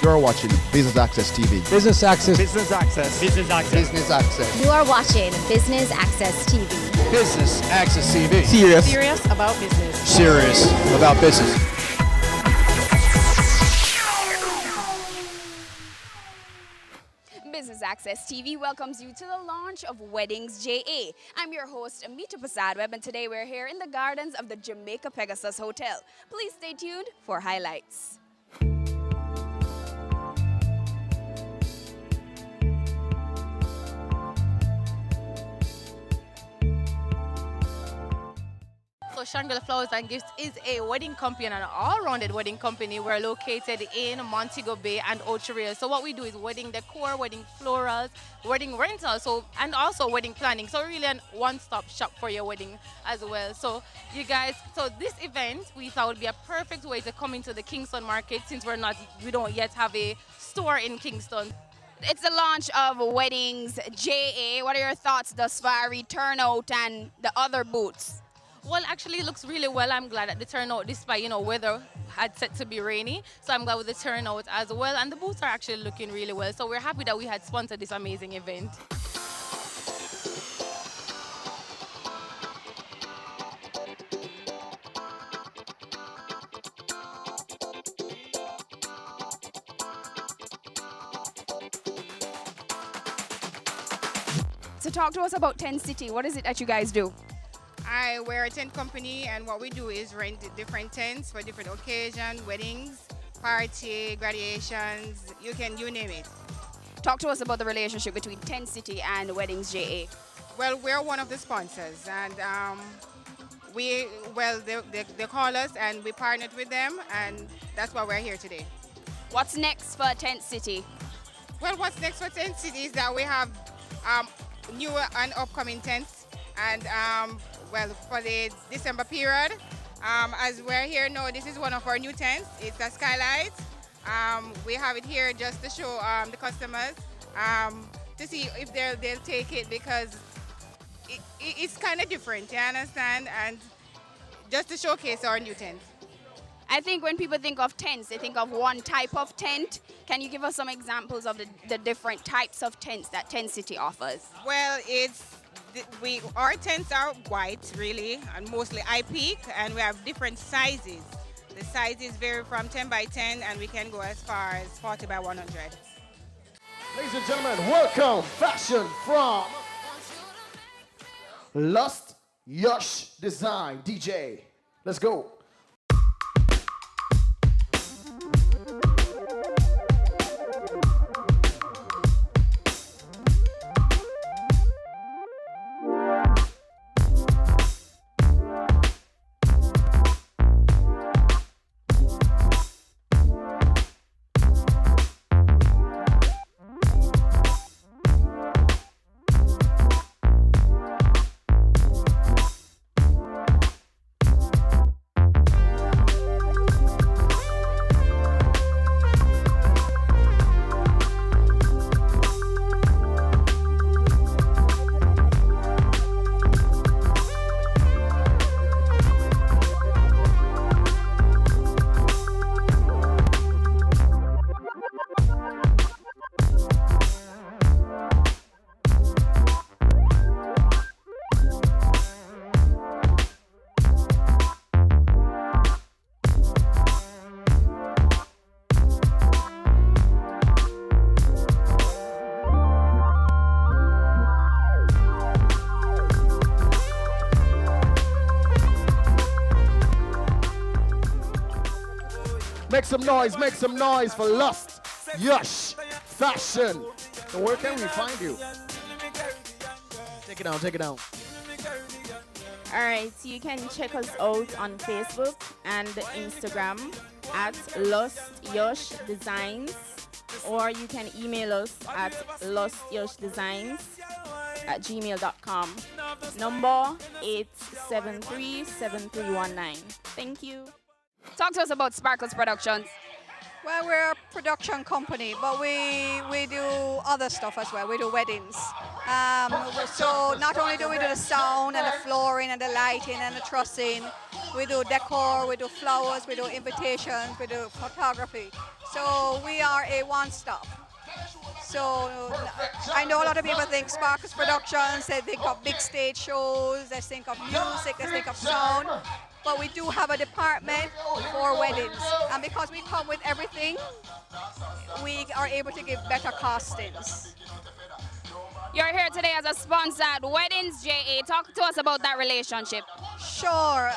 You're watching Business Access TV. Business Access. Business Access. Business Access. Business Access. You are watching Business Access TV. Business Access TV. Serious about business. Serious about business. Business Access TV welcomes you to the launch of Weddings JA. I'm your host, Amita Prasadweb, and today we're here in the gardens of the Jamaica Pegasus Hotel. Please stay tuned for highlights. So Shangri-La Flowers and Gifts is a wedding company and an all-rounded wedding company. We're located in Montego Bay and Ocho So what we do is wedding decor, wedding florals, wedding rentals, and also wedding planning. So really a one-stop shop for your wedding as well. So you guys, this event we thought would be a perfect way to come into the Kingston market since we don't yet have a store in Kingston. It's the launch of Weddings JA. What are your thoughts thus far, turnout and the other booths? Well, actually, it looks really well. I'm glad at the turnout, despite, weather had set to be rainy. So I'm glad with the turnout as well. And the booths are actually looking really well. So we're happy that we had sponsored this amazing event. So talk to us about Tent City. What is it that you guys do? We're a tent company, and what we do is rent different tents for different occasions, weddings, party, graduations, you name it. Talk to us about the relationship between Tent City and Weddings JA. Well, we're one of the sponsors, and they call us and we partnered with them, and that's why we're here today. What's next for Tent City? Well, what's next for Tent City is that we have new and upcoming tents, and for the December period, as we're here now, this is one of our new tents. It's a skylight. We have it here just to show the customers to see if they'll take it, because it's kind of different, you understand? And just to showcase our new tent. I think when people think of tents, they think of one type of tent. Can you give us some examples of the different types of tents that Tent City offers? Well, our tents are white, really, and mostly high peak, and we have different sizes. The sizes vary from 10 by 10, and we can go as far as 40 by 100. Ladies and gentlemen, welcome fashion from Lust Yosh Design DJ. Let's go. Make some noise for Lust Yosh Fashion. So where can we find you? Take it down. All right, so you can check us out on Facebook and Instagram at Lust Yosh Designs, or you can email us at lustyoshdesigns@gmail.com. Number 873-7319. Thank you. Talk to us about Sparkles Productions. Well, we're a production company, but we do other stuff as well. We do weddings. So not only do we do the sound and the flooring and the lighting and the trussing, we do decor, we do flowers, we do invitations, we do photography. So we are a one-stop. So I know a lot of people think Sparkles Productions, they think of big stage shows, they think of music, they think of sound. But we do have a department for weddings. And because we come with everything, we are able to give better costings. You're here today as a sponsor at Weddings JA. Talk to us about that relationship. Sure.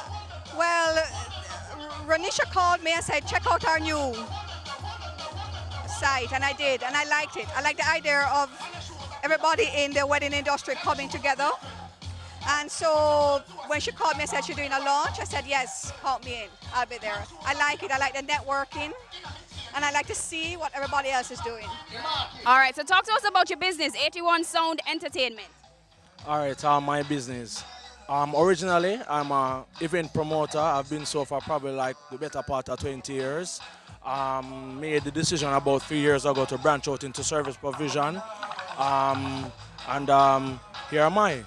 Well, Ranisha called me and said, check out our new site, and I did, and I liked it. I like the idea of everybody in the wedding industry coming together. And so when she called me and said she's doing a launch, I said, yes, count me in. I'll be there. I like it. I like the networking. And I like to see what everybody else is doing. All right, so talk to us about your business, 81 Sound Entertainment. All right, my business. Originally, I'm an event promoter. I've been so for probably like the better part of 20 years. Made the decision about 3 years ago to branch out into service provision. Here am I,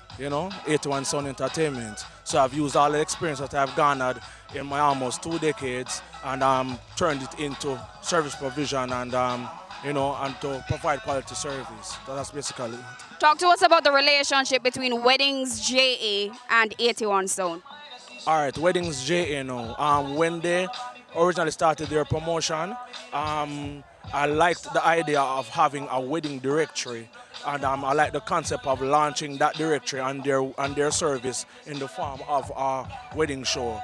81 Sound Entertainment. So I've used all the experience that I've garnered in my almost 2 decades and turned it into service provision and to provide quality service. So that's basically it. Talk to us about the relationship between Weddings JA and 81 Sound. All right, Weddings JA now. When they originally started their promotion, I liked the idea of having a wedding directory, and I like the concept of launching that directory and their service in the form of a wedding show.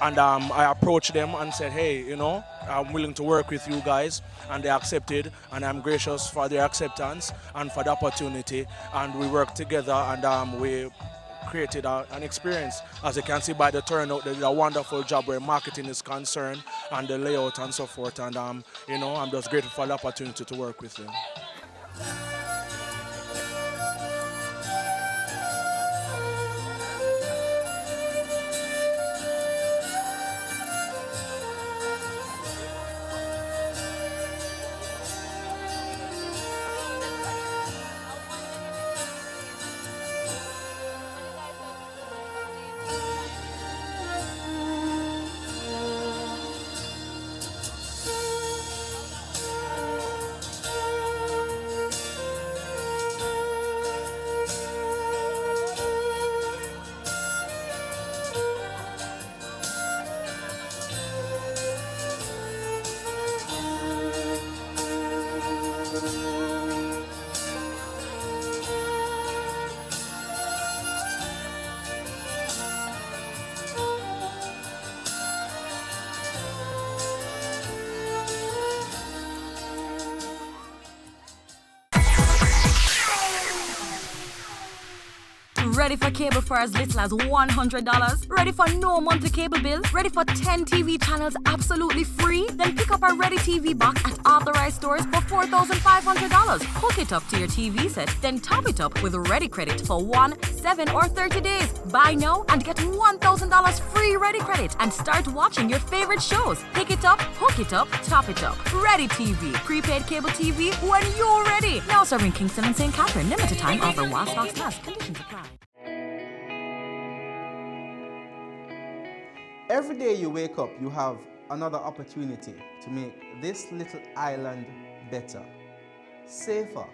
And I approached them and said, hey, I'm willing to work with you guys, and they accepted, and I'm gracious for their acceptance and for the opportunity, and we worked together, and we created an experience. As you can see by the turnout, they did a wonderful job where marketing is concerned and the layout and so forth, and I'm just grateful for the opportunity to work with them. Ready for cable for as little as $100? Ready for no monthly cable bill? Ready for 10 TV channels absolutely free? Then pick up our Ready TV box at authorized stores for $4,500. Hook it up to your TV set, then top it up with Ready Credit for 1, 7, or 30 days. Buy now and get $1,000 free Ready Credit and start watching your favorite shows. Pick it up, hook it up, top it up. Ready TV. Prepaid cable TV when you're ready. Now serving Kingston and St. Catherine. Limited time offer while stocks last. Conditions apply. Every day you wake up, you have another opportunity to make this little island better, safer,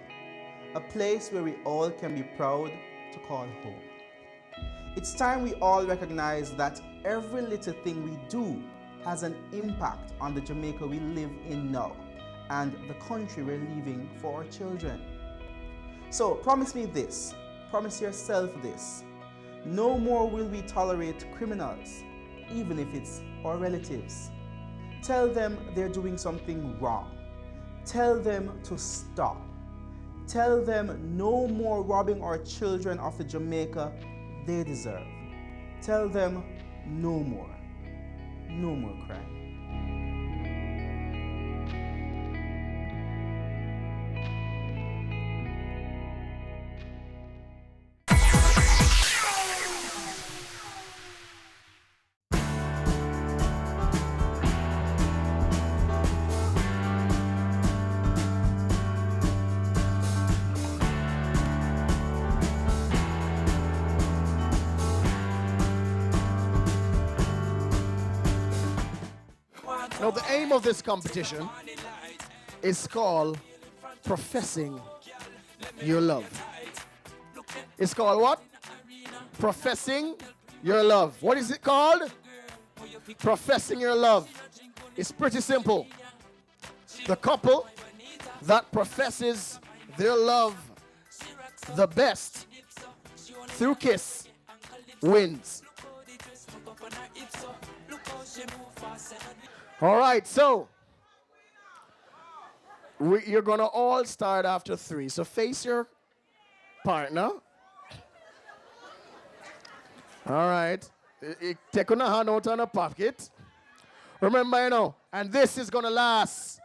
a place where we all can be proud to call home. It's time we all recognize that every little thing we do has an impact on the Jamaica we live in now and the country we're leaving for our children. So promise me this, promise yourself this: no more will we tolerate criminals, even if it's our relatives. Tell them they're doing something wrong. Tell them to stop. Tell them no more robbing our children of the Jamaica they deserve. Tell them no more crime. Now, the aim of this competition is called Professing Your Love. It's called what? Professing Your Love. What is it called? Professing Your Love. It's pretty simple. The couple that professes their love the best through kiss wins. All right, so you're going to all start after 3. So face your partner. All right. Take on a hand out on a pocket. Remember, you know, and this is going to last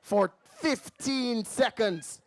for 15 seconds.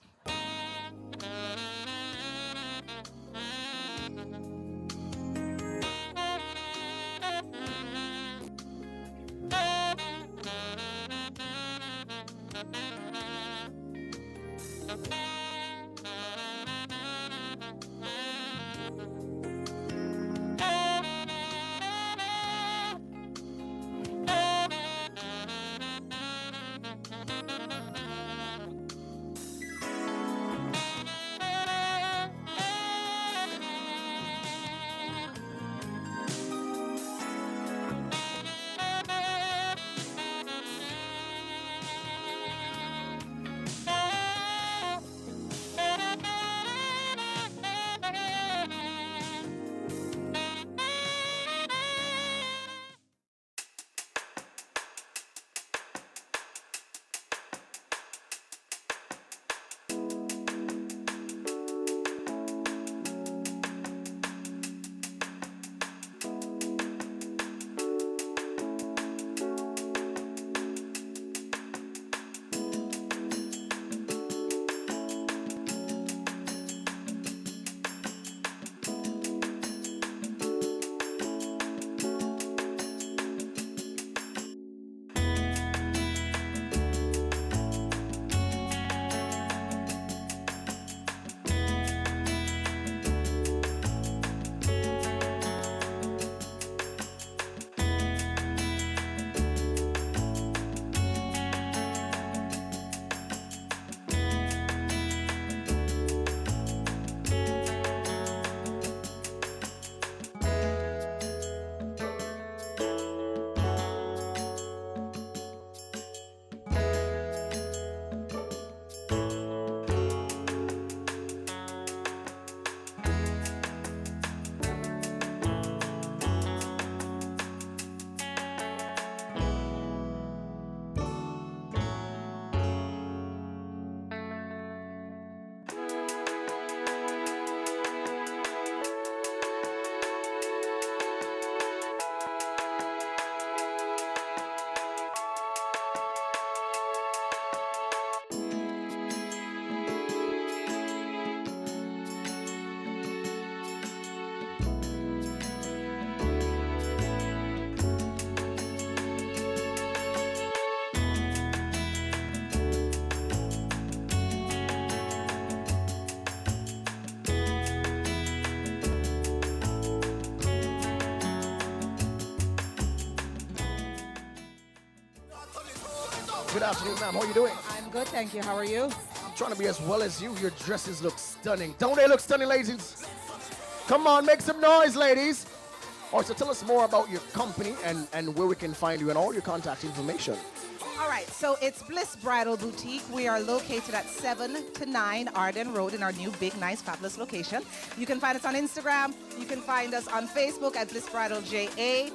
Good afternoon, ma'am. How are you doing? I'm good, thank you. How are you? I'm trying to be as well as you. Your dresses look stunning. Don't they look stunning, ladies? Come on, make some noise, ladies. All right, so tell us more about your company and where we can find you and all your contact information. All right, so it's Bliss Bridal Boutique. We are located at 7 to 9 Arden Road in our new big, nice, fabulous location. You can find us on Instagram. You can find us on Facebook at Bliss Bridal JA.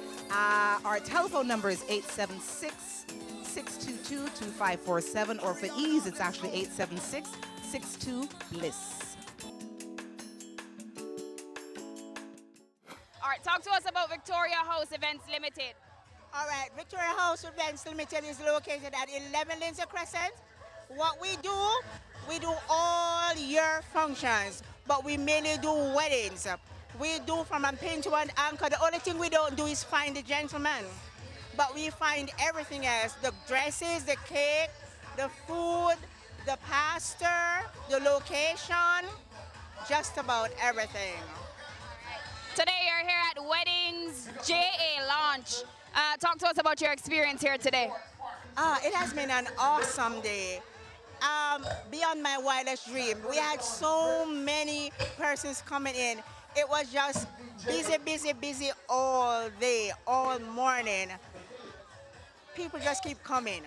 Our telephone number is 876-622-2547, or for ease, it's actually 876-62-BLISS. All right, talk to us about Victoria House Events Limited. All right, Victoria House Events Limited is located at 11 Lindsay Crescent. What we do all year functions, but we mainly do weddings. We do from a pin to an anchor. The only thing we don't do is find the gentleman, but we find everything else: the dresses, the cake, the food, the pastor, the location, just about everything. Today you're here at Weddings JA launch. Talk to us about your experience here today. It has been an awesome day. Beyond my wildest dream. We had so many persons coming in. It was just busy, busy, busy all day, all morning. People just keep coming.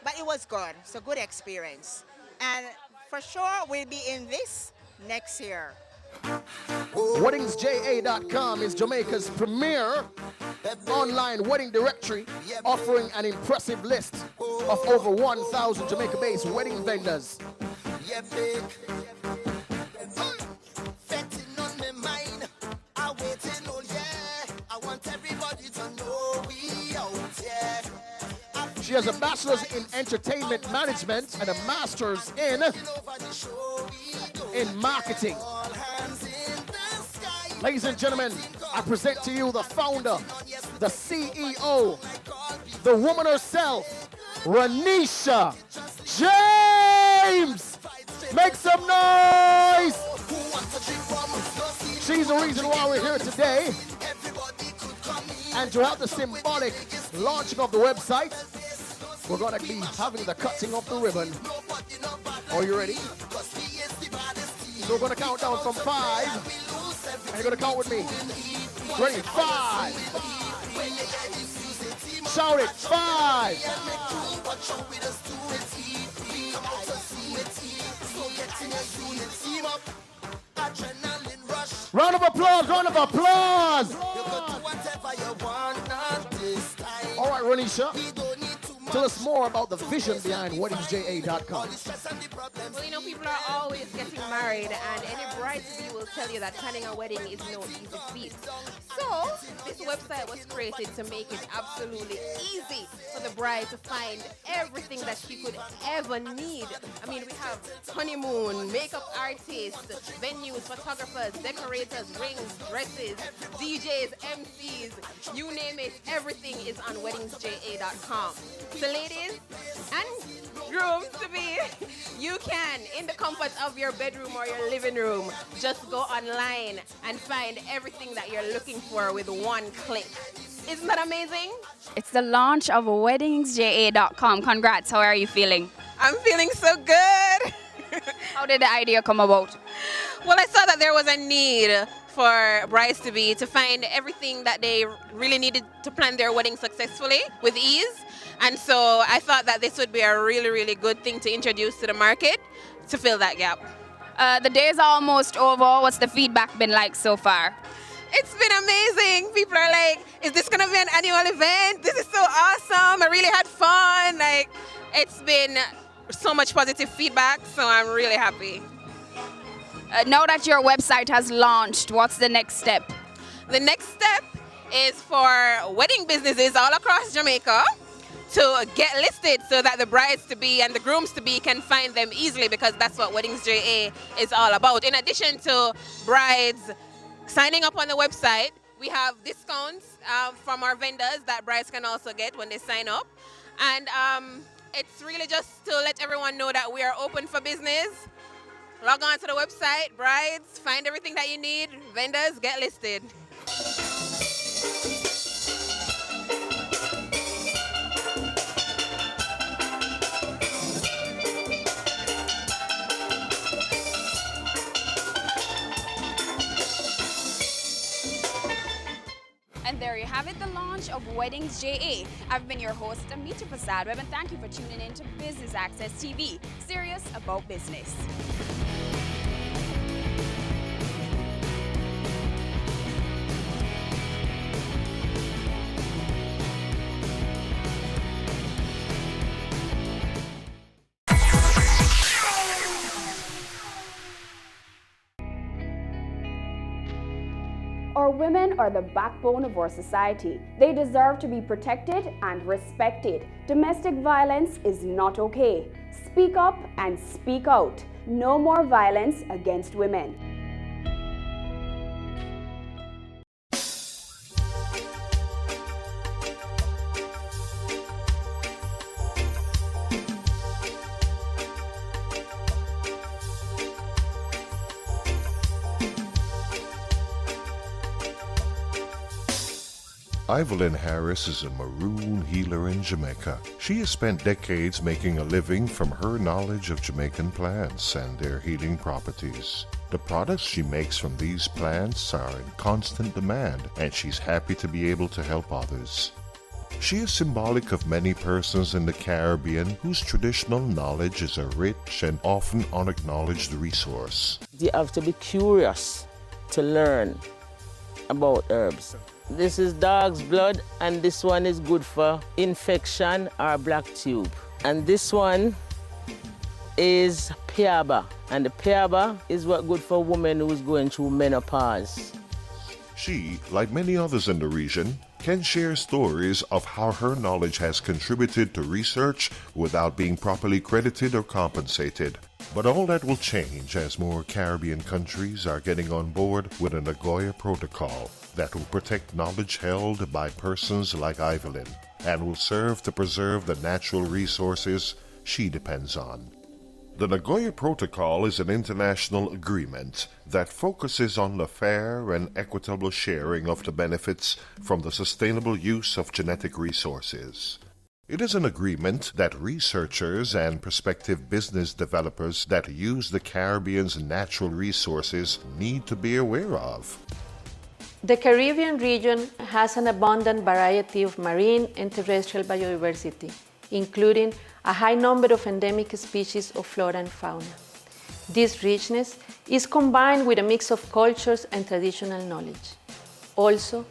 But it was good. It's a good experience. And for sure, we'll be in this next year. WeddingsJA.com is Jamaica's premier online wedding directory, offering an impressive list of over 1,000 Jamaica-based wedding vendors. She has a bachelor's in entertainment management and a master's in marketing. Ladies and gentlemen, I present to you the founder, the CEO, the woman herself, Renisha James. Make some noise. She's the reason why we're here today. And to have the symbolic launching of the website, we're going to be having the cutting of the ribbon. Are you ready? So we're going to count down from 5. And you're going to count with me. Ready? 5. Shout it. 5. Round of applause, round of applause. All right, Renisha, tell us more about the vision behind WeddingsJA.com. Well, you know, people are always getting married, and any bride-to-be will tell you that planning a wedding is no easy feat. So, this website was created to make it absolutely easy for the bride to find everything that she could ever need. I mean, we have honeymoon, makeup artists, venues, photographers, decorators, rings, dresses, DJs, MCs, you name it, everything is on WeddingsJA.com. So ladies and grooms to be, you can, in the comfort of your bedroom or your living room, just go online and find everything that you're looking for with one click. Isn't that amazing? It's the launch of WeddingsJA.com. Congrats, how are you feeling? I'm feeling so good. How did the idea come about? Well, I saw that there was a need for brides-to-be to find everything that they really needed to plan their wedding successfully with ease. And so I thought that this would be a really, really good thing to introduce to the market to fill that gap. The day is almost over. What's the feedback been like so far? It's been amazing. People are like, is this going to be an annual event? This is so awesome. I really had fun. Like, it's been so much positive feedback, so I'm really happy. Now that your website has launched, what's the next step? The next step is for wedding businesses all across Jamaica to get listed so that the brides-to-be and the grooms-to-be can find them easily, because that's what WeddingsJA is all about. In addition to brides signing up on the website, we have discounts from our vendors that brides can also get when they sign up. And it's really just to let everyone know that we are open for business. Log on to the website, brides, find everything that you need, vendors, get listed. And there you have it, the launch of WeddingsJA. I've been your host, Amita Prasad Web, and thank you for tuning in to Business Access TV, serious about business. Our women are the backbone of our society. They deserve to be protected and respected. Domestic violence is not okay. Speak up and speak out. No more violence against women. Evelyn Harris is a maroon healer in Jamaica. She has spent decades making a living from her knowledge of Jamaican plants and their healing properties. The products she makes from these plants are in constant demand, and she's happy to be able to help others. She is symbolic of many persons in the Caribbean whose traditional knowledge is a rich and often unacknowledged resource. You have to be curious to learn about herbs. This is dog's blood, and this one is good for infection or black tube. And this one is piaba, and the piaba is what good for a woman who's going through menopause. She, like many others in the region, can share stories of how her knowledge has contributed to research without being properly credited or compensated. But all that will change as more Caribbean countries are getting on board with a Nagoya Protocol that will protect knowledge held by persons like Evelyn and will serve to preserve the natural resources she depends on. The Nagoya Protocol is an international agreement that focuses on the fair and equitable sharing of the benefits from the sustainable use of genetic resources. It is an agreement that researchers and prospective business developers that use the Caribbean's natural resources need to be aware of. The Caribbean region has an abundant variety of marine and terrestrial biodiversity, including a high number of endemic species of flora and fauna. This richness is combined with a mix of cultures and traditional knowledge. Also,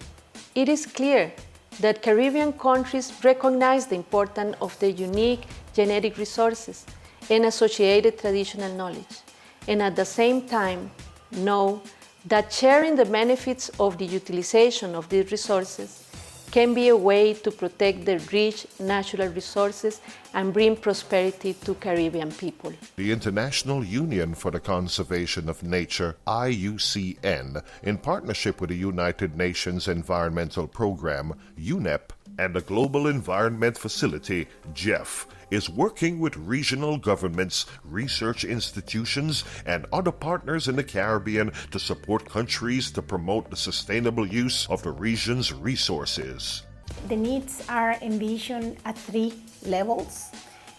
it is clear that Caribbean countries recognize the importance of their unique genetic resources and associated traditional knowledge, and at the same time know that sharing the benefits of the utilization of these resources can be a way to protect the rich natural resources and bring prosperity to Caribbean people. The International Union for the Conservation of Nature, IUCN, in partnership with the United Nations Environmental Program, UNEP, and the Global Environment Facility, GEF, is working with regional governments, research institutions, and other partners in the Caribbean to support countries to promote the sustainable use of the region's resources. The needs are envisioned at 3 levels.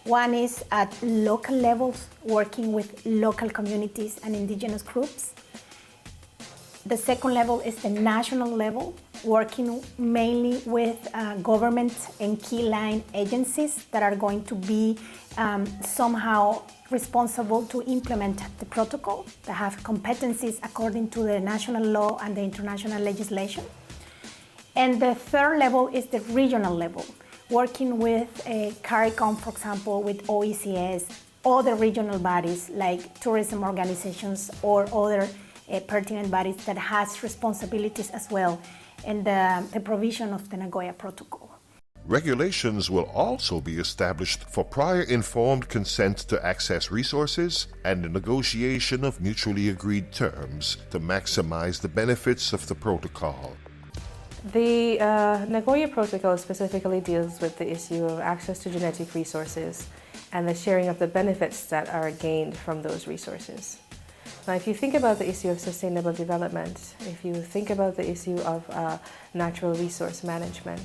One is at local levels, working with local communities and indigenous groups. The second level is the national level, working mainly with government and key line agencies that are going to be somehow responsible to implement the protocol, that have competencies according to the national law and the international legislation. And the third level is the regional level, working with CARICOM, for example, with OECS, other regional bodies like tourism organizations or other pertinent bodies that has responsibilities as well in the provision of the Nagoya Protocol. Regulations will also be established for prior informed consent to access resources and the negotiation of mutually agreed terms to maximize the benefits of the protocol. The Nagoya Protocol specifically deals with the issue of access to genetic resources and the sharing of the benefits that are gained from those resources. Now, if you think about the issue of sustainable development, if you think about the issue of natural resource management,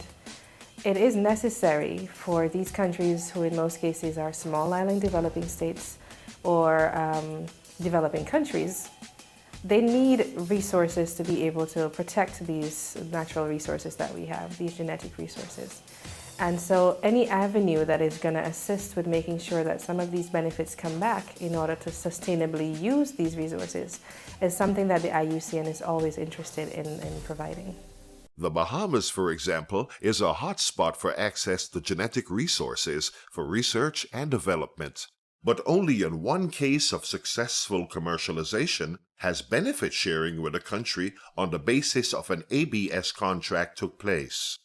it is necessary for these countries, who in most cases are small island developing states or developing countries, they need resources to be able to protect these natural resources that we have, these genetic resources. And so any avenue that is going to assist with making sure that some of these benefits come back in order to sustainably use these resources is something that the IUCN is always interested in providing. The Bahamas, for example, is a hotspot for access to genetic resources for research and development. But only in one case of successful commercialization has benefit sharing with a country on the basis of an ABS contract took place.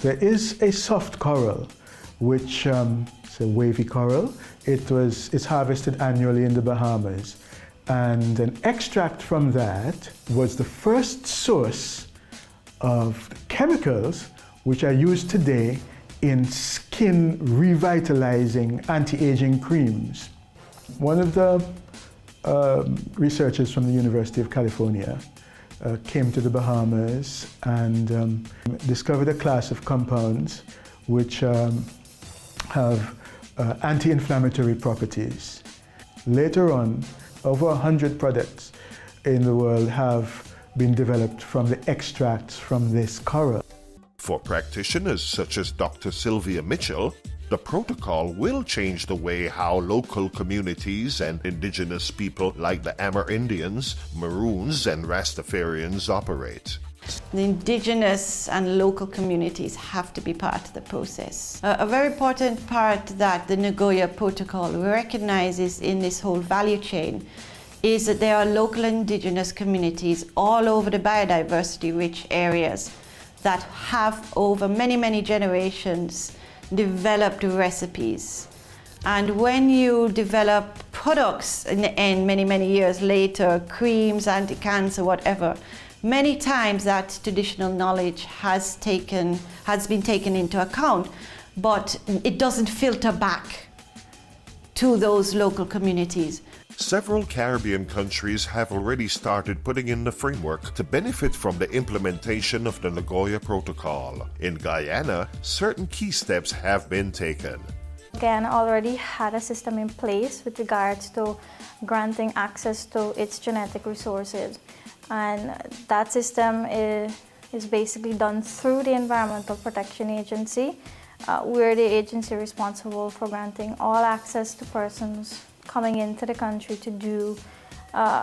There is a soft coral, which is a wavy coral. It's harvested annually in the Bahamas. And an extract from that was the first source of chemicals which are used today in skin revitalizing anti-aging creams. One of the researchers from the University of California came to the Bahamas and discovered a class of compounds which have anti-inflammatory properties. Later on, over 100 products in the world have been developed from the extracts from this coral. For practitioners such as Dr. Sylvia Mitchell, the protocol will change the way how local communities and indigenous people like the Amerindians, Maroons, and Rastafarians operate. The indigenous and local communities have to be part of the process. A very important part that the Nagoya Protocol recognizes in this whole value chain is that there are local indigenous communities all over the biodiversity-rich areas that have, over many, many generations, developed recipes. And when you develop products in the end, many, many years later, creams, anti-cancer, whatever, many times that traditional knowledge has been taken into account, but it doesn't filter back to those local communities. Several Caribbean countries have already started putting in the framework to benefit from the implementation of the Nagoya Protocol. In Guyana, certain key steps have been taken. Guyana already had a system in place with regards to granting access to its genetic resources. And that system is basically done through the Environmental Protection Agency. We're the agency responsible for granting all access to persons coming into the country to do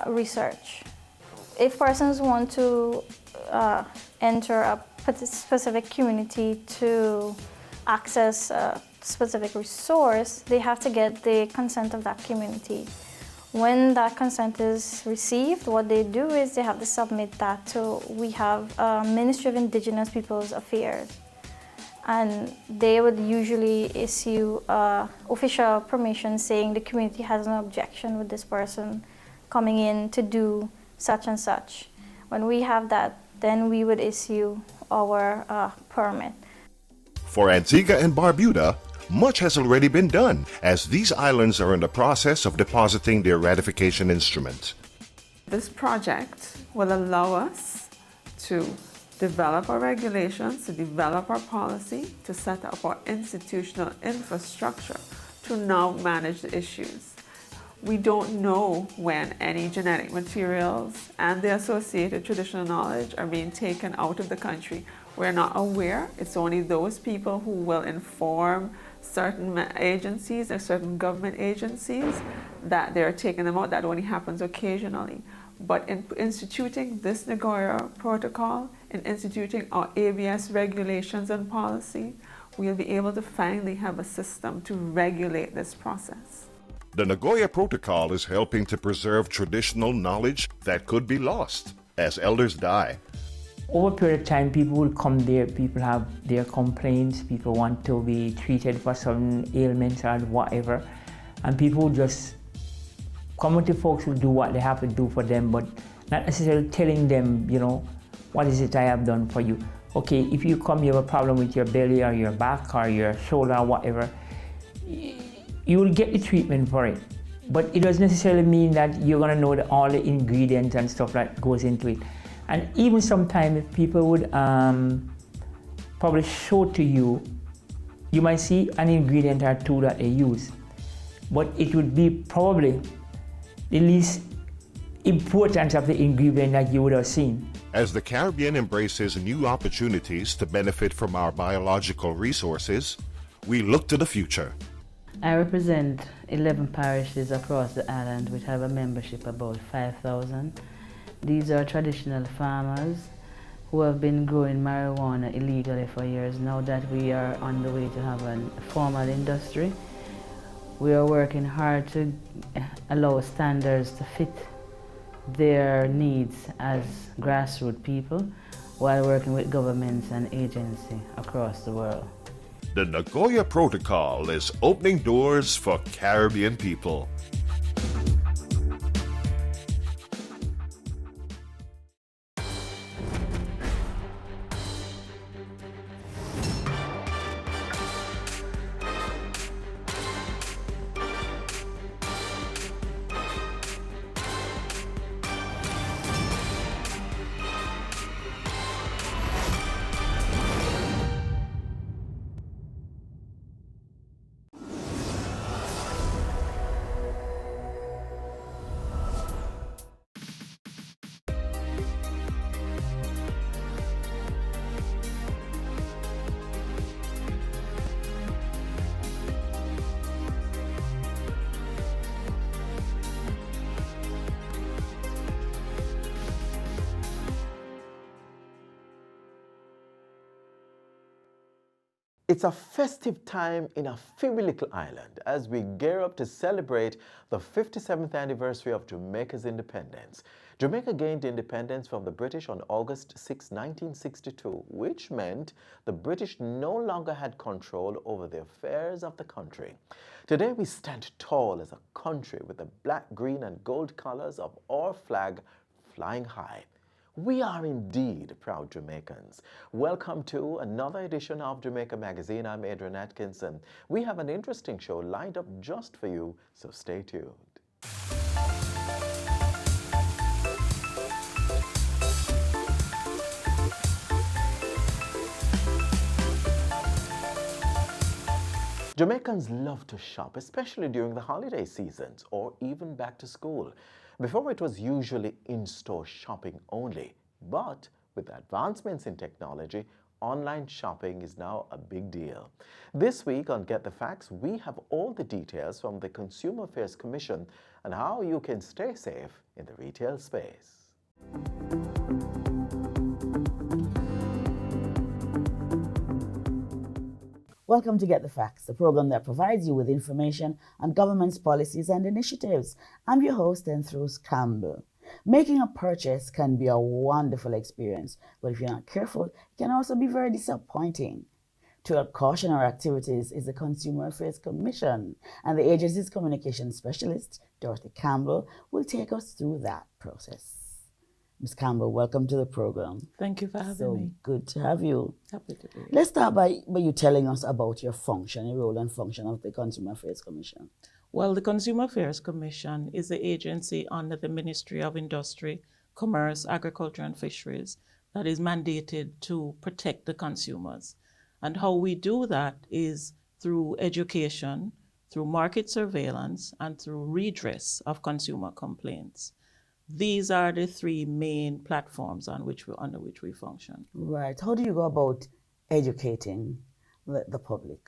research. If persons want to enter a specific community to access a specific resource, they have to get the consent of that community. When that consent is received, what they do is they have to submit that to, we have Ministry of Indigenous Peoples Affairs. And they would usually issue official permission saying the community has no objection with this person coming in to do such and such. When we have that, then we would issue our permit. For Antigua and Barbuda, much has already been done, as these islands are in the process of depositing their ratification instrument. This project will allow us to develop our regulations, to develop our policy, to set up our institutional infrastructure to now manage the issues. We don't know when any genetic materials and the associated traditional knowledge are being taken out of the country. We're not aware. It's only those people who will inform certain agencies or certain government agencies that they're taking them out. That only happens occasionally. But in instituting this Nagoya Protocol, in instituting our ABS regulations and policy, we'll be able to finally have a system to regulate this process. The Nagoya Protocol is helping to preserve traditional knowledge that could be lost as elders die. Over a period of time, people will come there, people have their complaints, people want to be treated for some ailments or whatever, and people will just come to folks who do what they have to do for them, but not necessarily telling them, you know, what is it I have done for you. Okay, if you come, you have a problem with your belly or your back or your shoulder or whatever, you will get the treatment for it. But it doesn't necessarily mean that you're gonna know all the ingredients and stuff that goes into it. And even sometimes if people would probably show to you, you might see an ingredient or two that they use, but it would be probably the least importance of the ingredient that you would have seen. As the Caribbean embraces new opportunities to benefit from our biological resources, we look to the future. I represent 11 parishes across the island which have a membership about 5,000. These are traditional farmers who have been growing marijuana illegally for years. Now that we are on the way to have a formal industry, we are working hard to allow standards to fit their needs as grassroots people while working with governments and agencies across the world. The Nagoya Protocol is opening doors for Caribbean people. It's a festive time in a fairy little island as we gear up to celebrate the 57th anniversary of Jamaica's independence. Jamaica gained independence from the British on August 6, 1962, which meant the British no longer had control over the affairs of the country. Today we stand tall as a country with the black, green and gold colors of our flag flying high. We are indeed proud Jamaicans. Welcome to another edition of Jamaica Magazine. I'm Adrian Atkinson. We have an interesting show lined up just for you, so stay tuned. Jamaicans love to shop, especially during the holiday seasons or even back to school. Before, it was usually in-store shopping only, but with advancements in technology, online shopping is now a big deal. This week on Get the Facts, we have all the details from the Consumer Affairs Commission on how you can stay safe in the retail space. Welcome to Get the Facts, the program that provides you with information on government's policies and initiatives. I'm your host, Enthros Campbell. Making a purchase can be a wonderful experience, but if you're not careful, it can also be very disappointing. To help caution our activities is the Consumer Affairs Commission, and the agency's communication specialist, Dorothy Campbell, will take us through that process. Ms. Campbell, welcome to the program. Thank you for having me. Good to have you. Happy to be here. Let's start by you telling us about your function, your role and function of the Consumer Affairs Commission. Well, the Consumer Affairs Commission is the agency under the Ministry of Industry, Commerce, Agriculture and Fisheries that is mandated to protect the consumers. And how we do that is through education, through market surveillance, and through redress of consumer complaints. These are the three main platforms under which we function. Right. How do you go about educating the public?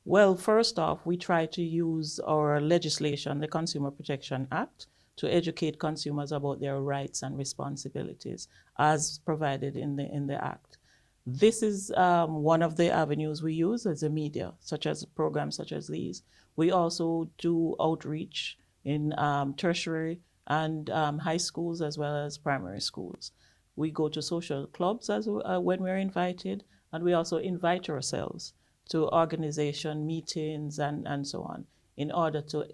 Well, first off, we try to use our legislation, the Consumer Protection Act, to educate consumers about their rights and responsibilities as provided in the Act. This is one of the avenues we use as a media, such as programs such as these. We also do outreach in tertiary and high schools as well as primary schools. We go to social clubs when we're invited, and we also invite ourselves to organization meetings and so on in order to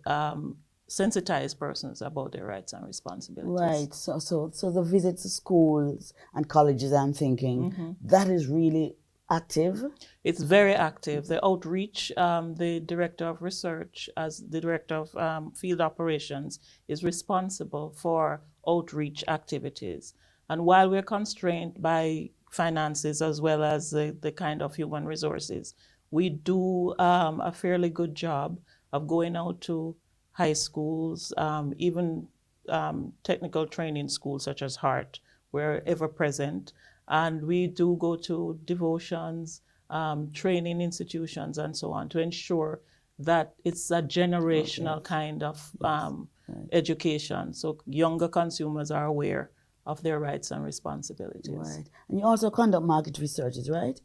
sensitize persons about their rights and responsibilities. Right. So the visit to schools and colleges, I'm thinking, that is really active? It's very active. The outreach, the Director of Research, as the Director of Field Operations, is responsible for outreach activities. And while we're constrained by finances as well as the kind of human resources, we do a fairly good job of going out to high schools, even technical training schools such as HART. We're ever present. And we do go to devotions, training institutions, and so on to ensure that it's a generational kind of education. So younger consumers are aware of their rights and responsibilities. Right. And you also conduct market researches, right?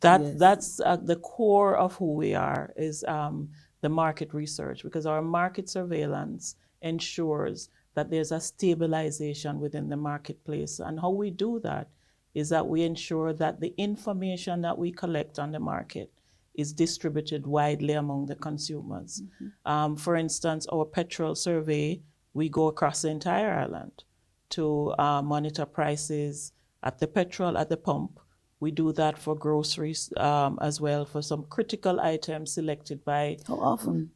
That's the core of who we are, is the market research, because our market surveillance ensures that there's a stabilization within the marketplace. And how we do that is that we ensure that the information that we collect on the market is distributed widely among the consumers. For instance, our petrol survey, we go across the entire island to monitor prices at the petrol at the pump. We do that for groceries as well, for some critical items selected by... How often?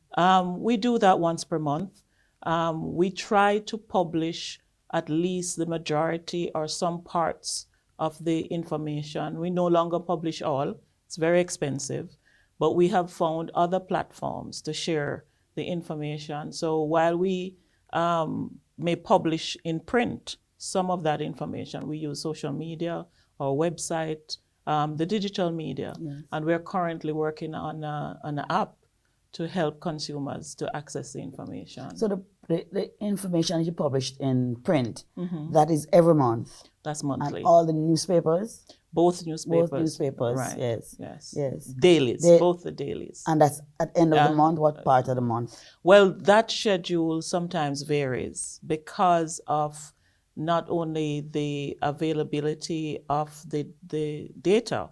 We do that once per month. We try to publish at least the majority or some parts of the information. We no longer publish all. It's very expensive, but we have found other platforms to share the information. So while we may publish in print some of that information, we use social media, our website, the digital media, and we're currently working on an app to help consumers to access the information. So The information you published in print, Mhm. that is every month. That's monthly. And all the newspapers? Both newspapers. Both newspapers, Right. yes. Yes. Yes. Dailies, both the dailies. And that's at the end of the And- month, what part of the month? Well, that schedule sometimes varies because of not only the availability of the data,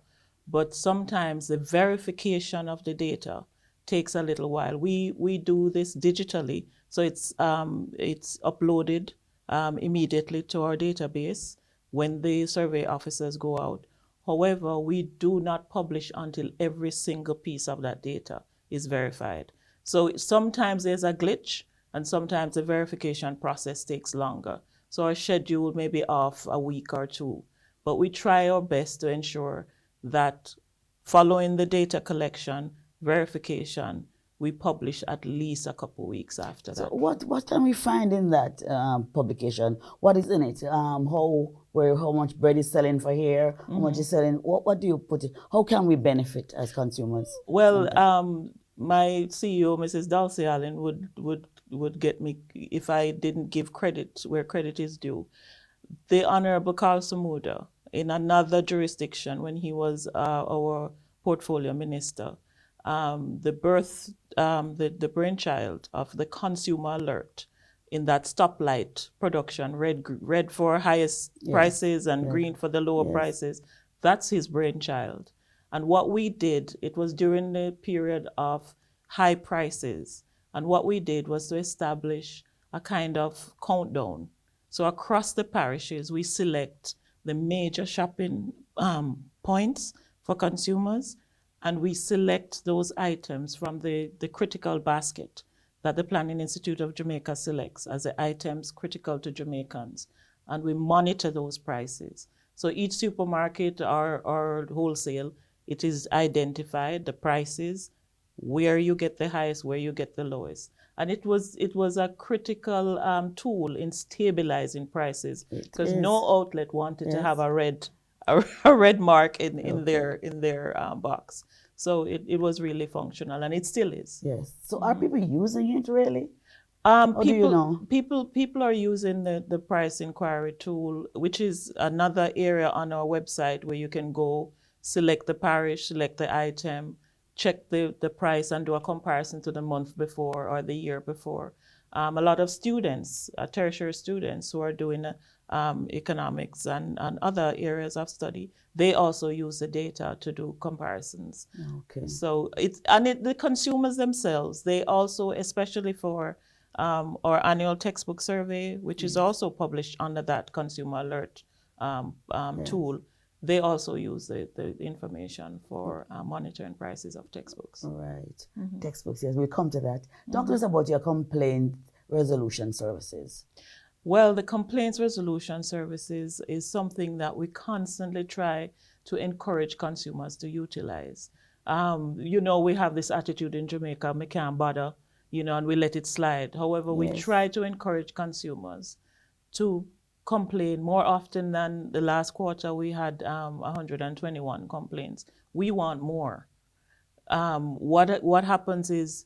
but sometimes the verification of the data takes a little while. We do this digitally, so it's uploaded immediately to our database when the survey officers go out. However, we do not publish until every single piece of that data is verified. So sometimes there's a glitch, and sometimes the verification process takes longer. So our schedule may be off a week or two, but we try our best to ensure that following the data collection, verification, we publish at least a couple weeks after So that. what can we find in that publication? What is in it? How much bread is selling for here? How much is selling? What do you put it? How can we benefit as consumers? Well, my CEO, Mrs. Dulcie Allen, would get me if I didn't give credit where credit is due. The Honorable Carl Samuda, in another jurisdiction when he was our portfolio minister, the brainchild of the consumer alert in that stoplight production, red for highest prices and green for the lower prices, that's his brainchild. And what we did, it was during the period of high prices, and what we did was to establish a kind of countdown. So across the parishes, we select the major shopping points for consumers, and we select those items from the critical basket that the Planning Institute of Jamaica selects as the items critical to Jamaicans, and we monitor those prices. So each supermarket or wholesale, it is identified, the prices, where you get the highest, where you get the lowest. And it was a critical tool in stabilizing prices, because no outlet wanted to have a red mark in their box. So it was really functional, and it still is. Yes. So are people using it really? People, do you know? People are using the price inquiry tool, which is another area on our website where you can go, select the parish, select the item, check the price, and do a comparison to the month before or the year before. A lot of students, tertiary students who are doing economics and other areas of study, they also use the data to do comparisons. Okay. So the consumers themselves, they also, especially for our annual textbook survey, which is also published under that consumer alert tool, they also use the information for monitoring prices of textbooks. All right. Textbooks, yes, we'll come to that. Talk to us about your complaint resolution services. Well, the complaints resolution services is something that we constantly try to encourage consumers to utilize. We have this attitude in Jamaica, we can't bother, and we let it slide. However, we try to encourage consumers to complain more often than the last quarter. We had 121 complaints. We want more. What happens is,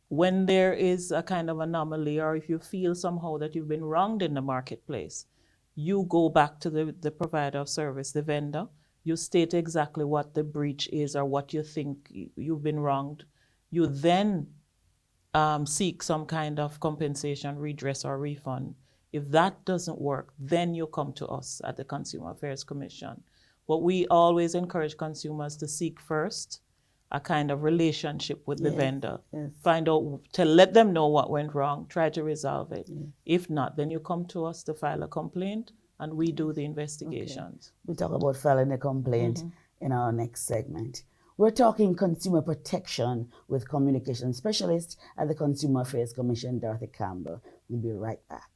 when there is a kind of anomaly, or if you feel somehow that you've been wronged in the marketplace, you go back to the provider of service, the vendor, you state exactly what the breach is or what you think you've been wronged. You then seek some kind of compensation, redress, or refund. If that doesn't work, then you come to us at the Consumer Affairs Commission. But we always encourage consumers to seek first a kind of relationship with the vendor. Find out, to let them know what went wrong, try to resolve it. If not, then you come to us to file a complaint, and we do the investigations. Okay. We'll talk about filing a complaint in our next segment. We're talking consumer protection with communication specialist at the Consumer Affairs Commission, Dorothy Campbell. We'll be right back.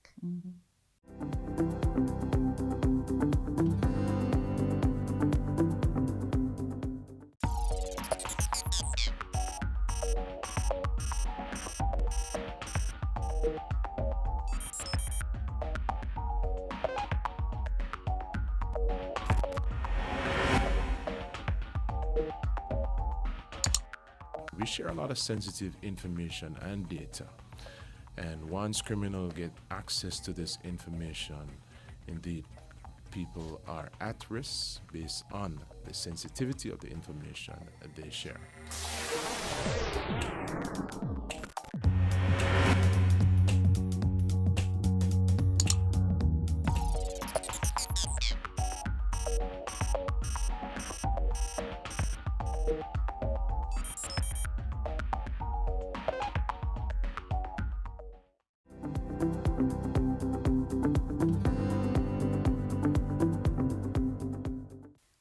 We share a lot of sensitive information and data. And once criminals get access to this information, indeed, people are at risk based on the sensitivity of the information that they share.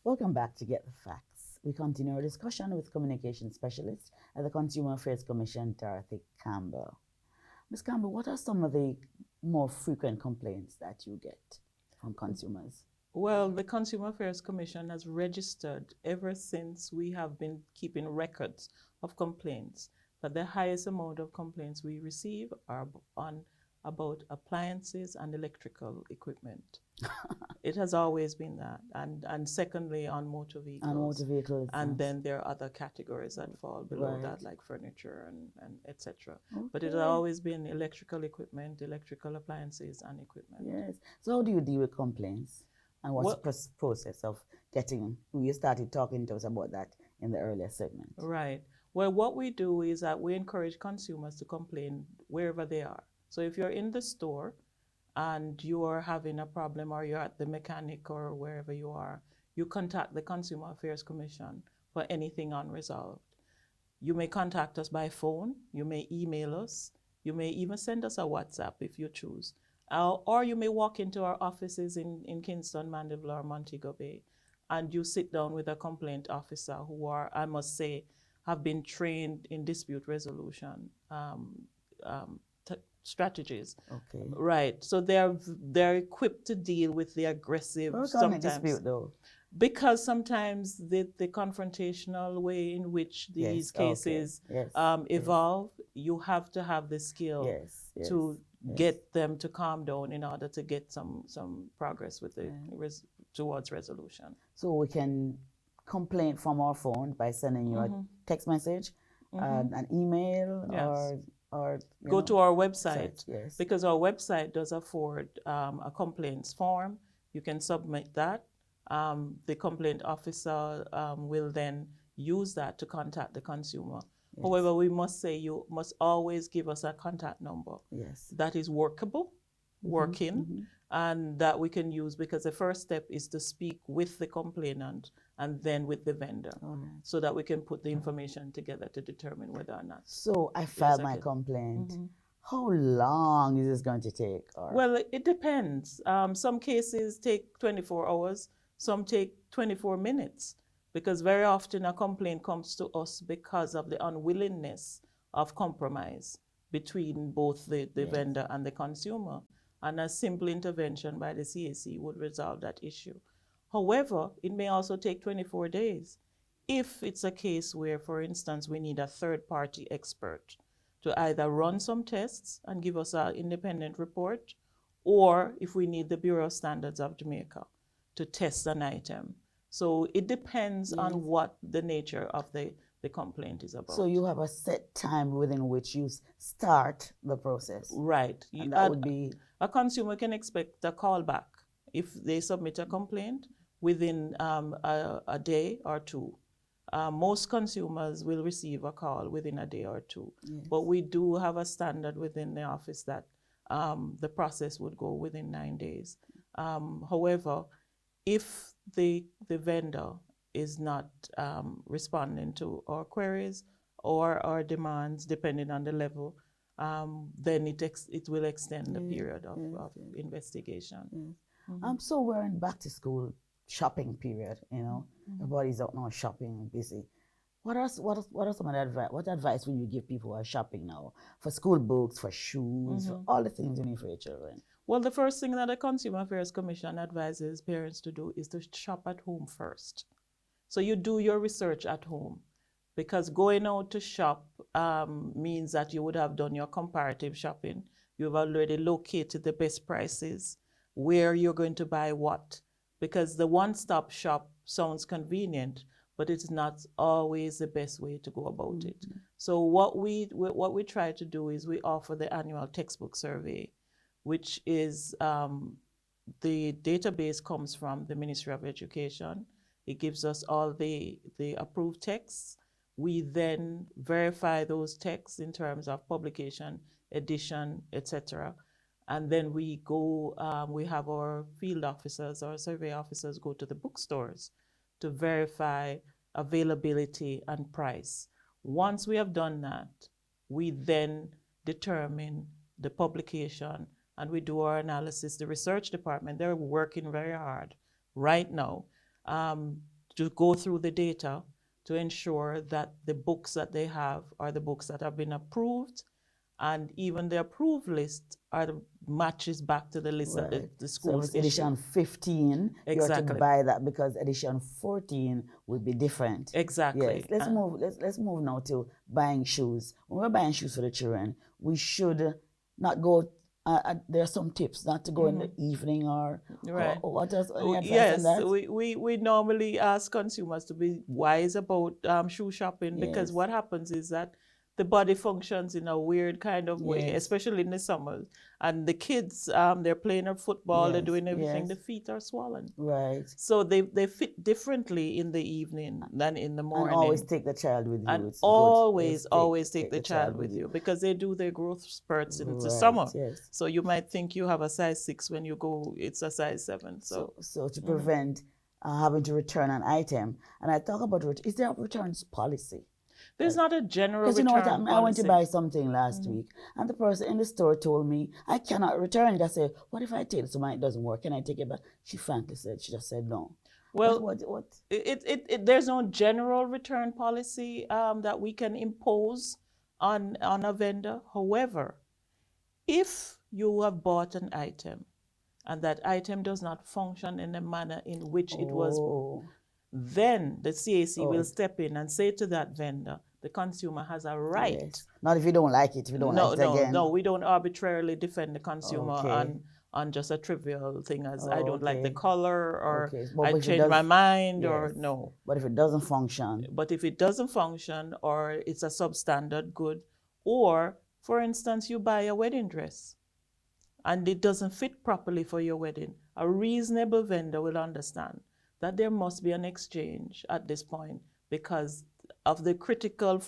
Welcome back to Get the Facts. We continue our discussion with communication specialist at the Consumer Affairs Commission, Dorothy Campbell. Ms. Campbell, what are some of the more frequent complaints that you get from consumers? Well, the Consumer Affairs Commission has registered ever since we have been keeping records of complaints that the highest amount of complaints we receive are on about appliances and electrical equipment. It has always been that. And secondly, on motor vehicles. On motor vehicles. And then there are other categories that fall below Right. that, like furniture and etc. Okay. But it has always been electrical equipment, electrical appliances, and equipment. Yes. So how do you deal with complaints? And what's the process of getting, you started talking to us about that in the earlier segment. Right. Well, what we do is that we encourage consumers to complain wherever they are. So if you're in the store and you are having a problem, or you're at the mechanic or wherever you are, you contact the Consumer Affairs Commission for anything unresolved. You may contact us by phone, you may email us, you may even send us a WhatsApp if you choose. Or you may walk into our offices in Kingston, Mandeville, or Montego Bay, and you sit down with a complaint officer who are, I must say, have been trained in dispute resolution strategies. Okay. Right. So they're equipped to deal with the aggressive sometimes. Dispute though? Because sometimes the confrontational way in which these cases evolve, you have to have the skill to get them to calm down in order to get some progress with the towards resolution. So we can complain from our phone by sending you a text message, an email, or go to our website, yes. because our website does afford a complaints form. You can submit that. The complaint officer will then use that to contact the consumer. Yes. However, we must say you must always give us a contact number that is workable, working, and that we can use, because the first step is to speak with the complainant and then with the vendor, so that we can put the information together to determine whether or not. So I filed my complaint. How long is this going to take? Well, it depends. Some cases take 24 hours, some take 24 minutes, because very often a complaint comes to us because of the unwillingness of compromise between both the vendor and the consumer. And a simple intervention by the CAC would resolve that issue. However, it may also take 24 days if it's a case where, for instance, we need a third-party expert to either run some tests and give us an independent report, or if we need the Bureau of Standards of Jamaica to test an item. So it depends on what the nature of the complaint is about. So you have a set time within which you start the process. Right. And that would be... A consumer can expect a call back if they submit a complaint within a day or two. Most consumers will receive a call within a day or two. But we do have a standard within the office that the process would go within 9 days. However, if the vendor is not responding to our queries or our demands, depending on the level, then it will extend the period of investigation. So we're in back to school shopping period, you know. Everybody's out now shopping, busy. What are some of the advice? What advice will you give people who are shopping now for school books, for shoes, for all the things you need for your children? Well, the first thing that the Consumer Affairs Commission advises parents to do is to shop at home first. So you do your research at home, because going out to shop means that you would have done your comparative shopping. You've already located the best prices, where you're going to buy what, because the one-stop shop sounds convenient, but it's not always the best way to go about it. So what we try to do is we offer the annual textbook survey, which is the database comes from the Ministry of Education. It gives us all the approved texts. We then verify those texts in terms of publication, edition, etc. And then we go, we have our field officers, our survey officers go to the bookstores to verify availability and price. Once we have done that, we then determine the publication and we do our analysis. The research department, they're working very hard right now to go through the data to ensure that the books that they have are the books that have been approved, and even the approved list matches back to the list that the schools So if it's edition 15, you have to buy that because edition 14 will be different. Exactly. Yes. Let's move now to buying shoes. When we're buying shoes for the children, we should not go. There are some tips not to go in the evening or what else? Yes, we normally ask consumers to be wise about shoe shopping because what happens is that the body functions in a weird kind of way, especially in the summer. And the kids, they're playing football, they're doing everything, the feet are swollen. Right. So they fit differently in the evening than in the morning. And always take the child with you. And it's always take the child with you because they do their growth spurts in the summer. Yes. So you might think you have a size 6 when you go, it's a size 7. So to prevent having to return an item, and I talk about is there a returns policy? There's not a general return policy. Policy. I went to buy something last week, and the person in the store told me I cannot return. I said, "What if I take it? So it doesn't work? Can I take it back?" She frankly said, she just said no. Well, what? There's no general return policy that we can impose on a vendor. However, if you have bought an item and that item does not function in the manner in which it was, then the CAC will step in and say to that vendor, the consumer has a right. Yes. Not if you don't like it, if you don't like it again. No, we don't arbitrarily defend the consumer on just a trivial thing as I don't like the color or I changed my mind or no. But if it doesn't function. But if it doesn't function or it's a substandard good, or for instance, you buy a wedding dress and it doesn't fit properly for your wedding, a reasonable vendor will understand that there must be an exchange at this point because of the critical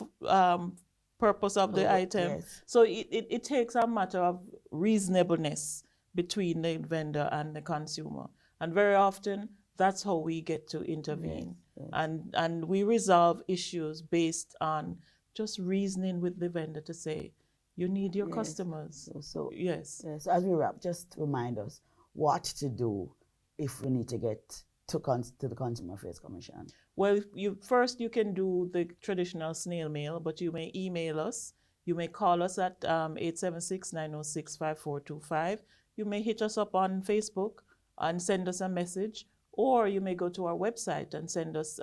purpose of the item. Yes. So it takes a matter of reasonableness between the vendor and the consumer. And very often, that's how we get to intervene. Yes. And we resolve issues based on just reasoning with the vendor to say, you need your customers. Yes. So as we wrap, just remind us what to do if we need to get to the Consumer Affairs Commission. Well, first you can do the traditional snail mail, but you may email us. You may call us at 876-906-5425. You may hit us up on Facebook and send us a message, or you may go to our website and send us,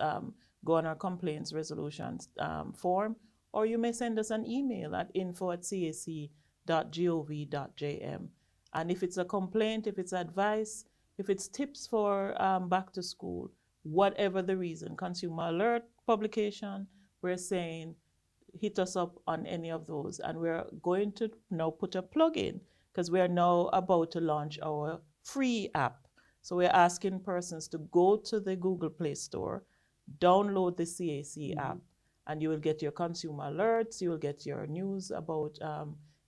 go on our complaints resolutions form, or you may send us an email at info@cac.gov.jm. And if it's a complaint, if it's advice, if it's tips for back to school, whatever the reason, consumer alert publication, we're saying hit us up on any of those. And we're going to now put a plug in because we are now about to launch our free app. So we're asking persons to go to the Google Play Store, download the CAC app, and you will get your consumer alerts, you will get your news about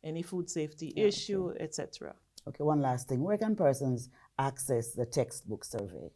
any food safety issue, etc. Okay, one last thing. Where can persons access the textbook survey?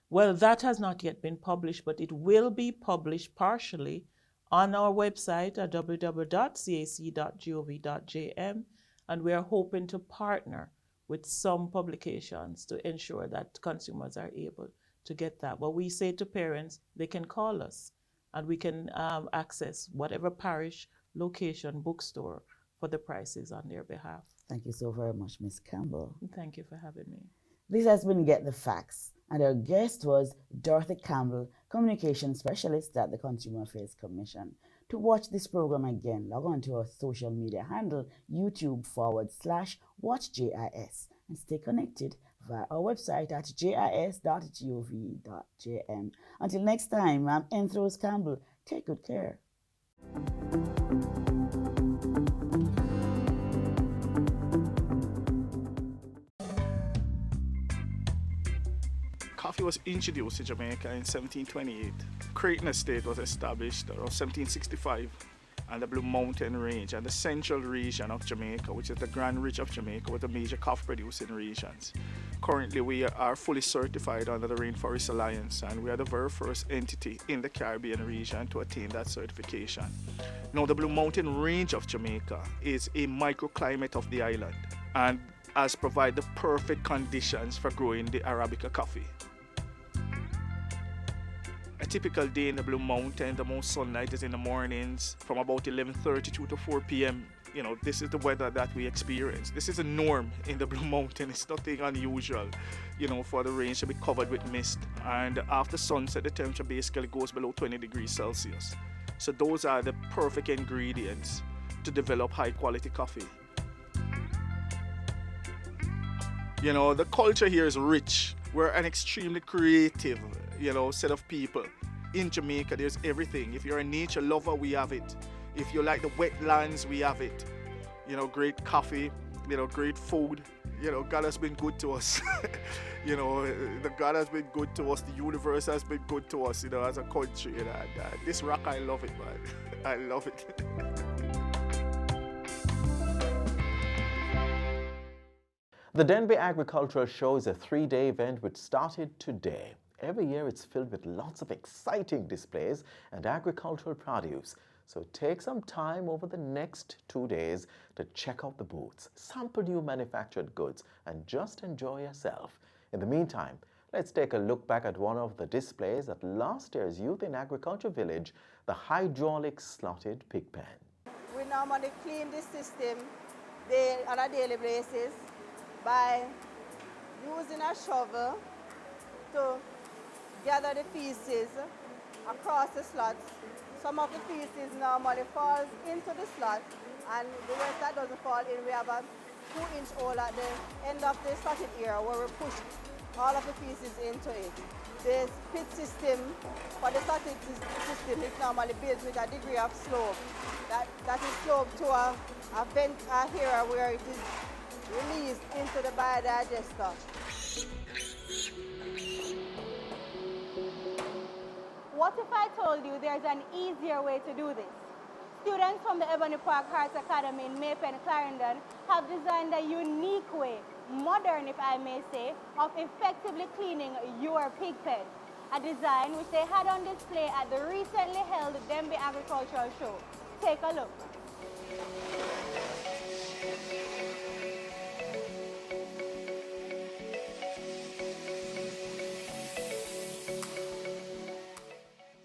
Well, that has not yet been published, but it will be published partially on our website at www.cac.gov.jm, and we are hoping to partner with some publications to ensure that consumers are able to get that. But we say to parents, they can call us, and we can access whatever parish, location, bookstore for the prices on their behalf. Thank you so very much, Ms. Campbell. Thank you for having me. This has been Get the Facts, and our guest was Dorothy Campbell, Communication Specialist at the Consumer Affairs Commission. To watch this program again, log on to our social media handle, YouTube.com/WatchJIS, and stay connected via our website at jis.gov.jm. Until next time, I'm Enthros Campbell. Take good care. Coffee was introduced to Jamaica in 1728. Creighton Estate was established around 1765, and the Blue Mountain Range and the central region of Jamaica, which is the Grand Ridge of Jamaica, were the major coffee producing regions. Currently, we are fully certified under the Rainforest Alliance, and we are the very first entity in the Caribbean region to attain that certification. Now, the Blue Mountain Range of Jamaica is a microclimate of the island and has provided the perfect conditions for growing the Arabica coffee. A typical day in the Blue Mountain, the most sunlight is in the mornings from about 11:32 to 4 p.m. You know, this is the weather that we experience. This is a norm in the Blue Mountain. It's nothing unusual, you know, for the range to be covered with mist. And after sunset, the temperature basically goes below 20 degrees Celsius. So those are the perfect ingredients to develop high quality coffee. You know, the culture here is rich. We're an extremely creative, you know, set of people. In Jamaica, there's everything. If you're a nature lover, we have it. If you like the wetlands, we have it. You know, great coffee, you know, great food. You know, God has been good to us. You know, the God has been good to us. The universe has been good to us, you know, as a country. You know, and, this rock, I love it, man. I love it. The Denby Agricultural Show is a 3-day event which started today. Every year it's filled with lots of exciting displays and agricultural produce. So take some time over the next 2 days to check out the booths, sample new manufactured goods, and just enjoy yourself. In the meantime, let's take a look back at one of the displays at last year's Youth in Agriculture Village, the hydraulic slotted pig pen. We normally clean this system on a daily basis by using a shovel to gather the feces across the slots. Some of the feces normally falls into the slot, and the rest that doesn't fall in, we have a 2-inch hole at the end of the slotted area where we push all of the feces into it. The pit system for the slotted system is normally built with a degree of slope. That is sloped to a vent area where it is released into the biodigester. What if I told you there's an easier way to do this? Students from the Ebony Park Arts Academy in Maypen, Clarendon have designed a unique way, modern if I may say, of effectively cleaning your pig pen. A design which they had on display at the recently held Denby Agricultural Show. Take a look.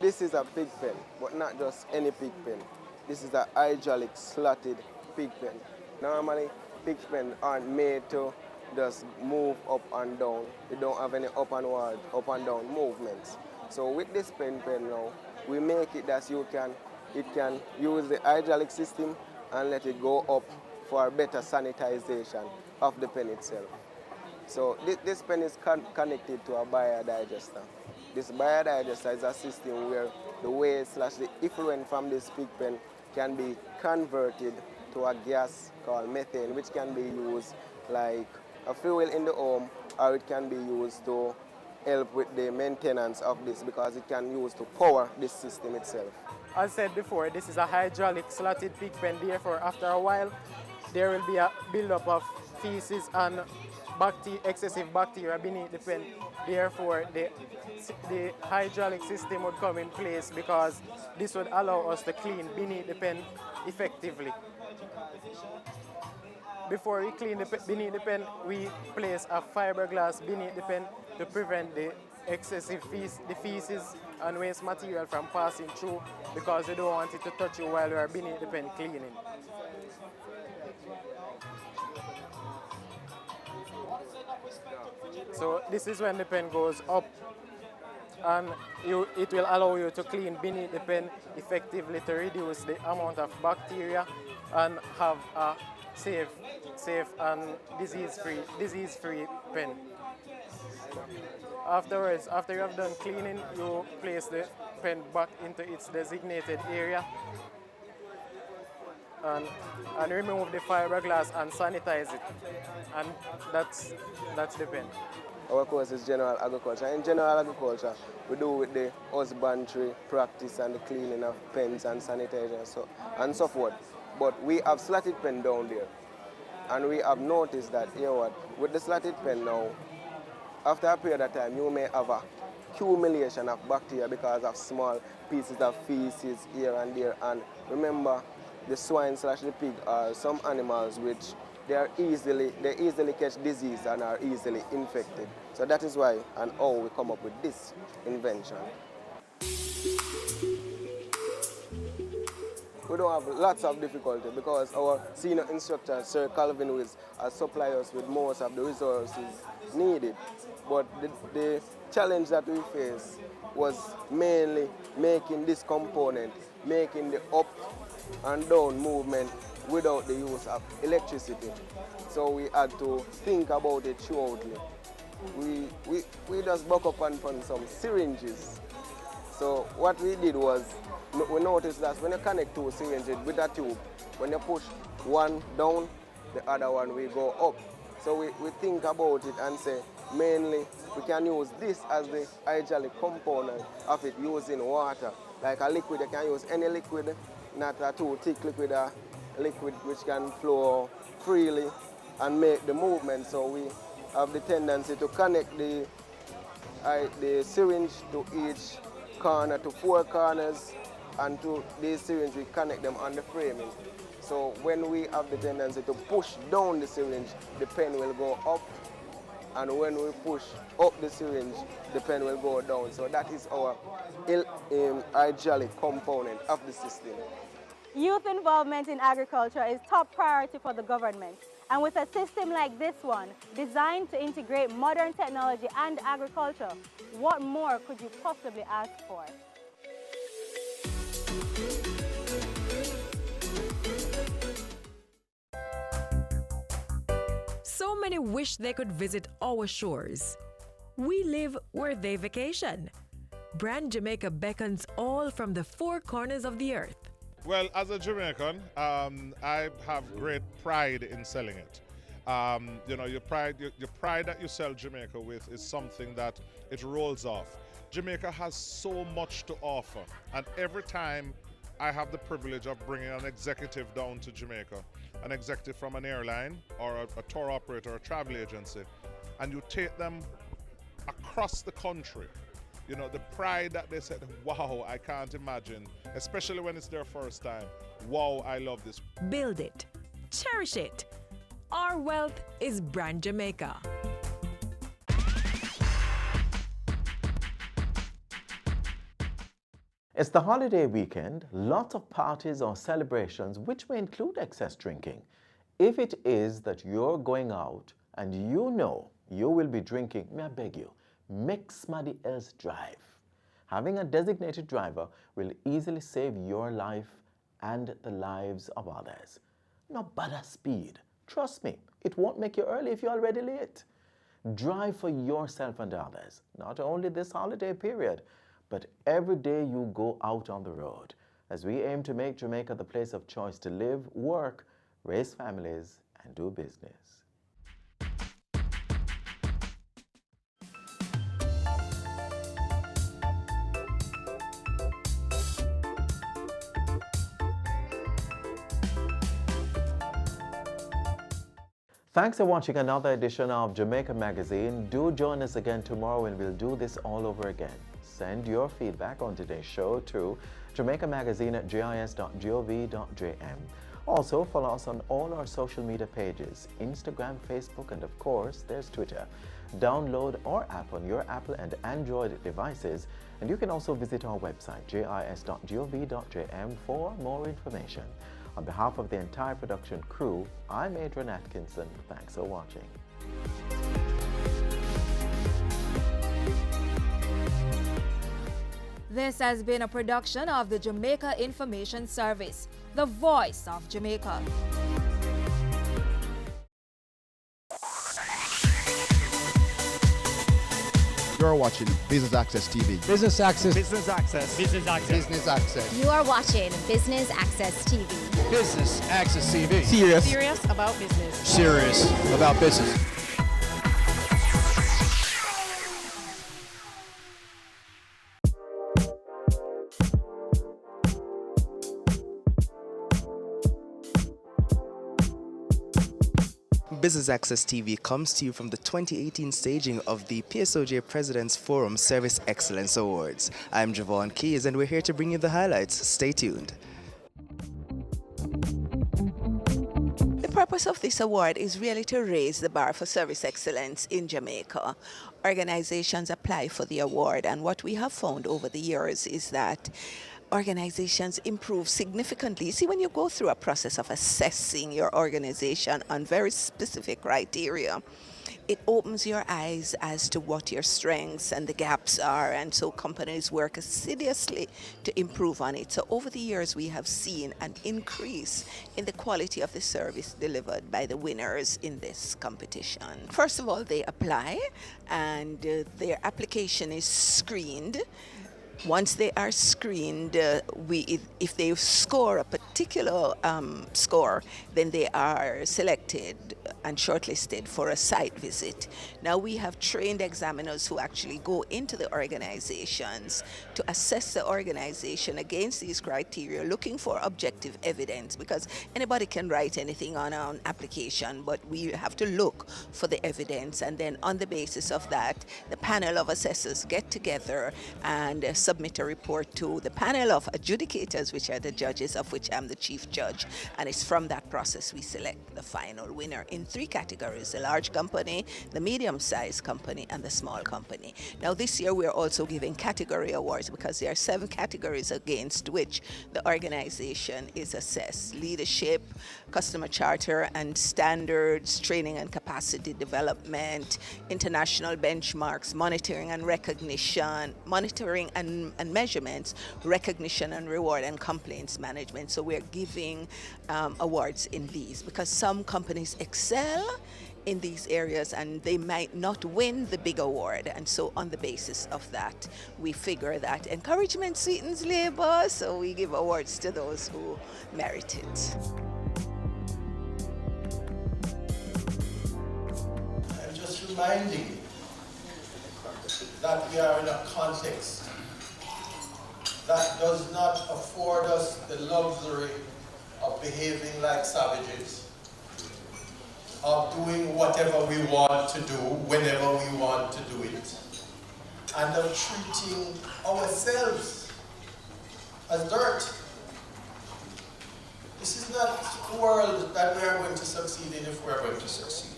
This is a pig pen, but not just any pig pen. This is a hydraulic slotted pig pen. Normally, pig pens aren't made to just move up and down. They don't have any up and down movements. So with this pen now, we make it that it can use the hydraulic system and let it go up for better sanitization of the pen itself. So this pen is connected to a biodigester. This biodigester is a system where the waste / the effluent from this pig pen can be converted to a gas called methane, which can be used like a fuel in the home, or it can be used to help with the maintenance of this because it can use to power this system itself. As said before, this is a hydraulic slotted pig pen, therefore after a while there will be a buildup of feces and excessive bacteria beneath the pen. Therefore the hydraulic system would come in place because this would allow us to clean beneath the pen effectively. Before we clean beneath the pen, we place a fiberglass beneath the pen to prevent the excessive feces and waste material from passing through because we don't want it to touch you while we are beneath the pen cleaning. So this is when the pen goes up, and it will allow you to clean beneath the pen effectively to reduce the amount of bacteria and have a safe and disease-free pen. Afterwards, after you have done cleaning, you place the pen back into its designated area and remove the fiberglass and sanitize it. And that's the pen. Our course is general agriculture. In general agriculture, we do with the husbandry practice and the cleaning of pens and sanitation and so forth. But we have slatted pen down there. And we have noticed that, you know what, with the slatted pen now, after a period of time, you may have a accumulation of bacteria because of small pieces of feces here and there. And remember, the swine/the pig are some animals which they easily catch disease and are easily infected. So that is why and how we come up with this invention. We don't have lots of difficulty because our senior instructor, Sir Calvin Wills, has supplied us with most of the resources needed. But the challenge that we face was mainly making this component, making the up and down movement without the use of electricity. So we had to think about it throughoutly. We just buck up on some syringes. So what we did was, we noticed that when you connect two syringes with a tube, when you push one down, the other one will go up. So we think about it and say, mainly we can use this as the hydraulic component of it using water. Like a liquid, you can use any liquid, not a too thick liquid, a liquid which can flow freely and make the movement. So we have the tendency to connect the syringe to each corner, to 4 corners, and to these syringes we connect them on the framing. So when we have the tendency to push down the syringe, the pen will go up, and when we push up the syringe, the pen will go down. So that is our hydraulic component of the system. Youth involvement in agriculture is top priority for the government. And with a system like this one, designed to integrate modern technology and agriculture, what more could you possibly ask for? So many wish they could visit our shores. We live where they vacation. Brand Jamaica beckons all from the 4 corners of the earth. Well, as a Jamaican, I have great pride in selling it. You know, your pride that you sell Jamaica with is something that it rolls off. Jamaica has so much to offer, and every time I have the privilege of bringing an executive down to Jamaica, an executive from an airline or a tour operator or a travel agency, and you take them across the country, you know, the pride that they said, wow, I can't imagine, especially when it's their first time. Wow, I love this. Build it. Cherish it. Our wealth is Brand Jamaica. It's the holiday weekend, lots of parties or celebrations which may include excess drinking. If it is that you're going out and you know you will be drinking, may I beg you, make somebody else drive. Having a designated driver will easily save your life and the lives of others. No bother speed. Trust me, it won't make you early if you're already late. Drive for yourself and others, not only this holiday period, but every day you go out on the road, as we aim to make Jamaica the place of choice to live, work, raise families, and do business. Thanks for watching another edition of Jamaica Magazine. Do join us again tomorrow and we'll do this all over again. Send your feedback on today's show to jamaicamagazine@gis.gov.jm. Also, follow us on all our social media pages, Instagram, Facebook, and of course, there's Twitter. Download our app on your Apple and Android devices, and you can also visit our website, gis.gov.jm, for more information. On behalf of the entire production crew, I'm Adrian Atkinson. Thanks for watching. This has been a production of the Jamaica Information Service, the voice of Jamaica. You're watching Business Access TV. Business Access. Business Access. Business Access. Business Access. You are watching Business Access TV. Business Access TV. Serious about business. Serious about business. Business Access TV comes to you from the 2018 staging of the PSOJ President's Forum Service Excellence Awards. I'm Javon Keys and we're here to bring you the highlights. Stay tuned. The purpose of this award is really to raise the bar for service excellence in Jamaica. Organizations apply for the award, and what we have found over the years is that organizations improve significantly. See, when you go through a process of assessing your organization on very specific criteria, it opens your eyes as to what your strengths and the gaps are, and so companies work assiduously to improve on it. So over the years, we have seen an increase in the quality of the service delivered by the winners in this competition. First of all, they apply, and their application is screened. Once they are screened, if they score a particular score, then they are selected and shortlisted for a site visit. Now we have trained examiners who actually go into the organizations to assess the organization against these criteria, looking for objective evidence, because anybody can write anything on an application, but we have to look for the evidence, and then on the basis of that, the panel of assessors get together and submit a report to the panel of adjudicators, which are the judges, of which I'm the chief judge, and it's from that process we select the final winner in 3 categories: the large company, the medium-sized company, and the small company. Now this year we're also giving category awards because there are 7 categories against which the organization is assessed: leadership, customer charter and standards, training and capacity development, international benchmarks, monitoring and recognition, monitoring and measurements, recognition and reward, and complaints management. So we're giving awards in these because some companies excel in these areas and they might not win the big award, and so on the basis of that we figure that encouragement sweetens labor, so we give awards to those who merit it. I'm just reminding you that we are in a context that does not afford us the luxury of behaving like savages, of doing whatever we want to do, whenever we want to do it, and of treating ourselves as dirt. This is not the world that we are going to succeed in if we are going to succeed.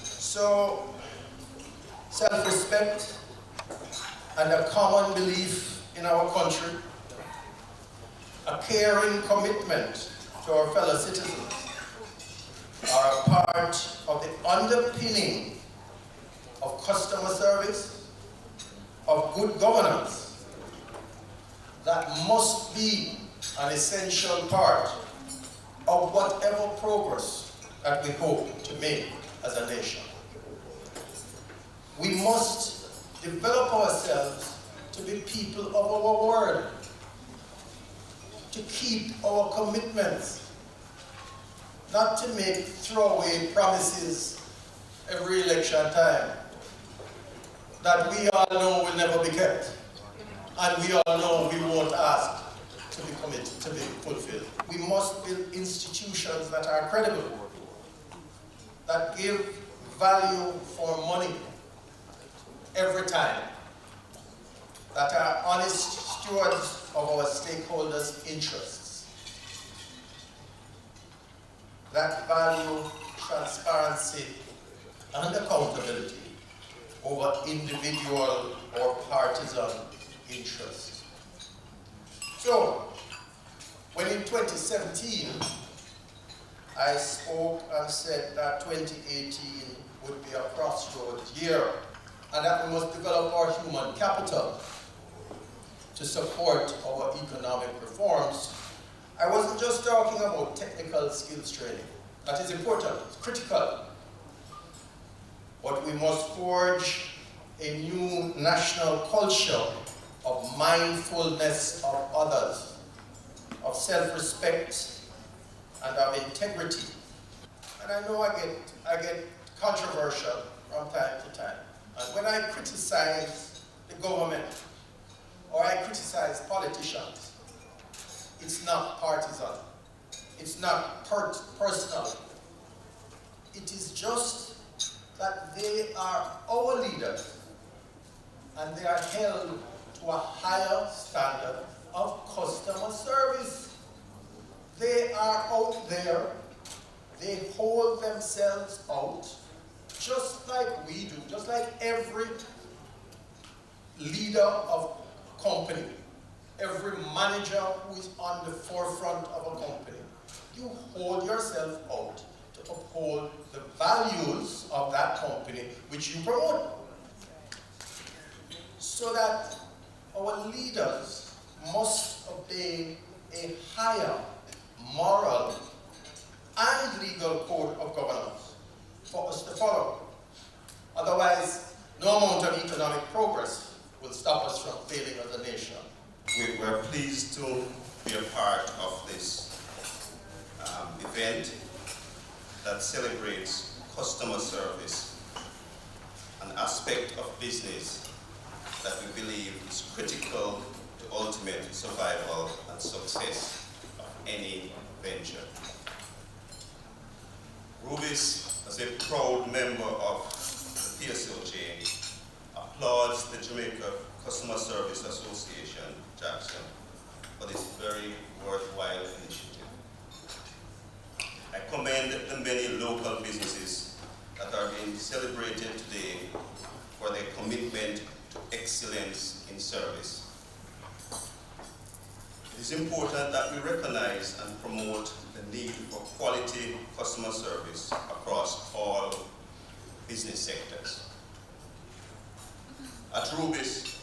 So, self-respect and a common belief in our country, a caring commitment to our fellow citizens, are a part of the underpinning of customer service, of good governance, that must be an essential part of whatever progress that we hope to make as a nation. We must develop ourselves to be people of our word, to keep our commitments, not to make throwaway promises every election time that we all know will never be kept, and we all know we won't ask to be committed, to be fulfilled. We must build institutions that are credible, that give value for money every time, that are honest stewards of our stakeholders' interests, that value transparency and accountability over individual or partisan interests. So, when in 2017, I spoke and said that 2018 would be a crossroads year, and that we must develop our human capital to support our economic reforms, I wasn't just talking about technical skills training. That is important, it's critical. But we must forge a new national culture of mindfulness of others, of self-respect, and of integrity. And I know I get controversial from time to time. And when I criticize the government or I criticize politicians, it's not partisan. It's not personal. It is just that they are our leaders and they are held to a higher standard of customer service. They are out there. They hold themselves out just like we do, just like every leader of company, every manager who is on the forefront of a company. You hold yourself out to uphold the values of that company which you promote. So that our leaders must obey a higher moral and legal code of governance for us to follow. Otherwise, no amount of economic progress will stop us from failing as a nation. We're pleased to be a part of this event that celebrates customer service, an aspect of business that we believe is critical to ultimate survival and success of any venture. Rubis, as a proud member of the PSOJ, applauds the Jamaica Customer Service Association, Jackson, for this very worthwhile initiative. I commend the many local businesses that are being celebrated today for their commitment to excellence in service. It is important that we recognize and promote the need for quality customer service across all business sectors. At Rubis,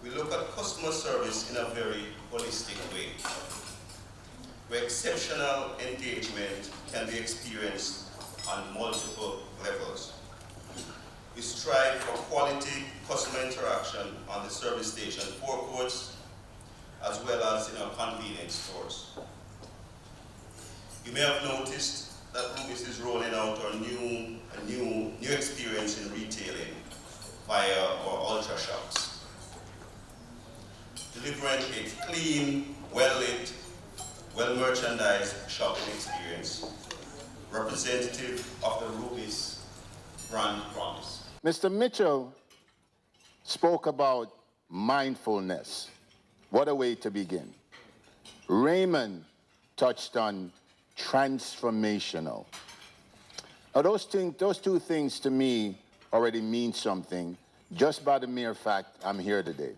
we look at customer service in a very holistic way, where exceptional engagement can be experienced on multiple levels. We strive for quality customer interaction on the service station forecourts, as well as in our convenience stores. You may have noticed that Rubis is rolling out a new experience in retailing via our Ultra Shops, delivering a clean, well-lit, well-merchandised shopping experience, representative of the Rubis brand promise. Mr. Mitchell spoke about mindfulness. What a way to begin. Raymond touched on transformational. Now those two things to me already mean something just by the mere fact I'm here today.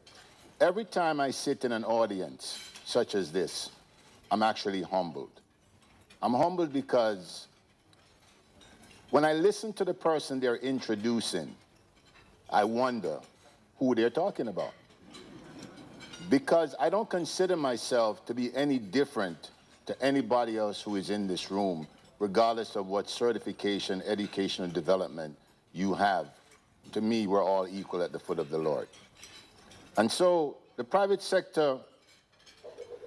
Every time I sit in an audience such as this, I'm actually humbled. I'm humbled because when I listen to the person they're introducing, I wonder who they're talking about. Because I don't consider myself to be any different to anybody else who is in this room, regardless of what certification, education, and development you have. To me, we're all equal at the foot of the Lord. And so the Private Sector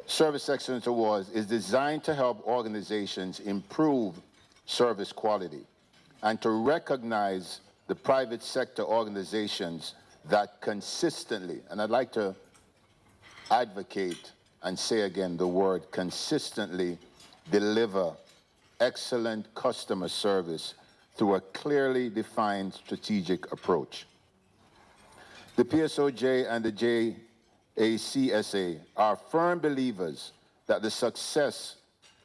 Service Excellence Awards is designed to help organizations improve service quality and to recognize the private sector organizations that consistently, and I'd like to advocate and say again the word consistently, deliver excellent customer service through a clearly defined strategic approach. The PSOJ and the JACSA are firm believers that the success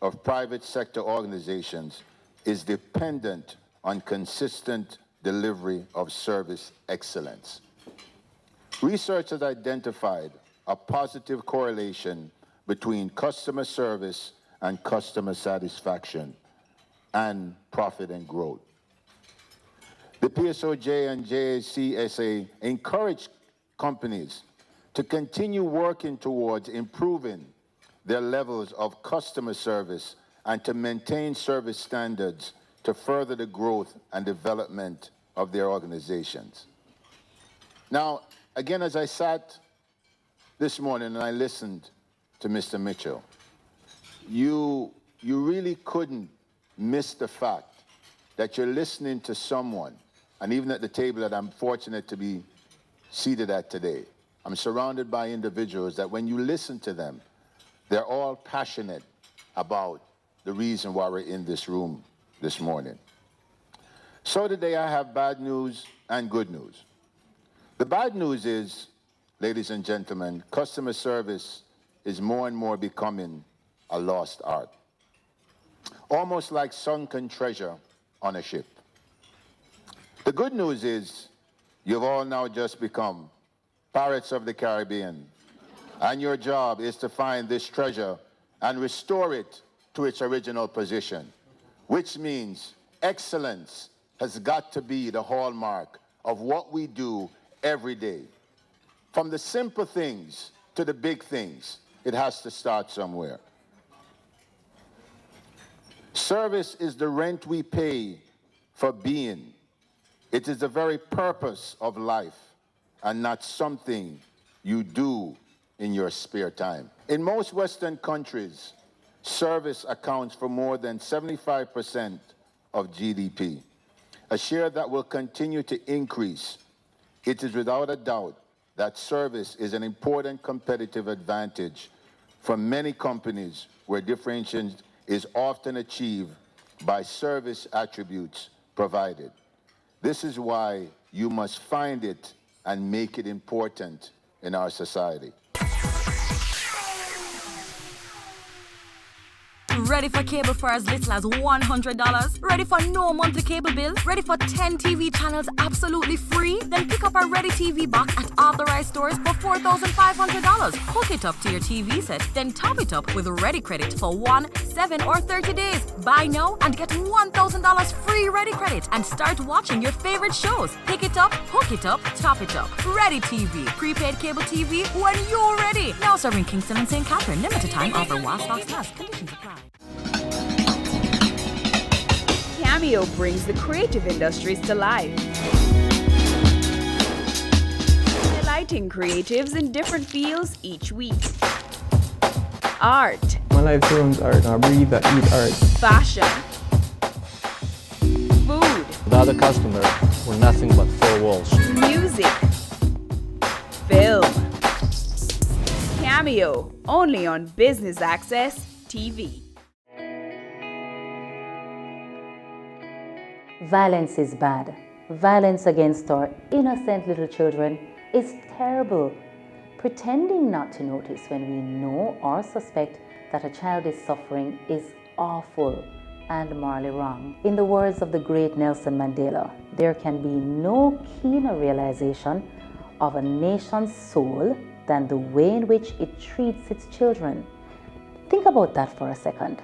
of private sector organizations is dependent on consistent delivery of service excellence. Research has identified a positive correlation between customer service and customer satisfaction and profit and growth. The PSOJ and JACSA encourage companies to continue working towards improving their levels of customer service and to maintain service standards to further the growth and development of their organizations. Now, again, as I sat this morning and I listened to Mr. Mitchell, you really couldn't miss the fact that you're listening to someone, and even at the table that I'm fortunate to be seated at today, I'm surrounded by individuals that when you listen to them, they're all passionate about the reason why we're in this room this morning. So today I have bad news and good news. The bad news is, ladies and gentlemen, customer service is more and more becoming a lost art. Almost like sunken treasure on a ship. The good news is, you've all now just become Pirates of the Caribbean, and your job is to find this treasure and restore it to its original position, which means excellence has got to be the hallmark of what we do every day. From the simple things to the big things, it has to start somewhere. Service is the rent we pay for being. It is the very purpose of life and not something you do in your spare time. In most Western countries, service accounts for more than 75% of GDP, a share that will continue to increase. It is without a doubt that service is an important competitive advantage for many companies where differentiation is often achieved by service attributes provided. This is why you must find it and make it important in our society. Ready for cable for as little as $100? Ready for no monthly cable bill? Ready for 10 TV channels absolutely free? Then pick up our Ready TV box at authorized stores for $4,500. Hook it up to your TV set, then top it up with Ready Credit for 1, 7, or 30 days. Buy now and get $1,000 free Ready Credit and start watching your favorite shows. Pick it up, hook it up, top it up. Ready TV. Prepaid cable TV when you're ready. Now serving Kingston and St. Catherine. Limited time offer while stocks last. Conditions apply. Cameo brings the creative industries to life. Delighting creatives in different fields each week. Art. My life turns art. I breathe, I eat art. Fashion. Food. Without a customer, we're nothing but four walls. Music. Film. Cameo, only on Business Access TV. Violence is bad. Violence against our innocent little children is terrible. Pretending not to notice when we know or suspect that a child is suffering is awful and morally wrong. In the words of the great Nelson Mandela, there can be no keener realization of a nation's soul than the way in which it treats its children. Think about that for a second.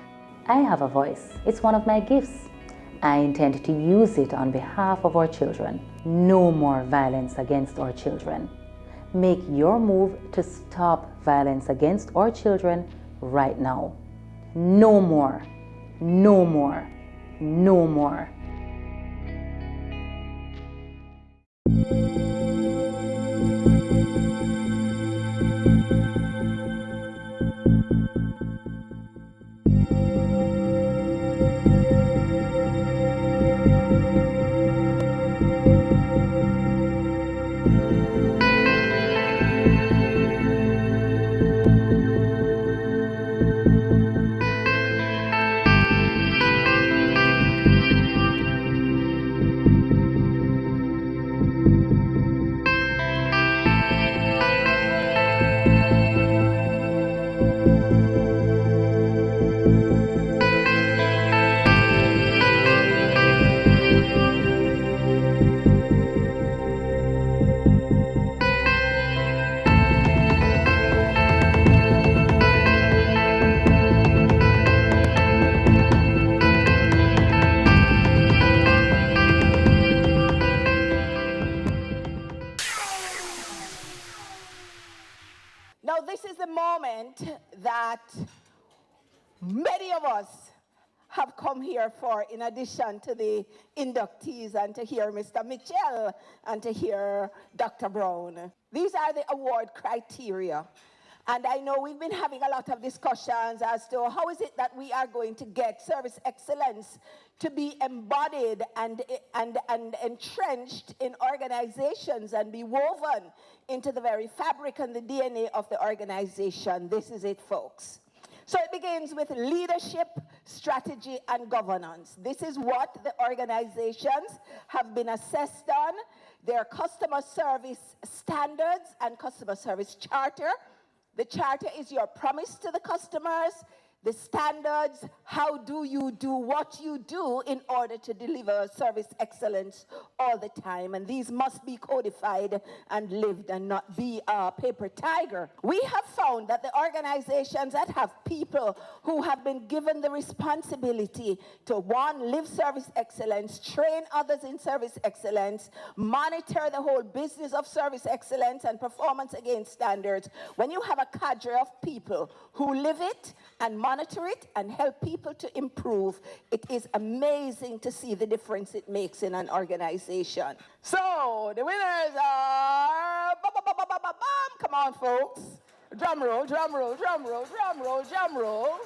I have a voice. It's one of my gifts. I intend to use it on behalf of our children. No more violence against our children. Make your move to stop violence against our children right now. No more. No more. No more. Now, this is the moment that many of us have come here for, in addition to the inductees and to hear Mr. Mitchell and to hear Dr. Brown. These are the award criteria. And I know we've been having a lot of discussions as to how is it that we are going to get service excellence to be embodied and entrenched in organizations and be woven into the very fabric and the DNA of the organization. This is it, folks. So it begins with leadership, strategy, and governance. This is what the organizations have been assessed on, their customer service standards and customer service charter. The charter is your promise to the customers, the standards, how do you do what you do in order to deliver service excellence all the time. And these must be codified and lived and not be a paper tiger. We have found that the organizations that have people who have been given the responsibility to, one, live service excellence, train others in service excellence, monitor the whole business of service excellence and performance against standards. When you have a cadre of people who live it and monitor it and help people to improve, it is amazing to see the difference it makes in an organization. So, the winners are, come on folks, drum roll, drum roll, drum roll, drum roll, drum roll,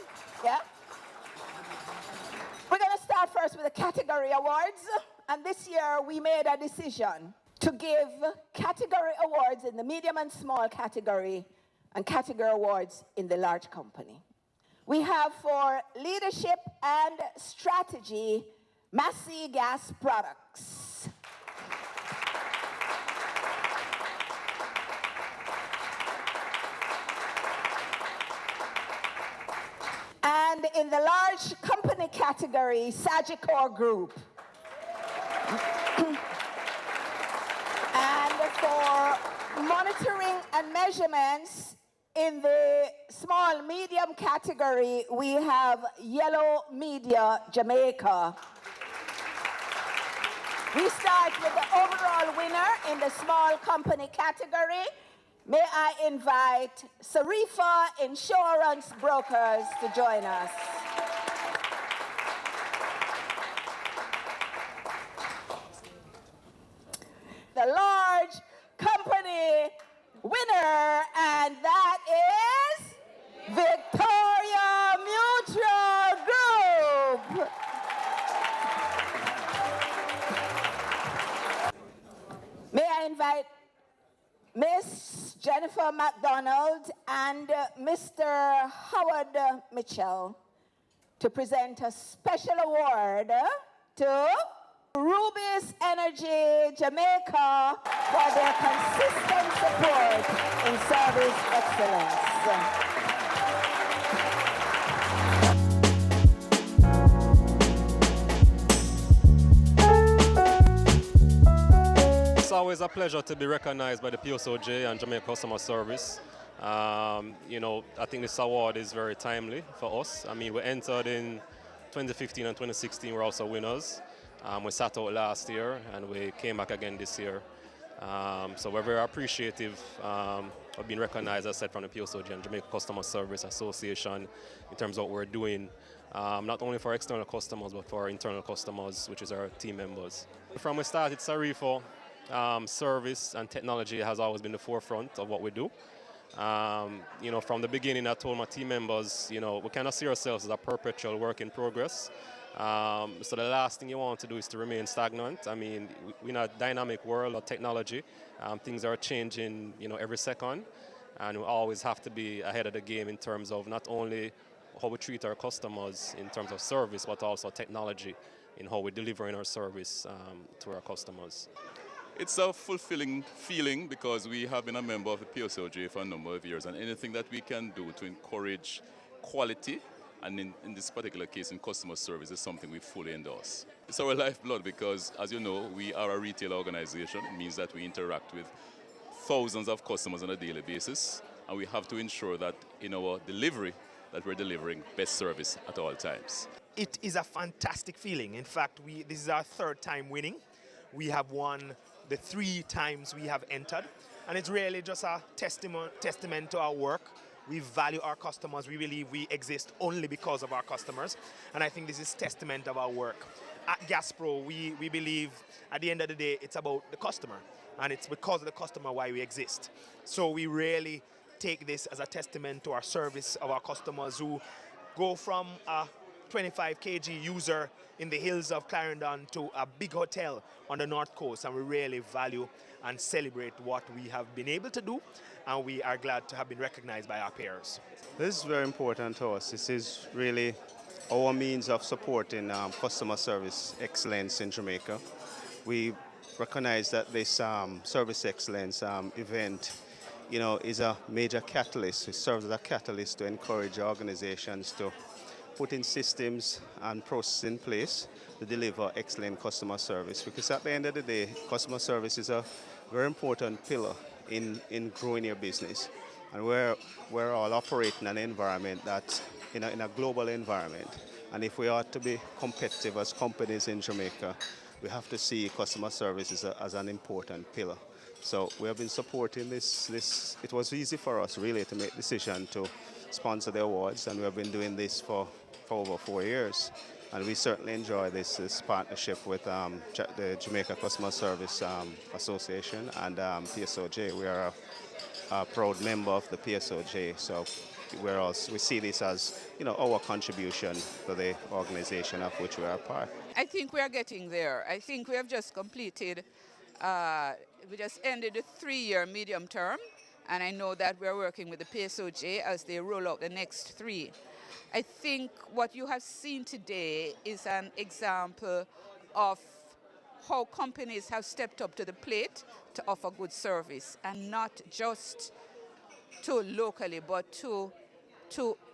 yeah? We're gonna start first with the category awards, and this year we made a decision to give category awards in the medium and small category and category awards in the large company. We have for leadership and strategy, Massey Gas Products. And in the large company category, Sagicor Group. And for monitoring and measurements, in the small medium category, we have Yellow Media Jamaica. We start with the overall winner in the small company category. May I invite Sarifa Insurance Brokers to join us. The large company winner, and that is Victoria Mutual Group. May I invite Miss Jennifer McDonald and Mr. Howard Mitchell to present a special award to Rubis Energy Jamaica for their consistent support in service excellence. It's always a pleasure to be recognized by the PSOJ and Jamaica Customer Service. You know, I think this award is very timely for us. I mean, we entered in 2015 and 2016, we're also winners. We sat out last year and we came back again this year. So we're very appreciative of being recognized, as I said, from the PSOJ and Jamaica Customer Service Association in terms of what we're doing, not only for external customers, but for our internal customers, which is our team members. From the start, it's Sarifo. Service and technology has always been the forefront of what we do. You know, from the beginning, I told my team members, you know, we cannot see ourselves as a perpetual work in progress. So the last thing you want to do is to remain stagnant. I mean, we're in a dynamic world of technology. Things are changing, you know, every second, and we always have to be ahead of the game in terms of not only how we treat our customers in terms of service, but also technology in how we're delivering our service to our customers. It's a fulfilling feeling because we have been a member of the PSOJ for a number of years, and anything that we can do to encourage quality, and in this particular case in customer service, is something we fully endorse. It's our lifeblood because, as you know, we are a retail organization. It means that we interact with thousands of customers on a daily basis, and we have to ensure that in our delivery that we're delivering best service at all times. It is a fantastic feeling. In fact, this is our third time winning. We have won the 3 times we have entered, and it's really just a testament to our work. We value our customers. We believe we exist only because of our customers. And I think this is testament of our work. At Gaspro, we believe at the end of the day, it's about the customer. And it's because of the customer why we exist. So we really take this as a testament to our service of our customers who go from a 25 kg user in the hills of Clarendon to a big hotel on the North Coast, and we really value and celebrate what we have been able to do, and we are glad to have been recognized by our peers. This is very important to us. This is really our means of supporting customer service excellence in Jamaica. We recognize that this service excellence event, is a major catalyst. It serves as a catalyst to encourage organizations to put in systems and processes in place to deliver excellent customer service. Because at the end of the day, customer service is a very important pillar in growing your business. And we're all operating in an environment that's in a global environment. And if we are to be competitive as companies in Jamaica, we have to see customer service as an important pillar. So we have been supporting this. It was easy for us really to make the decision to sponsor the awards, and we have been doing this for over 4 years. And we certainly enjoy this partnership with the Jamaica Customer Service Association and PSOJ. We are a proud member of the PSOJ, so we see this as our contribution to the organization of which we are part. I think we are getting there. I think we have just completed, we just ended the 3-year medium term, and I know that we are working with the PSOJ as they roll out the next 3. I think what you have seen today is an example of how companies have stepped up to the plate to offer good service, and not just to locally, but to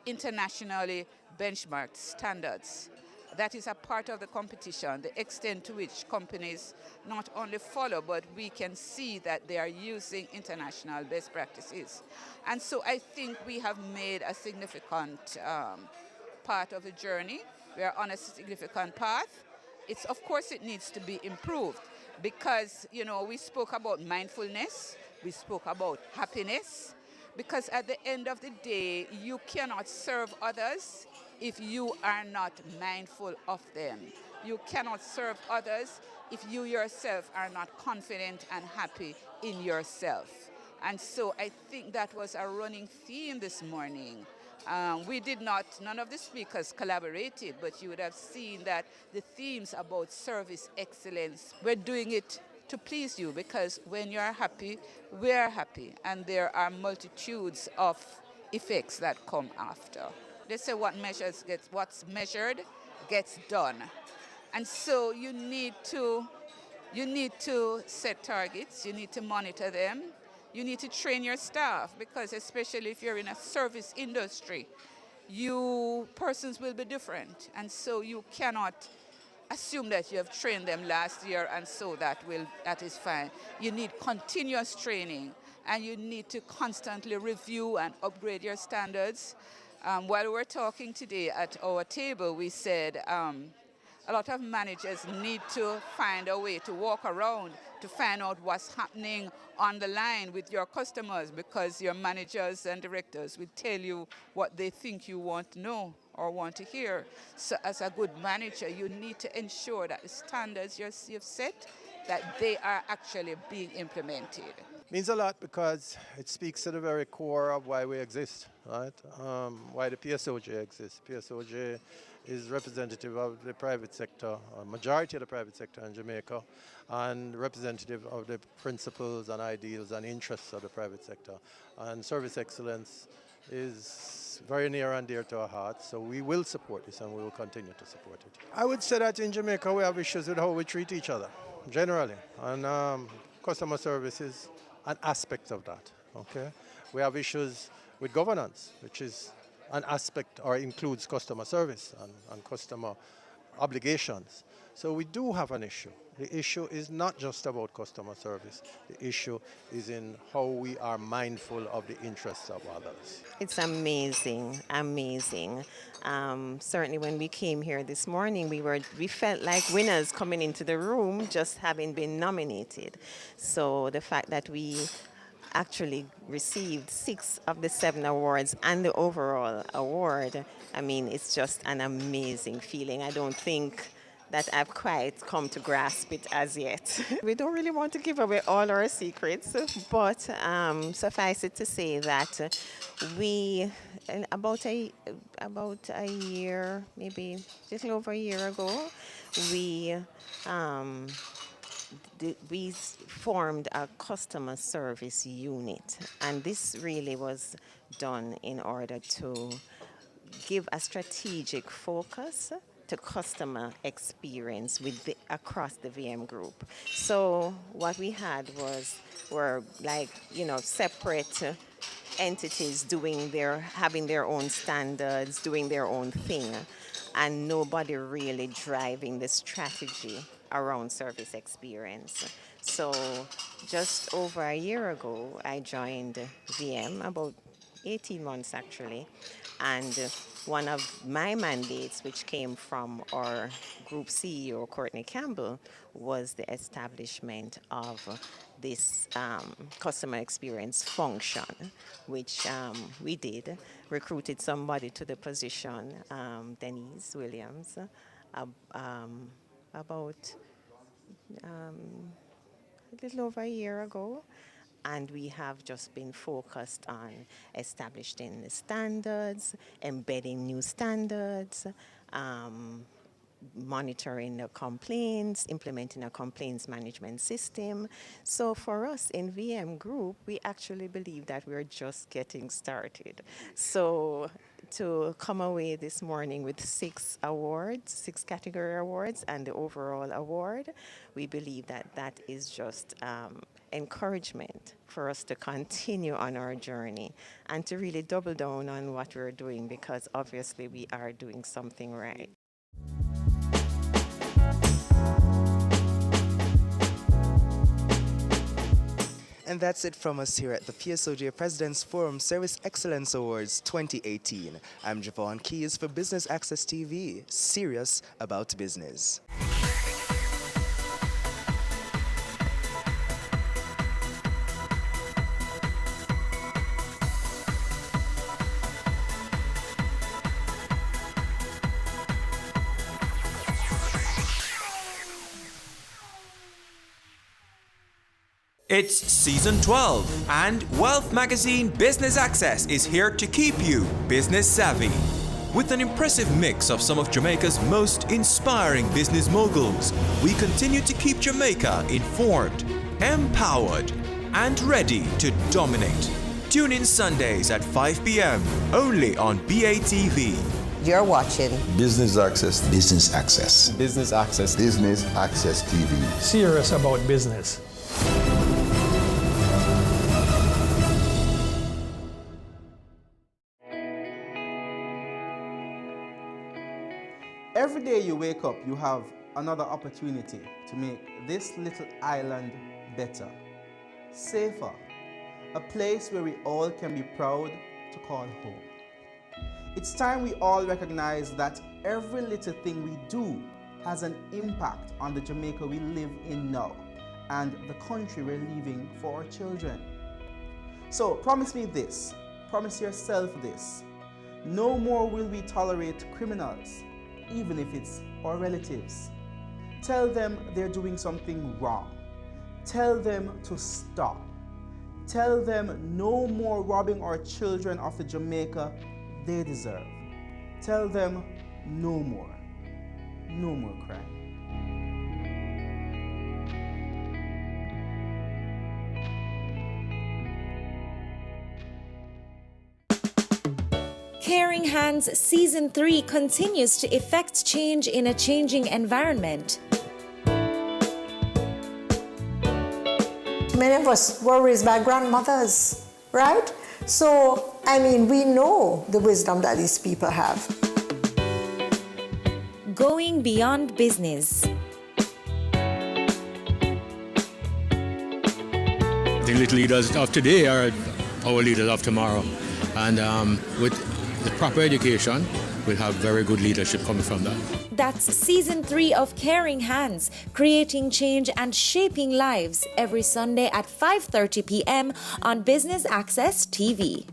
internationally benchmarked standards. That is a part of the competition, the extent to which companies not only follow, but we can see that they are using international best practices. And so I think we have made a significant part of the journey. We are on a significant path. Of course, it needs to be improved because, we spoke about mindfulness, we spoke about happiness, because at the end of the day, you cannot serve others if you are not mindful of them. You cannot serve others if you yourself are not confident and happy in yourself. And so I think that was a running theme this morning. None of the speakers collaborated, but you would have seen that the themes about service excellence, we're doing it to please you, because when you're happy, we're happy, and there are multitudes of effects that come after. They say what's measured gets done. And so you need to set targets, you need to monitor them, you need to train your staff, because especially if you're in a service industry, persons will be different. And so you cannot assume that you have trained them last year and so that is fine. You need continuous training, and you need to constantly review and upgrade your standards. While we're talking today at our table, we said a lot of managers need to find a way to walk around to find out what's happening on the line with your customers, because your managers and directors will tell you what they think you want to know or want to hear. So as a good manager, you need to ensure that the standards you've set, that they are actually being implemented. Means a lot because it speaks to the very core of why we exist, right? Why the PSOJ exists. PSOJ is representative of the private sector, a majority of the private sector in Jamaica, and representative of the principles and ideals and interests of the private sector. And service excellence is very near and dear to our hearts, so we will support this and we will continue to support it. I would say that in Jamaica we have issues with how we treat each other, generally, and customer service is an aspect of that, okay? We have issues with governance, which is an aspect or includes customer service and customer obligations. So we do have an issue. The issue is not just about customer service. The issue is in how we are mindful of the interests of others. It's amazing, amazing. Certainly when we came here this morning, we felt like winners coming into the room just having been nominated. So the fact that we actually received 6 of the 7 awards and the overall award. I mean, it's just an amazing feeling. I don't think that I've quite come to grasp it as yet. We don't really want to give away all our secrets, but suffice it to say that we, about a year, maybe just a little over a year ago, we formed a customer service unit, and this really was done in order to give a strategic focus to customer experience across the VM group. So what we had were like, separate entities having their own standards, doing their own thing, and nobody really driving the strategy around service experience. So just over a year ago, I joined VM, about 18 months actually, and one of my mandates, which came from our group CEO, Courtney Campbell, was the establishment of this customer experience function, which we did, recruited somebody to the position, Denise Williams, about a little over a year ago. And we have just been focused on establishing the standards, embedding new standards, monitoring the complaints, implementing a complaints management system. So for us in VM Group, we actually believe that we're just getting started. So to come away this morning with 6 awards, 6 category awards, and the overall award, we believe that that is just encouragement for us to continue on our journey and to really double down on what we're doing, because obviously we are doing something right. And that's it from us here at the PSOJ President's Forum Service Excellence Awards 2018. I'm Javon Keys for Business Access TV, serious about business. It's season 12, and Wealth Magazine Business Access is here to keep you business savvy. With an impressive mix of some of Jamaica's most inspiring business moguls, we continue to keep Jamaica informed, empowered, and ready to dominate. Tune in Sundays at 5 p.m. only on BATV. You're watching Business Access. Business Access. Business Access. Business Access TV. Serious about business. Every day you wake up, you have another opportunity to make this little island better, safer, a place where we all can be proud to call home. It's time we all recognize that every little thing we do has an impact on the Jamaica we live in now and the country we're leaving for our children. So promise me this, promise yourself this: no more will we tolerate criminals, even if it's our relatives. Tell them they're doing something wrong. Tell them to stop. Tell them no more robbing our children of the Jamaica they deserve. Tell them no more crime. Caring Hands Season 3 continues to effect change in a changing environment. Many of us were raised by grandmothers, right? So, we know the wisdom that these people have. Going beyond business. The little leaders of today are our leaders of tomorrow. And with the proper education we'll have very good leadership coming from that. That's Season 3 of Caring Hands, creating change and shaping lives, every Sunday at 5:30 p.m. on Business Access TV.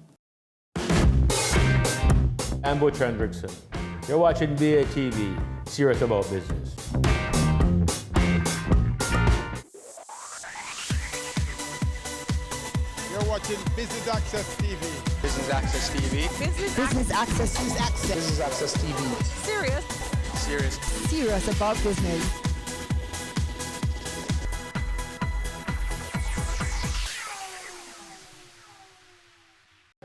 I'm Butch Hendrickson. You're watching BATV, Serious About Business. You're watching Business Access TV. Business Access TV. Business Access TV. Business Access TV. Serious. Serious. Serious about business.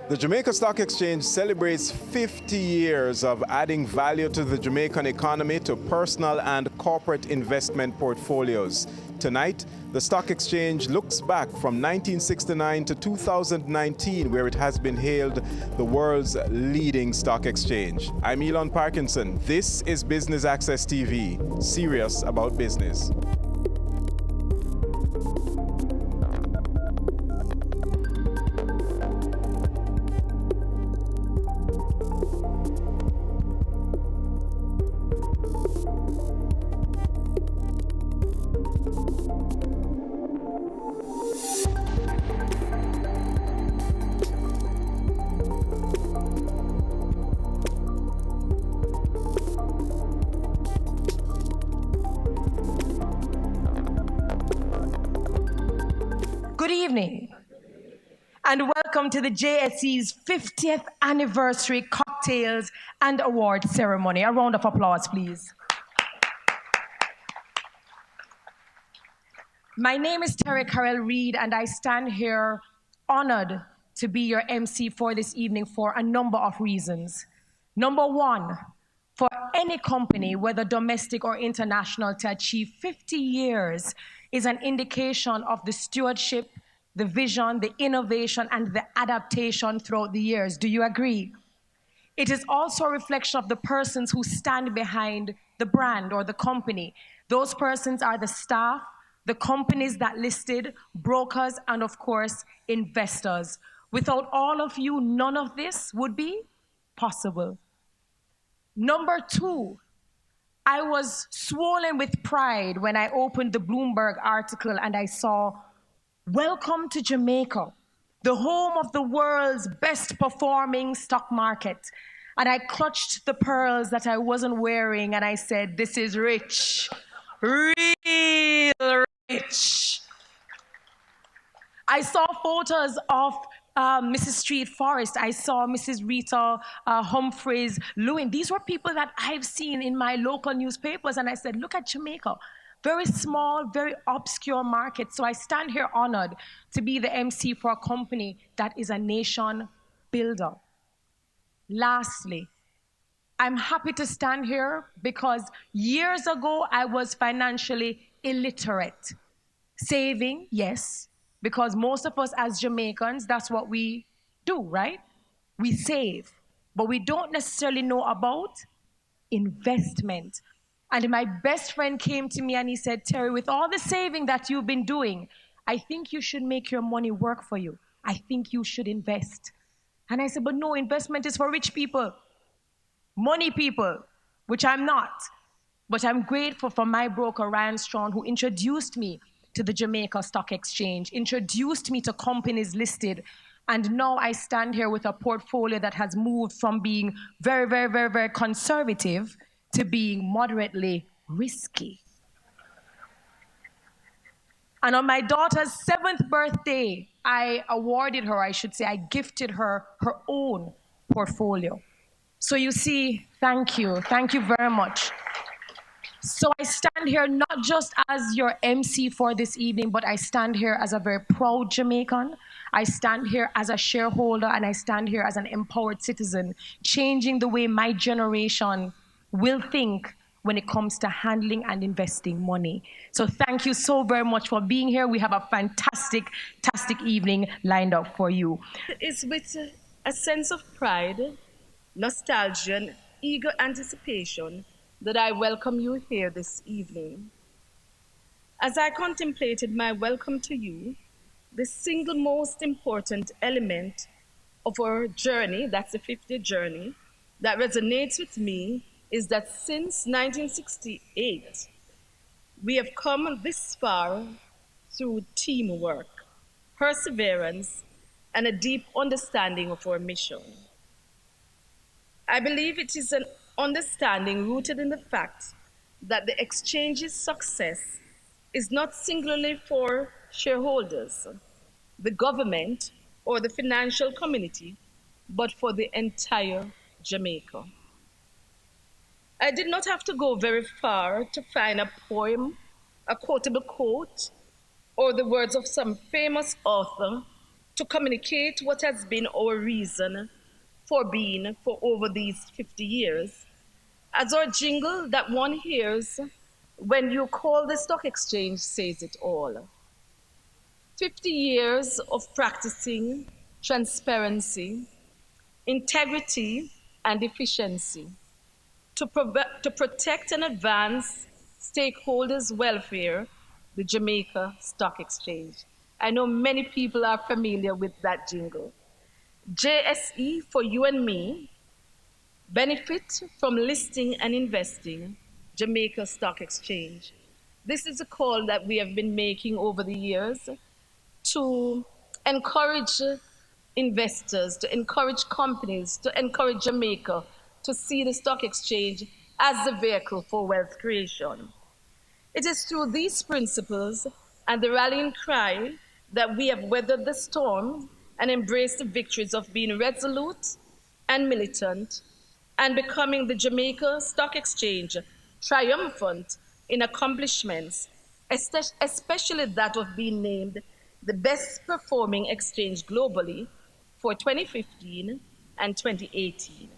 The Jamaica Stock Exchange celebrates 50 years of adding value to the Jamaican economy to personal and corporate investment portfolios. Tonight, the Stock Exchange looks back from 1969 to 2019, where it has been hailed the world's leading stock exchange. I'm Elon Parkinson. This is Business Access TV, serious about business. Good evening, and welcome to the JSE's 50th anniversary cocktails and award ceremony. A round of applause, please. My name is Terry Carell Reid, and I stand here honored to be your MC for this evening for a number of reasons. Number one, for any company, whether domestic or international, to achieve 50 years is an indication of the stewardship, the vision, the innovation, and the adaptation throughout the years. Do you agree? It is also a reflection of the persons who stand behind the brand or the company. Those persons are the staff, the companies that listed, brokers, and of course, investors. Without all of you, none of this would be possible. Number two, I was swollen with pride when I opened the Bloomberg article and I saw, "Welcome to Jamaica, the home of the world's best performing stock market." And I clutched the pearls that I wasn't wearing and I said, "This is rich, real rich." I saw photos of Mrs. Street Forrest. I saw Mrs. Rita Humphreys Lewin. These were people that I've seen in my local newspapers. And I said, look at Jamaica. Very small, very obscure market. So I stand here honored to be the MC for a company that is a nation builder. Lastly, I'm happy to stand here because years ago I was financially illiterate. Saving, yes, because most of us as Jamaicans, that's what we do, right? We save, but we don't necessarily know about investment. And my best friend came to me and he said, "Terry, with all the saving that you've been doing, I think you should make your money work for you. I think you should invest." And I said, "But no, investment is for rich people, money people," which I'm not. But I'm grateful for my broker, Ryan Strong, who introduced me to the Jamaica Stock Exchange, introduced me to companies listed. And now I stand here with a portfolio that has moved from being very, very, very, very conservative to being moderately risky. And on my daughter's 7th birthday, I awarded her, I should say, I gifted her her own portfolio. So you see, thank you very much. So I stand here not just as your MC for this evening, but I stand here as a very proud Jamaican. I stand here as a shareholder, and I stand here as an empowered citizen, changing the way my generation will think when it comes to handling and investing money. So thank you so very much for being here. We have a fantastic evening lined up for you. It's with a sense of pride, nostalgia, and eager anticipation that I welcome you here this evening. As I contemplated my welcome to you, the single most important element of our journey, that's the 50th journey, that resonates with me is that since 1968, we have come this far through teamwork, perseverance, and a deep understanding of our mission. I believe it is an understanding rooted in the fact that the exchange's success is not singularly for shareholders, the government, or the financial community, but for the entire Jamaica. I did not have to go very far to find a poem, a quotable quote, or the words of some famous author to communicate what has been our reason for being for over these 50 years, as our jingle that one hears when you call the stock exchange says it all. 50 years of practicing transparency, integrity, and efficiency to protect and advance stakeholders' welfare, the Jamaica Stock Exchange. I know many people are familiar with that jingle. JSE for you and me, benefit from listing and investing, Jamaica Stock Exchange. This is a call that we have been making over the years to encourage investors, to encourage companies, to encourage Jamaica to see the stock exchange as the vehicle for wealth creation. It is through these principles and the rallying cry that we have weathered the storm and embraced the victories of being resolute and militant and becoming the Jamaica Stock Exchange triumphant in accomplishments, especially that of being named the best performing exchange globally for 2015 and 2018.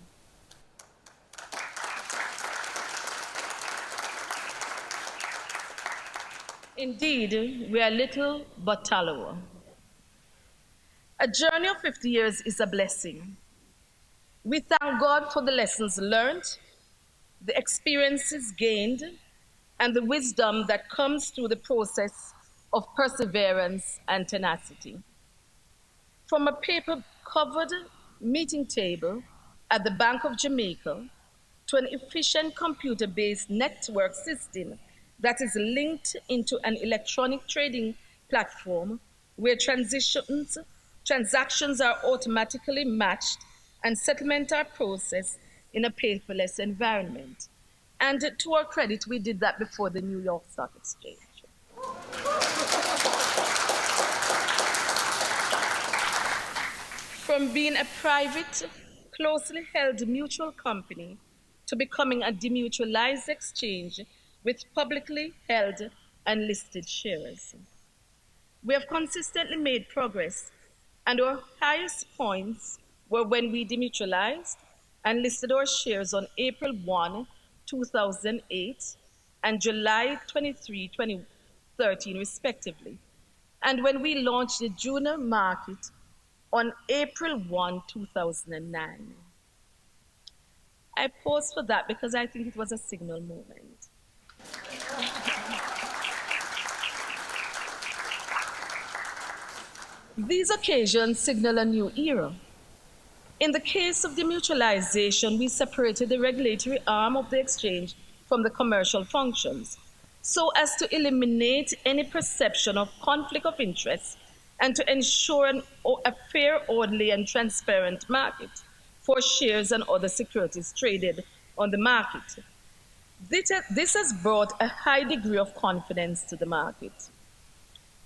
Indeed, we are little but tallow. A journey of 50 years is a blessing. We thank God for the lessons learned, the experiences gained, and the wisdom that comes through the process of perseverance and tenacity. From a paper-covered meeting table at the Bank of Jamaica to an efficient computer-based network system that is linked into an electronic trading platform where transactions are automatically matched and settlements are processed in a paperless environment. And to our credit, we did that before the New York Stock Exchange. From being a private, closely held mutual company to becoming a demutualized exchange with publicly held and listed shares. We have consistently made progress, and our highest points were when we demutualized and listed our shares on April 1, 2008 and July 23, 2013, respectively, and when we launched the junior market on April 1, 2009. I paused for that because I think it was a signal moment. These occasions signal a new era. In the case of demutualization, we separated the regulatory arm of the exchange from the commercial functions, so as to eliminate any perception of conflict of interest and to ensure a fair, orderly, and transparent market for shares and other securities traded on the market. This has brought a high degree of confidence to the market.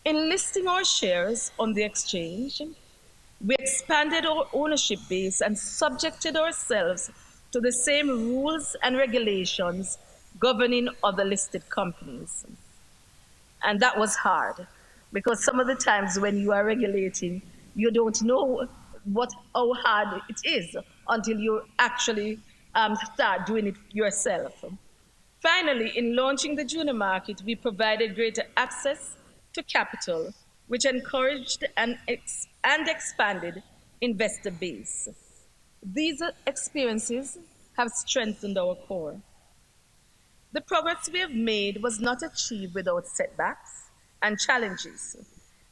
In listing our shares on the exchange, we expanded our ownership base and subjected ourselves to the same rules and regulations governing other listed companies. And that was hard, because some of the times when you are regulating, you don't know how hard it is until you actually start doing it yourself. Finally, in launching the junior market, we provided greater access to capital, which encouraged and expanded investor base. These experiences have strengthened our core. The progress we have made was not achieved without setbacks and challenges,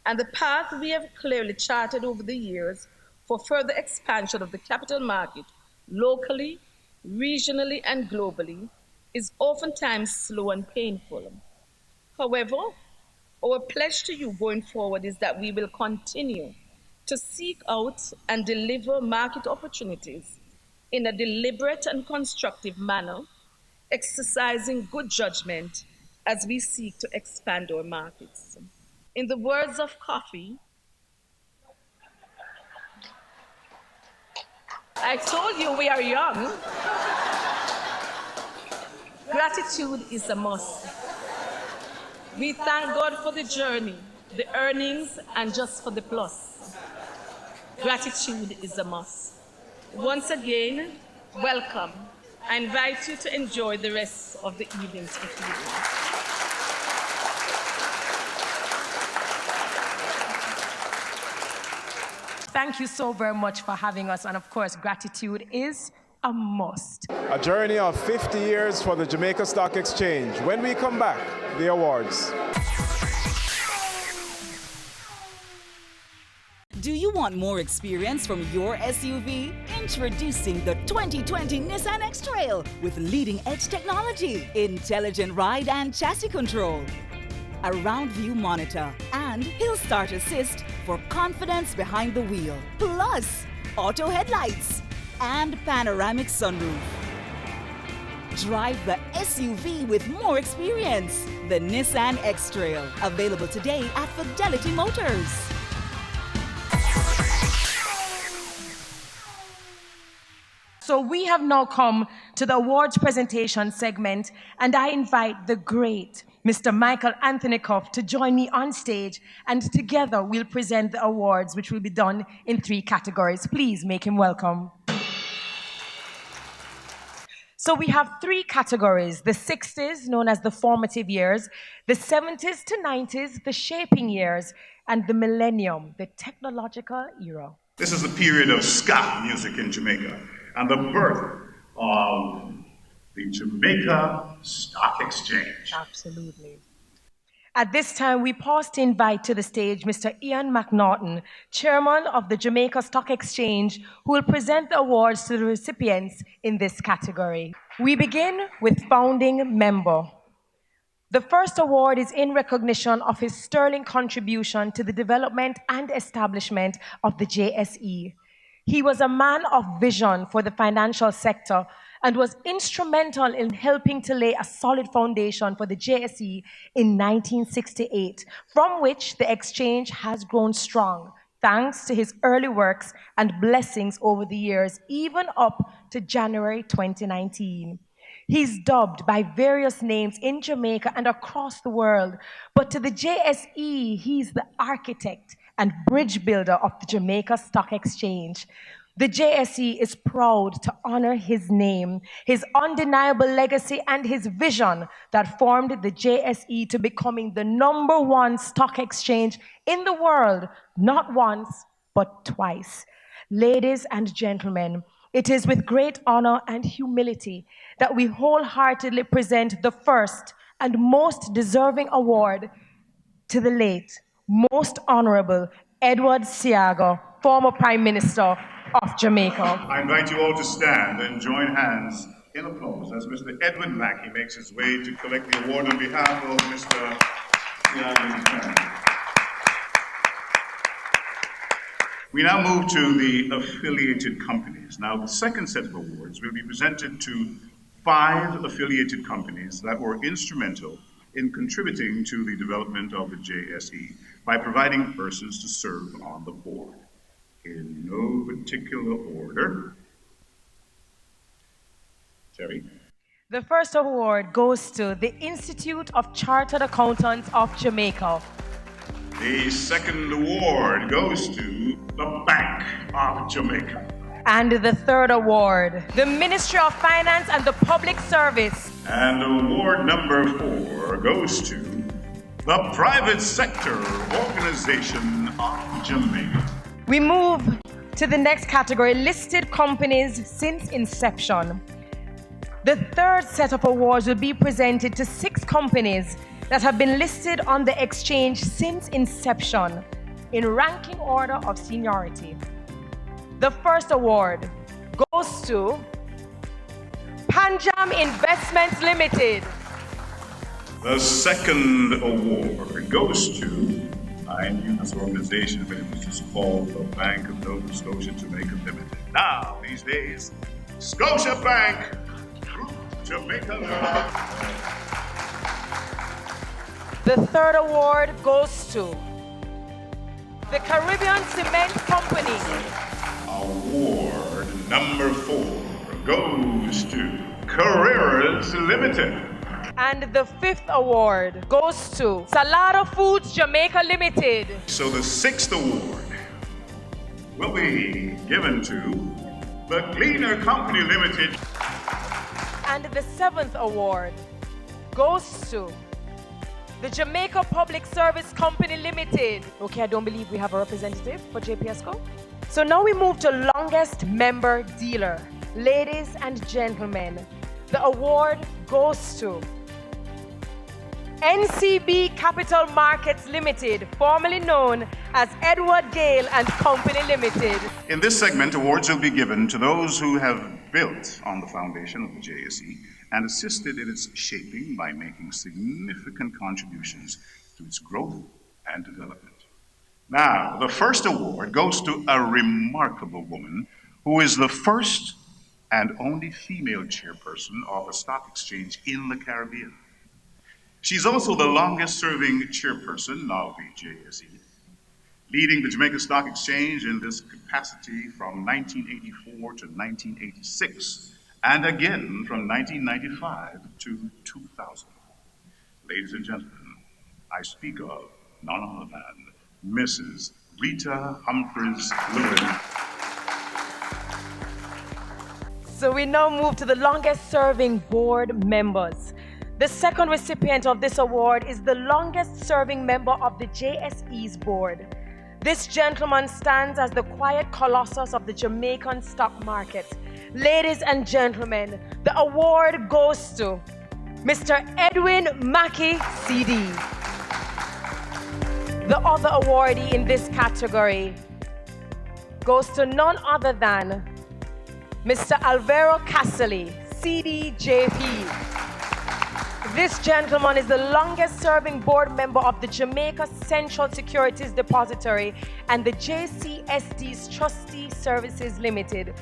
and the path we have clearly charted over the years for further expansion of the capital market locally regionally and globally, is oftentimes slow and painful. However, our pledge to you going forward is that we will continue to seek out and deliver market opportunities in a deliberate and constructive manner, exercising good judgment as we seek to expand our markets. In the words of Coffee, I told you we are young. Gratitude is a must. We thank God for the journey, the earnings, and just for the plus. Gratitude is a must. Once again, welcome. I invite you to enjoy the rest of the evening's proceedings. Thank you so very much for having us. And of course, gratitude is a must. A journey of 50 years for the Jamaica Stock Exchange. When we come back, the awards. Do you want more experience from your SUV? Introducing the 2020 Nissan X-Trail with leading-edge technology, intelligent ride and chassis control, a round-view monitor, and Hill Start Assist for confidence behind the wheel, plus auto headlights and panoramic sunroof. Drive the SUV with more experience. The Nissan X-Trail, available today at Fidelity Motors. So we have now come to the awards presentation segment, and I invite the great Mr. Michael Anthony Cuff to join me on stage, and together we'll present the awards, which will be done in 3 categories. Please make him welcome. So we have 3 categories: the 60s, known as the formative years, the 70s to 90s, the shaping years, and the millennium, the technological era. This is a period of ska music in Jamaica and the birth of the Jamaica Stock Exchange. Absolutely. At this time, we pause to invite to the stage Mr. Ian McNaughton, chairman of the Jamaica Stock Exchange, who will present the awards to the recipients in this category. We begin with founding member. The first award is in recognition of his sterling contribution to the development and establishment of the JSE. He was a man of vision for the financial sector and was instrumental in helping to lay a solid foundation for the JSE in 1968, from which the exchange has grown strong, thanks to his early works and blessings over the years, even up to January 2019. He's dubbed by various names in Jamaica and across the world, but to the JSE, he's the architect and bridge builder of the Jamaica Stock Exchange. The JSE is proud to honor his name, his undeniable legacy, and his vision that formed the JSE to becoming the #1 stock exchange in the world, not once, but twice. Ladies and gentlemen, it is with great honor and humility that we wholeheartedly present the first and most deserving award to the late, most honorable Edward Seaga, former Prime Minister of Jamaica. I invite you all to stand and join hands in applause as Mr. Edwin Mackey makes his way to collect the award on behalf of Mr. Seaga. We now move to the affiliated companies. Now, the second set of awards will be presented to 5 affiliated companies that were instrumental in contributing to the development of the JSE by providing persons to serve on the board. In no particular order. Terry? The first award goes to the Institute of Chartered Accountants of Jamaica. The second award goes to the Bank of Jamaica. And the third award, the Ministry of Finance and the Public Service. And award number 4 goes to the Private Sector Organization of Jamaica. We move to the next category, listed companies since inception. The third set of awards will be presented to 6 companies that have been listed on the exchange since inception in ranking order of seniority. The first award goes to Panjam Investments Limited. The second award goes to, I knew this organization, but it was just called the Bank of Nova Scotia Jamaica Limited. Now, these days, Scotia Bank, Jamaica Limited. The third award goes to the Caribbean Cement Company. Award number 4 goes to Carreras Limited. And the fifth award goes to Salado Foods Jamaica Limited. So the sixth award will be given to the Cleaner Company Limited. And the seventh award goes to the Jamaica Public Service Company Limited. Okay, I don't believe we have a representative for JPSCO. So now we move to longest member dealer. Ladies and gentlemen, the award goes to NCB Capital Markets Limited, formerly known as Edward Gale and Company Limited. In this segment, awards will be given to those who have built on the foundation of the JSE and assisted in its shaping by making significant contributions to its growth and development. Now, the first award goes to a remarkable woman who is the first and only female chairperson of a stock exchange in the Caribbean. She's also the longest-serving chairperson of the JSE, leading the Jamaica Stock Exchange in this capacity from 1984 to 1986, and again from 1995 to 2000. Ladies and gentlemen, I speak of none other than Mrs. Rita Humphreys Lewin. So we now move to the longest-serving board members. The second recipient of this award is the longest-serving member of the JSE's board. This gentleman stands as the quiet colossus of the Jamaican stock market. Ladies and gentlemen, the award goes to Mr. Edwin Mackey, CD. The other awardee in this category goes to none other than Mr. Alvaro Casali, CDJP. This gentleman is the longest-serving board member of the Jamaica Central Securities Depository and the JCSD's Trustee Services Limited.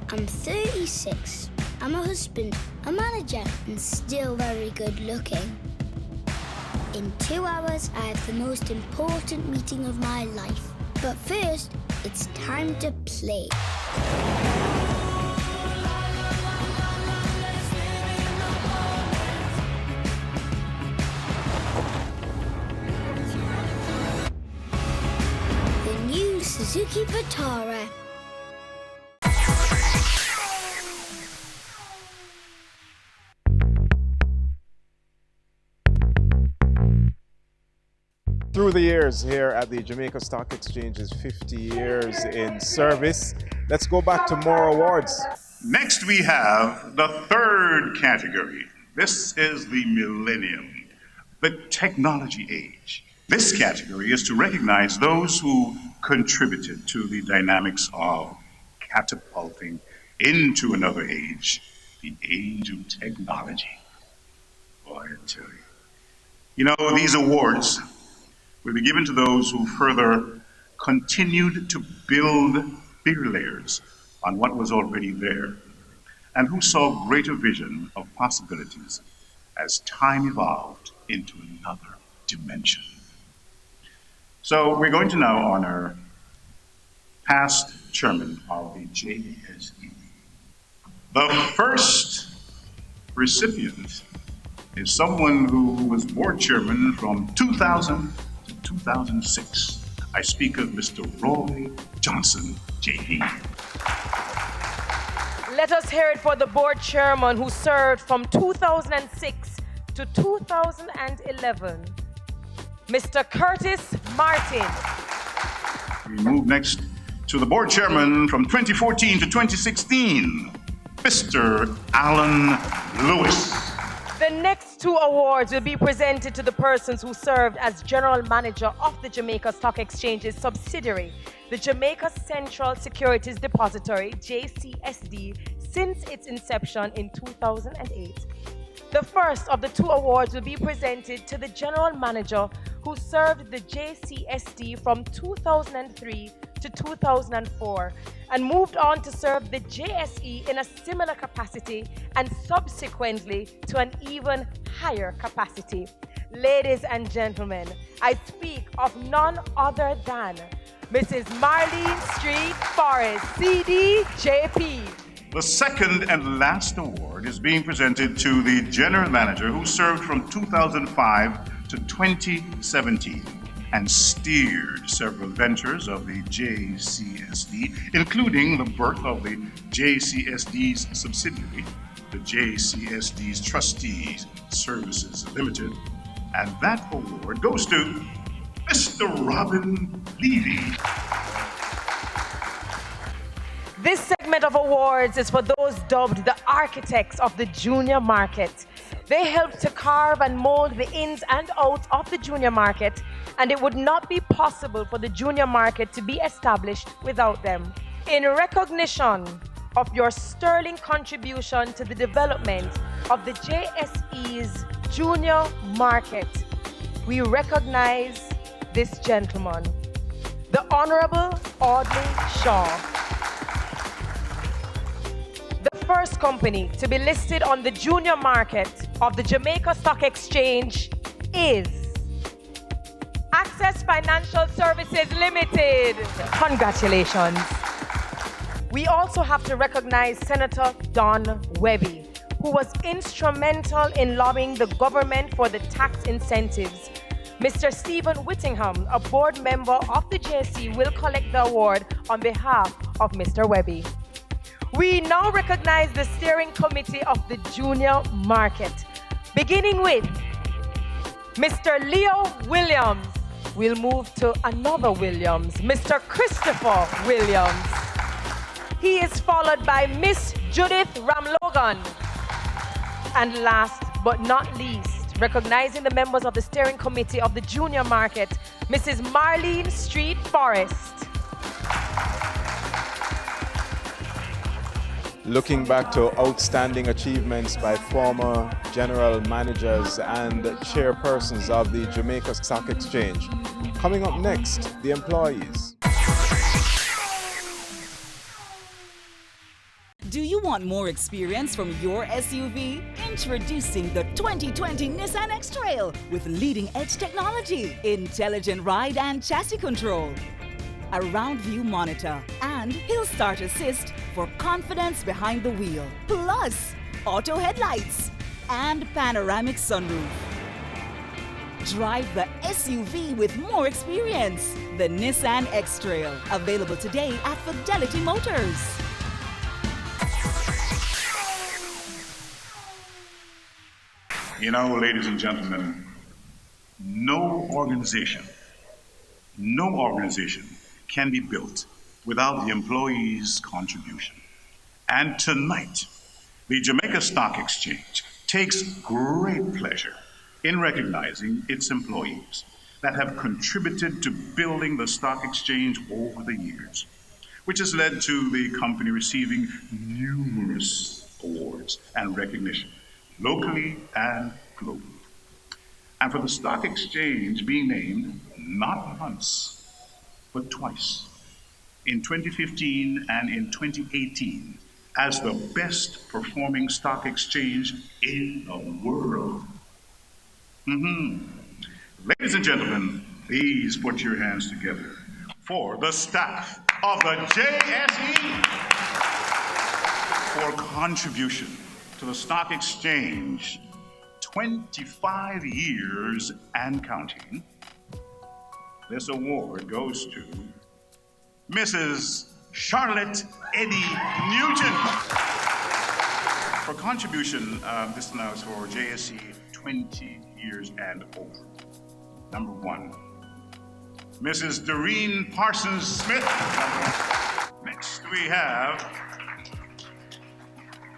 I'm 36. I'm a husband, a manager, and still very good looking. In 2 hours, I have the most important meeting of my life. But first, it's time to play. The new Suzuki Vitara. Through the years here at the Jamaica Stock Exchange's 50 years in service, let's go back to more awards. Next, we have the third category. This is the millennium, the technology age. This category is to recognize those who contributed to the dynamics of catapulting into another age, the age of technology. Boy, I tell you. You know, these awards will be given to those who further continued to build bigger layers on what was already there, and who saw greater vision of possibilities as time evolved into another dimension. So we're going to now honor past chairman of the JSE. The first recipient is someone who was board chairman from 2000 to 2006. I speak of Mr. Roy Johnson, JD. Let us hear it for the board chairman who served from 2006 to 2011, Mr. Curtis Martin. We move next to the board chairman from 2014 to 2016, Mr. Alan Lewis. The next two awards will be presented to the persons who served as General Manager of the Jamaica Stock Exchange's subsidiary, the Jamaica Central Securities Depository, JCSD, since its inception in 2008. The first of the two awards will be presented to the General Manager who served the JCSD from 2003 to 2004 and moved on to serve the JSE in a similar capacity and subsequently to an even higher capacity. Ladies and gentlemen, I speak of none other than Mrs. Marlene Street Forrest, CDJP. The second and last award is being presented to the General Manager who served from 2005 to 2017 and steered several ventures of the JCSD, including the birth of the JCSD's subsidiary, the JCSD's Trustees Services Limited. And that award goes to Mr. Robin Levy. This segment of awards is for those dubbed the architects of the junior market. They helped to carve and mold the ins and outs of the junior market, and it would not be possible for the junior market to be established without them. In recognition of your sterling contribution to the development of the JSE's junior market, we recognize this gentleman, the Honorable Audley Shaw. The first company to be listed on the junior market of the Jamaica Stock Exchange is Access Financial Services Limited. Congratulations. We also have to recognize Senator Don Webby, who was instrumental in lobbying the government for the tax incentives. Mr. Stephen Whittingham, a board member of the JSE, will collect the award on behalf of Mr. Webby. We now recognize the steering committee of the junior market, beginning with Mr. Leo Williams. We'll move to another Williams, Mr. Christopher Williams. He is followed by Miss Judith Ramlogan. And last but not least, recognizing the members of the steering committee of the junior market, Mrs. Marlene Street Forrest. Looking back to outstanding achievements by former general managers and chairpersons of the Jamaica Stock Exchange. Coming up next, the employees. Do you want more experience from your SUV? Introducing the 2020 Nissan X-Trail with leading-edge technology, intelligent ride and chassis control, a round view monitor, and Hill Start Assist for confidence behind the wheel, plus auto headlights and panoramic sunroof. Drive the SUV with more experience. The Nissan X-Trail, available today at Fidelity Motors. You know, ladies and gentlemen, no organization can be built without the employees' contribution. And tonight, the Jamaica Stock Exchange takes great pleasure in recognizing its employees that have contributed to building the stock exchange over the years, which has led to the company receiving numerous awards and recognition, locally and globally. And for the stock exchange being named not once, but twice, in 2015 and in 2018, as the best performing stock exchange in the world. Ladies and gentlemen, please put your hands together for the staff of the JSE for contribution to the stock exchange 25 years and counting. This award goes to Mrs. Charlotte Eddie Nugent for contribution. This now is for JSE 20 years and over. Number one, Mrs. Doreen Parsons Smith. Next we have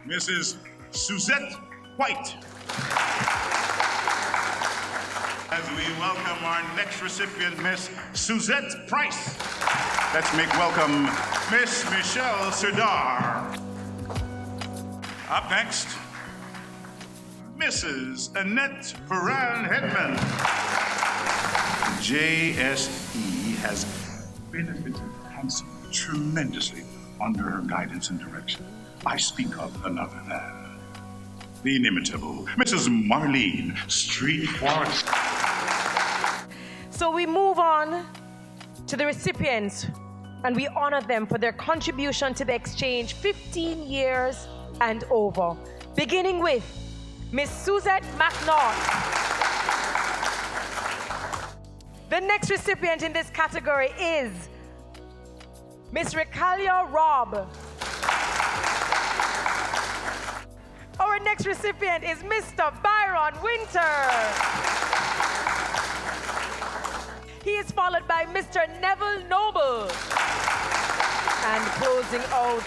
Mrs. Suzette White. As we welcome our next recipient, Miss Suzette Price. Let's make welcome Miss Michelle Serdar. Up next, Mrs. Annette Ferran-Hedman. JSE has benefited handsomely, tremendously under her guidance and direction. I speak of none other than the inimitable Mrs. Marlene Street Forrest. So we move on to the recipients, and we honor them for their contribution to the exchange 15 years and over. Beginning with Miss Suzette McNaught. The next recipient in this category is Miss Ricalia Robb. Our next recipient is Mr. Byron Winter. He is followed by Mr. Neville Noble. And closing out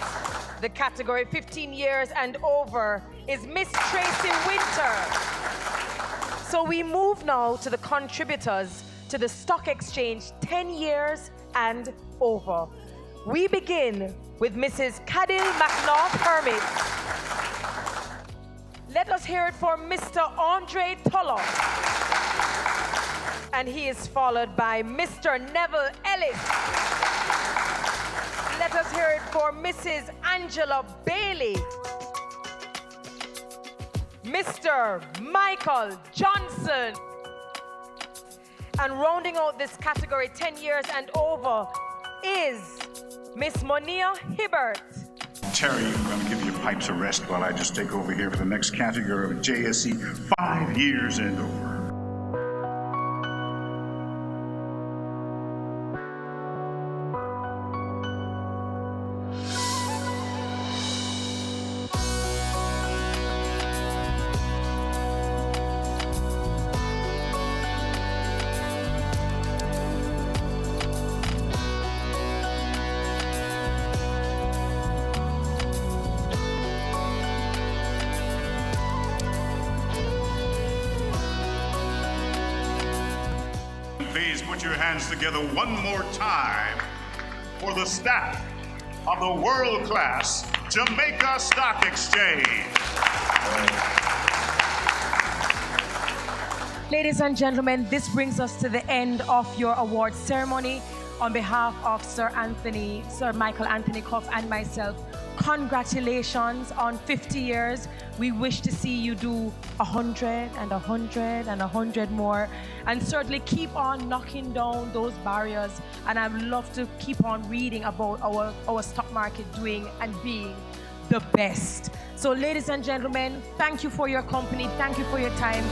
the category 15 years and over is Miss Tracy Winter. So we move now to the contributors to the stock exchange 10 years and over. We begin with Mrs. Cadil McNaught Hermit. Let us hear it for Mr. Andre Tulloch. And he is followed by Mr. Neville Ellis. Let us hear it for Mrs. Angela Bailey. Mr. Michael Johnson. And rounding out this category 10 years and over is Miss Monia Hibbert. Terry, I'm going to give you pipes a rest while I just take over here for the next category of JSE 5 years and over. Please put your hands together one more time for the staff of the world-class Jamaica Stock Exchange. Ladies and gentlemen, this brings us to the end of your award ceremony. On behalf of Sir Michael Anthony Cuff and myself, congratulations on 50 years. We wish to see you do 100 and 100 and 100 more, and certainly keep on knocking down those barriers. And I'd love to keep on reading about our stock market doing and being the best. So ladies and gentlemen, thank you for your company. Thank you for your time.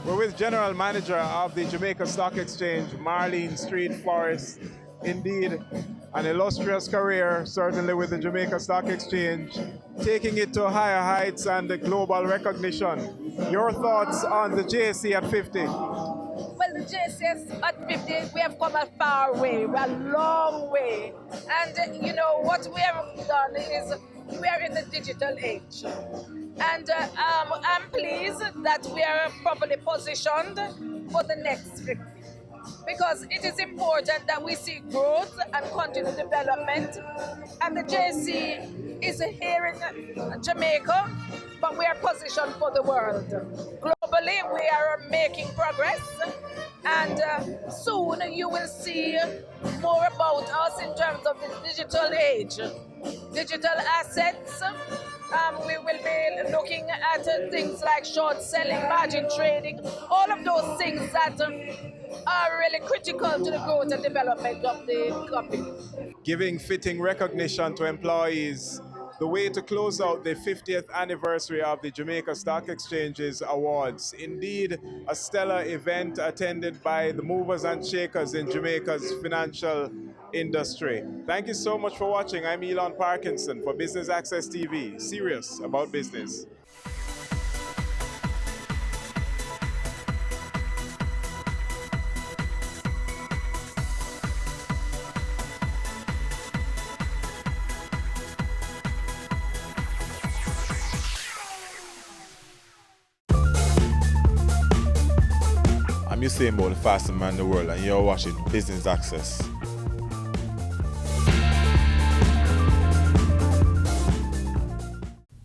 We're with General Manager of the Jamaica Stock Exchange, Marlene Street Forrest. Indeed, an illustrious career, certainly with the Jamaica Stock Exchange, taking it to higher heights and global recognition. Your thoughts on the JSE at 50? Well, the JSE at 50, we have come a far way, we're a long way. And you know, what we have done is we are in the digital age. And I'm pleased that we are properly positioned for the next 50. Because it is important that we see growth and continued development. And the JSE is here in Jamaica, but we are positioned for the world. Globally, we are making progress. And soon you will see more about us in terms of the digital age. Digital assets, we will be looking at things like short selling, margin trading, all of those things that are really critical to the growth and development of the company. Giving fitting recognition to employees, the way to close out the 50th anniversary of the Jamaica Stock Exchange's awards. Indeed, a stellar event attended by the movers and shakers in Jamaica's financial industry. Thank you so much for watching. I'm Elon Parkinson for Business Access TV, serious about business. I'm Usain Bolt, the fastest man in the world, and you're watching Business Access.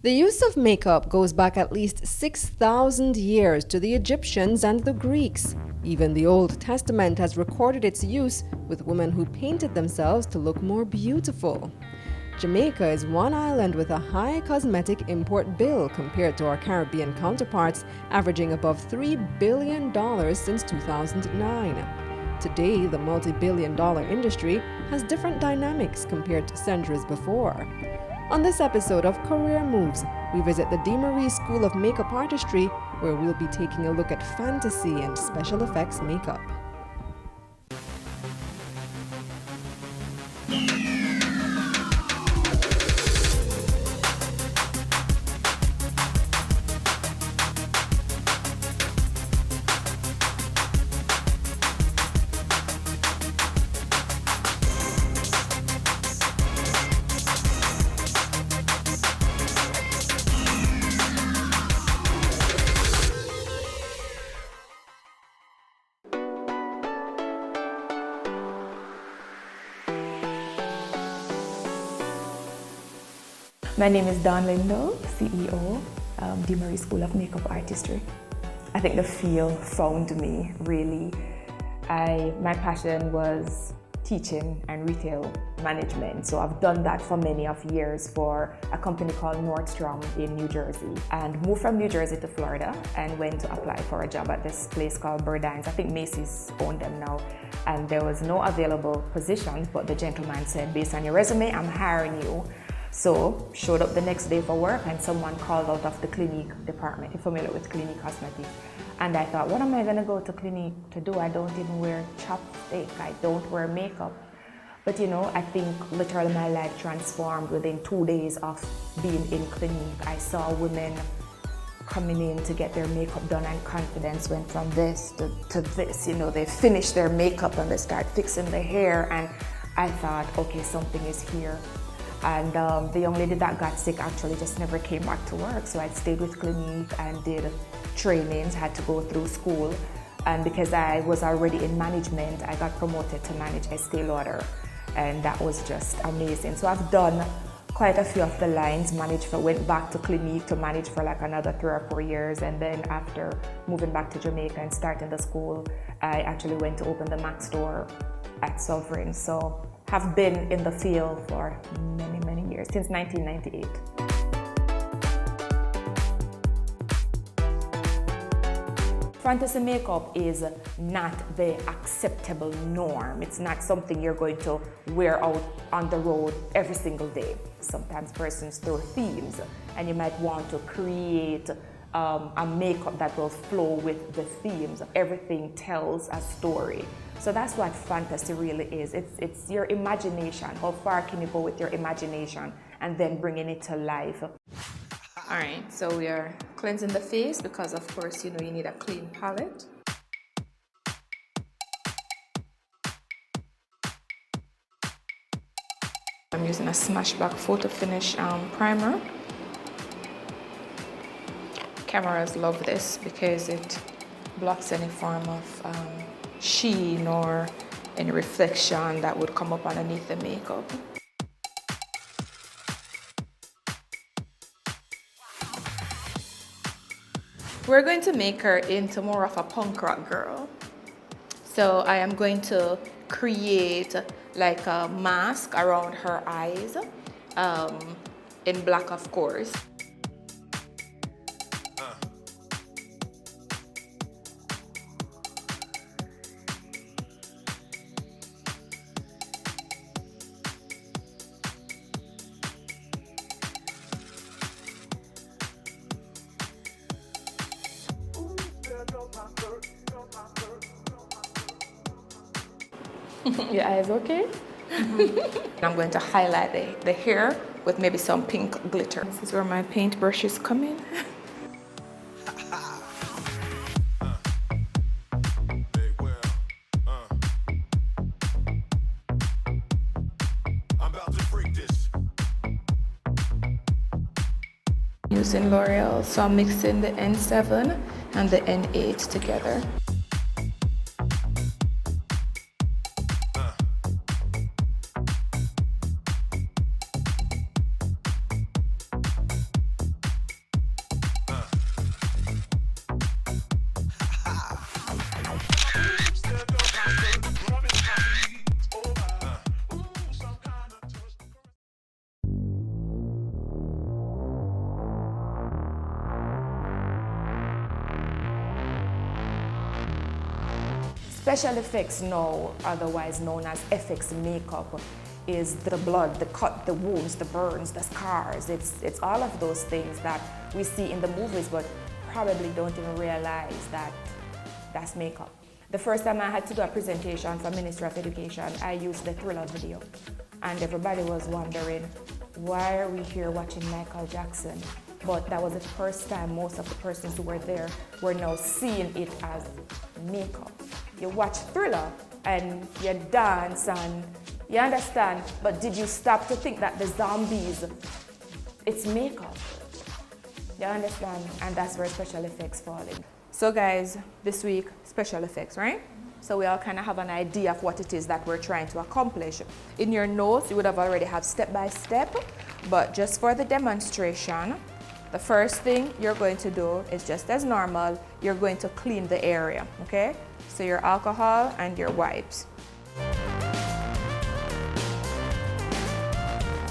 The use of makeup goes back at least 6,000 years to the Egyptians and the Greeks. Even the Old Testament has recorded its use, with women who painted themselves to look more beautiful. Jamaica is one island with a high cosmetic import bill compared to our Caribbean counterparts, averaging above $3 billion since 2009. Today, the multi-billion-dollar industry has different dynamics compared to centuries before. On this episode of Career Moves, we visit the DeMarie School of Makeup Artistry, where we'll be taking a look at fantasy and special effects makeup. My name is Dawn Lindo, CEO, DeMarie School of Makeup Artistry. I think the field found me really. My passion was teaching and retail management. So I've done that for many of years for a company called Nordstrom in New Jersey, and moved from New Jersey to Florida and went to apply for a job at this place called Burdines. I think Macy's owned them now. And there was no available positions, but the gentleman said, based on your resume, I'm hiring you. So showed up the next day for work and someone called out of the Clinique department. You're familiar with Clinique Cosmetics. And I thought, what am I gonna go to Clinique to do? I don't even wear chapstick, I don't wear makeup. But you know, I think literally my life transformed within 2 days of being in Clinique. I saw women coming in to get their makeup done and confidence went from this to this. You know, they finish their makeup and they start fixing the hair, and I thought, okay, something is here. And the young lady that got sick actually just never came back to work. So I stayed with Clinique and did trainings, had to go through school. And because I was already in management, I got promoted to manage Estee Lauder. And that was just amazing. So I've done quite a few of the lines, went back to Clinique to manage for like another 3 or 4 years. And then after moving back to Jamaica and starting the school, I actually went to open the MAC store at Sovereign. So have been in the field for many, many years, since 1998. Fantasy makeup is not the acceptable norm. It's not something you're going to wear out on the road every single day. Sometimes persons throw themes, and you might want to create a makeup that will flow with the themes. Everything tells a story. So that's what fantasy really is. It's your imagination. How far can you go with your imagination and then bringing it to life? All right, so we are cleansing the face because of course, you know, you need a clean palette. I'm using a Smashback Photo Finish primer. Cameras love this because it blocks any form of sheen or any reflection that would come up underneath the makeup. We're going to make her into more of a punk rock girl. So I am going to create like a mask around her eyes, in black of course. Your eyes okay? I'm going to highlight the hair with maybe some pink glitter. This is where my paintbrushes come in. Using L'Oreal, so I'm mixing the N7 and the N8 together. Special effects now, otherwise known as FX makeup, is the blood, the cut, the wounds, the burns, the scars. It's all of those things that we see in the movies but probably don't even realize that that's makeup. The first time I had to do a presentation for Ministry of Education, I used the Thriller video. And everybody was wondering, why are we here watching Michael Jackson? But that was the first time most of the persons who were there were now seeing it as makeup. You watch Thriller and you dance and you understand, but did you stop to think that the zombies, it's makeup? You understand? And that's where special effects fall in. So guys, this week, special effects, right? So we all kind of have an idea of what it is that we're trying to accomplish. In your notes, you would have already have step by step, but just for the demonstration, the first thing you're going to do is just as normal, you're going to clean the area, okay? So your alcohol and your wipes.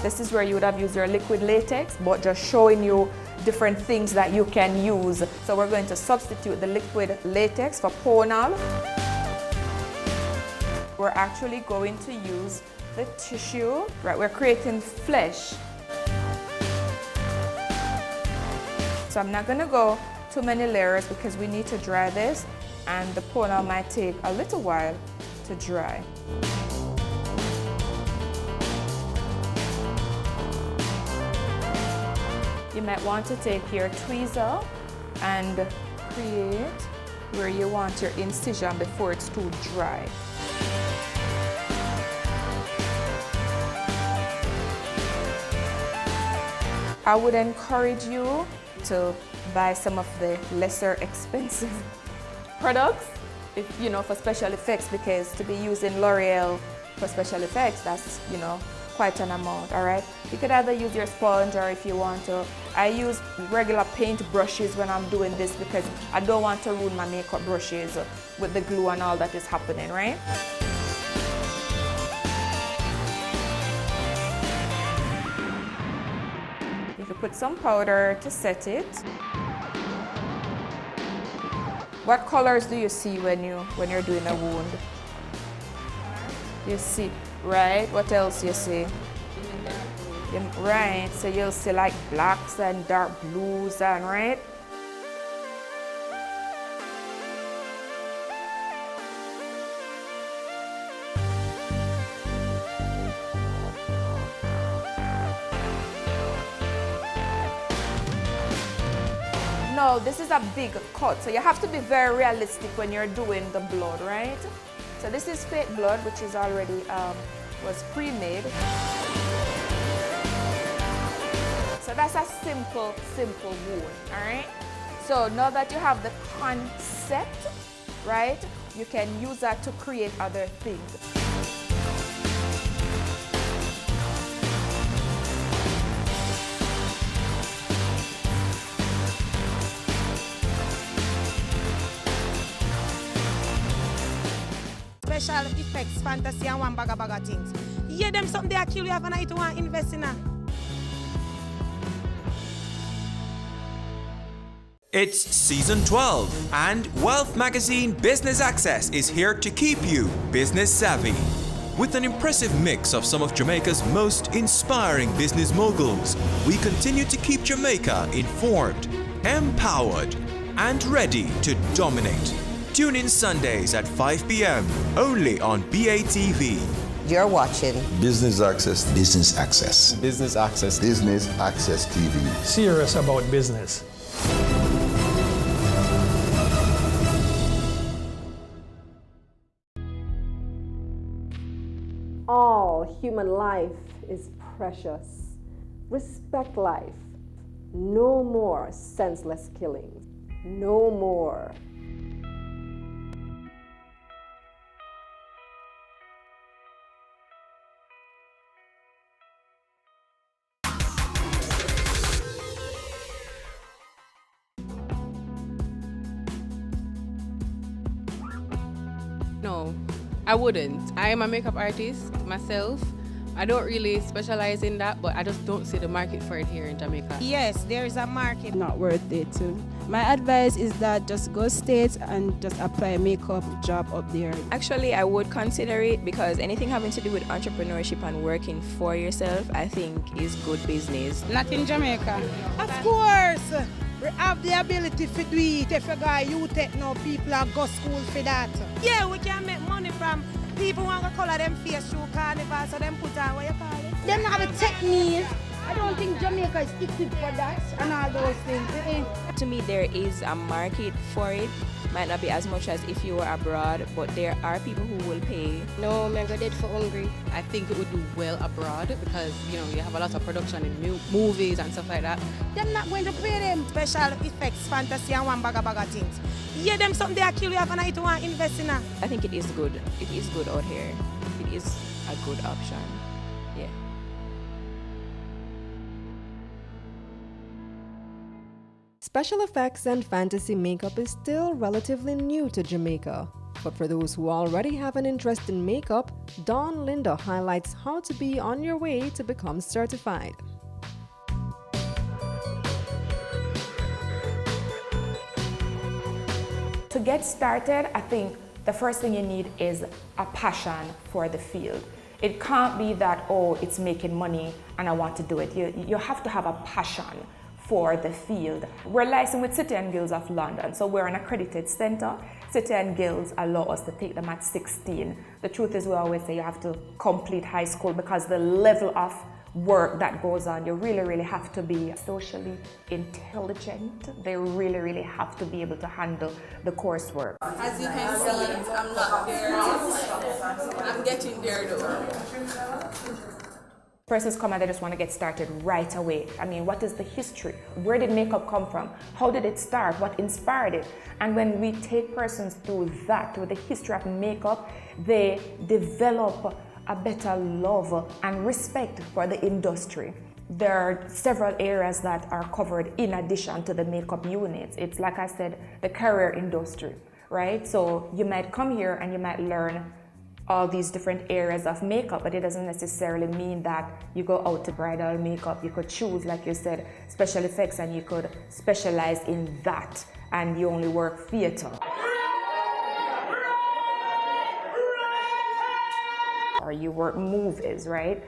This is where you would have used your liquid latex, but just showing you different things that you can use. So we're going to substitute the liquid latex for Ponal. We're actually going to use the tissue, right? We're creating flesh. So I'm not gonna go too many layers because we need to dry this, and the Ponal might take a little while to dry. You might want to take your tweezer and create where you want your incision before it's too dry. I would encourage you to buy some of the lesser expensive products, for special effects, because to be using L'Oreal for special effects, that's, quite an amount, all right? You could either use your sponge, or if you want to, I use regular paint brushes when I'm doing this because I don't want to ruin my makeup brushes with the glue and all that is happening, right? You could put some powder to set it. What colors do you see when you're doing a wound? You see, right? What else you see? Right, so you'll see like blacks and dark blues and right? No, this is a big cut, so you have to be very realistic when you're doing the blood, right? So this is fake blood, which is already was pre-made. So that's a simple wound, all right? So now that you have the concept, right, you can use that to create other things. Special effects, fantasy, and one bag of things. Yeah, them something they kill you have and I want to invest in. It's season 12, and Wealth Magazine Business Access is here to keep you business savvy. With an impressive mix of some of Jamaica's most inspiring business moguls, we continue to keep Jamaica informed, empowered, and ready to dominate. Tune in Sundays at 5 p.m. only on BATV. You're watching Business Access. Business Access. Business Access. Business Access TV. Serious about business. All human life is precious. Respect life. No more senseless killings. No more. No, I wouldn't. I am a makeup artist myself. I don't really specialize in that, but I just don't see the market for it here in Jamaica. Yes, there is a market. Not worth it. My advice is that just go States and just apply a makeup job up there. Actually, I would consider it because anything having to do with entrepreneurship and working for yourself, I think is good business. Not in Jamaica. Of course, we have the ability to do it. If you got UTech now, people are go school for that. Yeah, we can make money from people who want to color them face through carnival, so them put on what you call it. Them have a technique. I don't think Jamaica is equipped for that and all those things. To me, there is a market for it. Might not be as much as if you were abroad, but there are people who will pay. No, I'm going to for hungry. I think it would do well abroad because, you know, you have a lot of production in movies and stuff like that. They're not going to pay them special effects, fantasy and one bag things. Yeah, them something they kill you have and I don't want to invest in that. I think it is good. It is good out here. It is a good option. Yeah. Special effects and fantasy makeup is still relatively new to Jamaica. But for those who already have an interest in makeup, Dawn Linda highlights how to be on your way to become certified. To get started, I think the first thing you need is a passion for the field. It can't be that, oh, it's making money and I want to do it. You have to have a passion for the field. We're licensed with City and Guilds of London, so we're an accredited center. City and Guilds allow us to take them at 16. The truth is we always say you have to complete high school because the level of work that goes on, you really have to be socially intelligent. They really have to be able to handle the coursework. As you can see, I'm not there. I'm getting there though. Persons come and they just want to get started right away. I mean, what is the history? Where did makeup come from? How did it start? What inspired it? And when we take persons through that, with the history of makeup, they develop a better love and respect for the industry. There are several areas that are covered in addition to the makeup units. It's like I said, the career industry, right? So you might come here and you might learn all these different areas of makeup, but it doesn't necessarily mean that you go out to bridal makeup. You could choose, like you said, special effects, and you could specialize in that, and you only work theater. Or you work movies, right?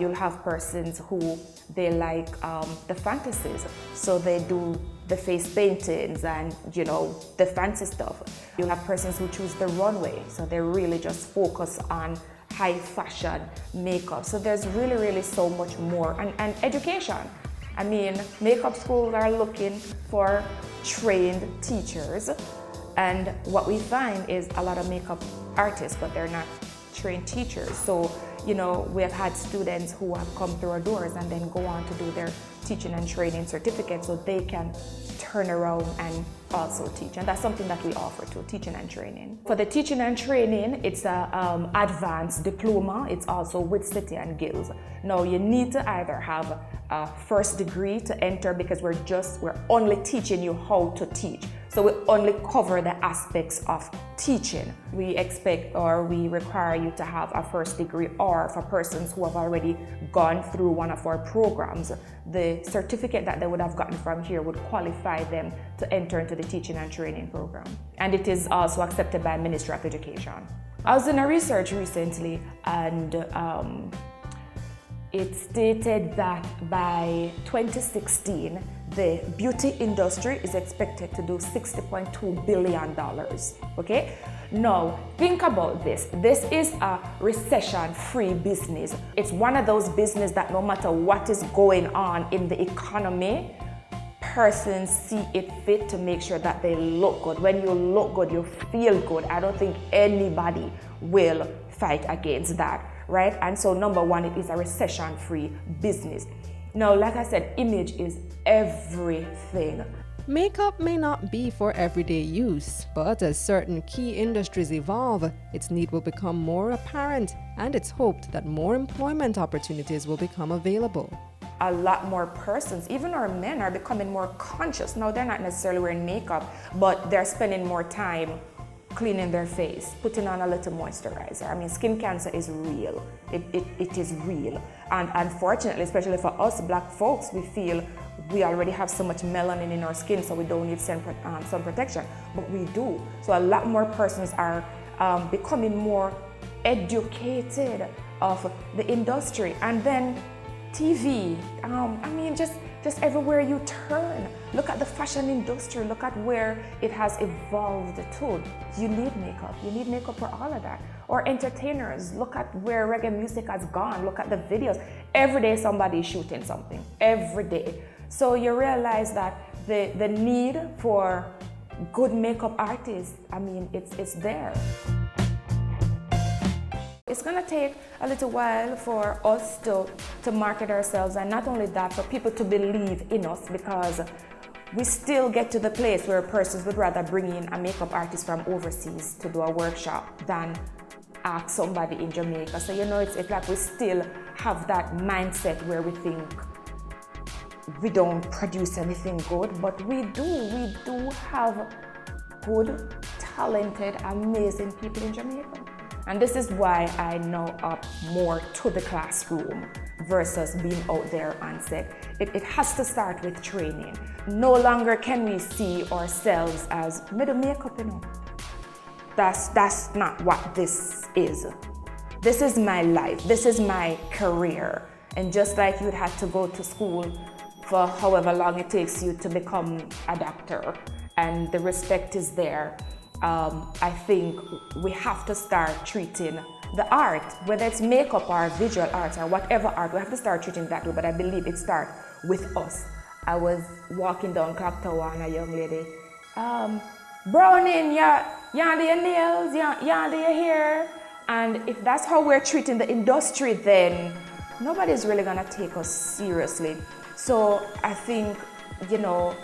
You'll have persons who they like the fantasies, so they do the face paintings and, you know, the fancy stuff. You'll have persons who choose the runway, so they really just focus on high fashion makeup. So there's really so much more. And education. I mean, makeup schools are looking for trained teachers, and what we find is a lot of makeup artists, but they're not trained teachers. So, you know, we have had students who have come through our doors and then go on to do their teaching and training certificate so they can turn around and also teach. And that's something that we offer too, teaching and training. For the teaching and training, it's an advanced diploma. It's also with City and Guilds. Now, you need to either have a first degree to enter because we're only teaching you how to teach. So we only cover the aspects of teaching. We expect or we require you to have a first degree, or for persons who have already gone through one of our programs, the certificate that they would have gotten from here would qualify them to enter into the teaching and training program. And it is also accepted by Ministry of Education. I was in a research recently, and it stated that by 2016, the beauty industry is expected to do $60.2 billion, okay? Now, think about this. This is a recession-free business. It's one of those businesses that no matter what is going on in the economy, persons see it fit to make sure that they look good. When you look good, you feel good. I don't think anybody will fight against that, right? And so number one, it is a recession-free business. Now, like I said, image is everything. Makeup may not be for everyday use, but as certain key industries evolve, its need will become more apparent, and it's hoped that more employment opportunities will become available. A lot more persons, even our men, are becoming more conscious. Now, they're not necessarily wearing makeup, but they're spending more time cleaning their face, putting on a little moisturizer. I mean, skin cancer is real. It is real. And unfortunately, especially for us black folks, we feel we already have so much melanin in our skin, so we don't need sun protection, but we do. So a lot more persons are becoming more educated of the industry. And then TV, I mean, just everywhere you turn. Look at the fashion industry, look at where it has evolved to. You need makeup for all of that. Or entertainers, look at where reggae music has gone, look at the videos. Every day somebody is shooting something, every day. So you realize that the need for good makeup artists, I mean, it's there. It's gonna take a little while for us to market ourselves, and not only that, for people to believe in us, because we still get to the place where persons would rather bring in a makeup artist from overseas to do a workshop than ask somebody in Jamaica. So you know, it's like we still have that mindset where we think we don't produce anything good, but we do have good, talented, amazing people in Jamaica. And this is why I know up more to the classroom versus being out there on set. It has to start with training. No longer can we see ourselves as middle makeup, you know. That's not what this is. This is my life, this is my career. And just like you'd have to go to school for however long it takes you to become a doctor, and the respect is there, I think we have to start treating the art, whether it's makeup or visual arts or whatever art, we have to start treating it that way, but I believe it starts with us. I was walking down Clock Tower and a young lady, Browning, you do your nails, you do your hair. And if that's how we're treating the industry, then nobody's really gonna take us seriously. So I think, you know,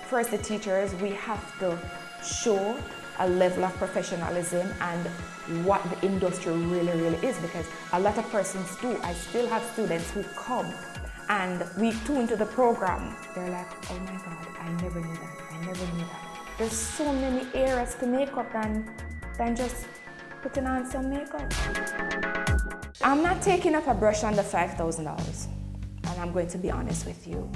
first the teachers, we have to show a level of professionalism and what the industry really is, because a lot of persons do. I still have students who come and we tune to the program. They're like, oh my God, I never knew that. There's so many areas to makeup than just putting on some makeup. I'm not taking up a brush under $5,000, and I'm going to be honest with you.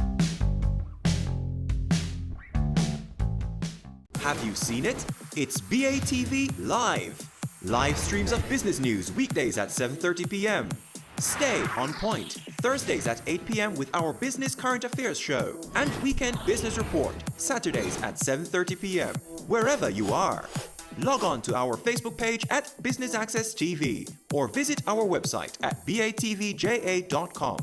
Have you seen it? It's BATV Live. Live streams of business news weekdays at 7:30 p.m. Stay on point Thursdays at 8 p.m. with our Business Current Affairs show, and Weekend Business Report Saturdays at 7:30 p.m. wherever you are. Log on to our Facebook page at Business Access TV or visit our website at batvja.com.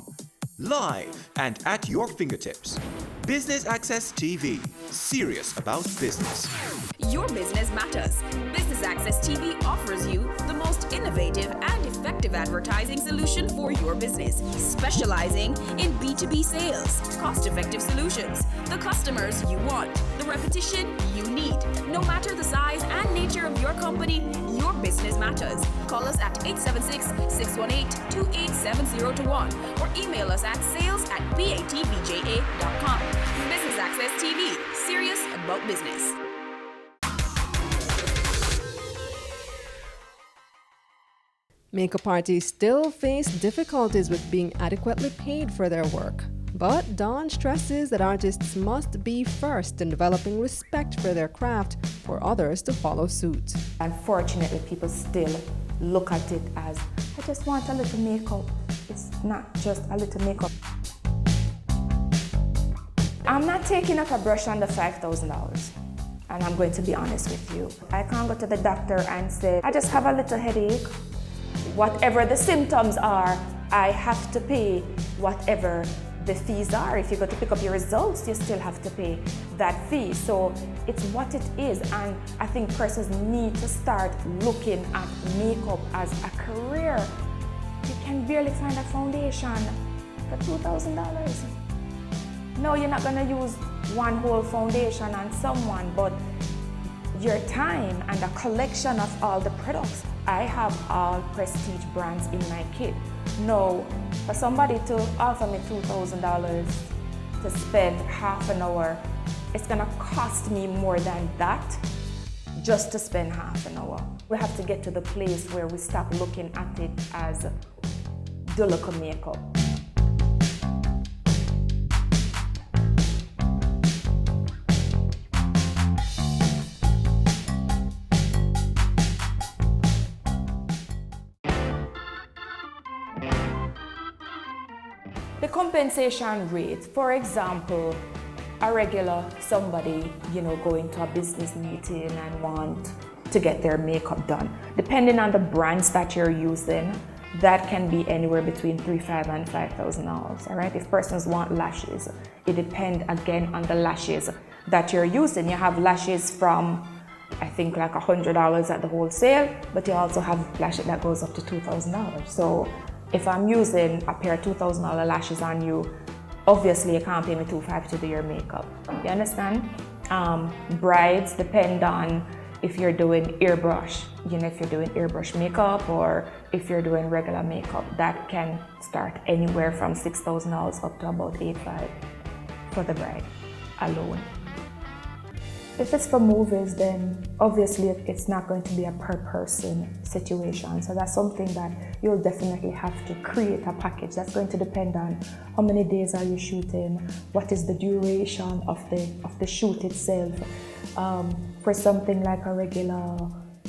Live and at your fingertips. Business Access TV. Serious about business. Your business matters. Business Access TV offers you the most innovative and effective advertising solution for your business, specializing in B2B sales, cost-effective solutions, the customers you want, the repetition you need. No matter the size and nature of your company, your business matters. Call us at 876-618-2870 or email us at sales@batvja.com. Business Access TV. Serious about business. Makeup artists still face difficulties with being adequately paid for their work. But Dawn stresses that artists must be first in developing respect for their craft for others to follow suit. Unfortunately, people still look at it as, I just want a little makeup. It's not just a little makeup. I'm not taking up a brush under $5,000. And I'm going to be honest with you. I can't go to the doctor and say, I just have a little headache. Whatever the symptoms are, I have to pay whatever the fees are. If you go to pick up your results, you still have to pay that fee. So it's what it is. And I think persons need to start looking at makeup as a career. You can barely find a foundation for $2,000. No, you're not gonna use one whole foundation on someone, but your time and a collection of all the products. I have all prestige brands in my kit. No, for somebody to offer me $2,000 to spend half an hour, it's gonna cost me more than that just to spend half an hour. We have to get to the place where we stop looking at it as the look of makeup. compensation rate, for example, a regular somebody, going to a business meeting and want to get their makeup done. Depending on the brands that you're using, that can be anywhere between $3,500 and $5,000, all right? If persons want lashes, it depends again on the lashes that you're using. You have lashes from, I think, like $100 at the wholesale, but you also have lashes that goes up to $2,000. So if I'm using a pair of $2,000 lashes on you, obviously you can't pay me $2,500 to do your makeup. You understand? Brides depend on if you're doing airbrush, if you're doing airbrush makeup or if you're doing regular makeup, that can start anywhere from $6,000 up to about $8,500 for the bride alone. If it's for movies, then obviously it's not going to be a per person situation. So that's something that you'll definitely have to create a package. That's going to depend on how many days are you shooting, what is the duration of the shoot itself. For something like a regular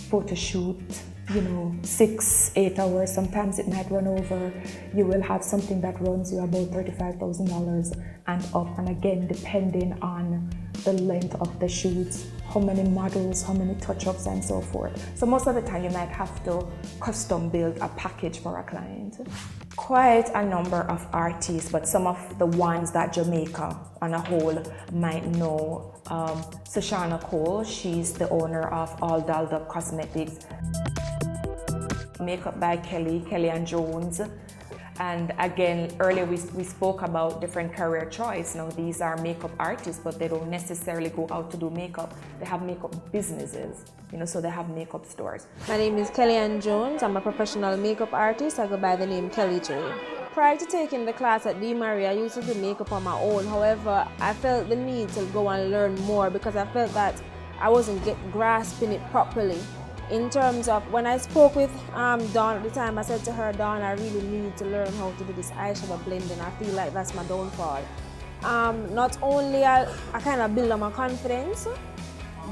photo shoot, 6-8 hours, sometimes it might run over. You will have something that runs you about $35,000 and up, and again, depending on the length of the shoots, how many models, how many touch-ups, and so forth. So most of the time, you might have to custom build a package for a client. Quite a number of artists, but some of the ones that Jamaica on a whole might know. Sashana Cole, she's the owner of All Dolled Up Cosmetics. Makeup by Kelly & Jones. And again, earlier we spoke about different career choice. Now these are makeup artists, but they don't necessarily go out to do makeup. They have makeup businesses, so they have makeup stores. My name is Kelly Jones. I'm a professional makeup artist. I go by the name Kelly Trey. Prior to taking the class at DeMarie, I used to do makeup on my own. However, I felt the need to go and learn more because I felt that I wasn't grasping it properly. In terms of when I spoke with Dawn at the time, I said to her, Dawn, I really need to learn how to do this eyeshadow blending. I feel like that's my downfall. Not only I kind of build on my confidence,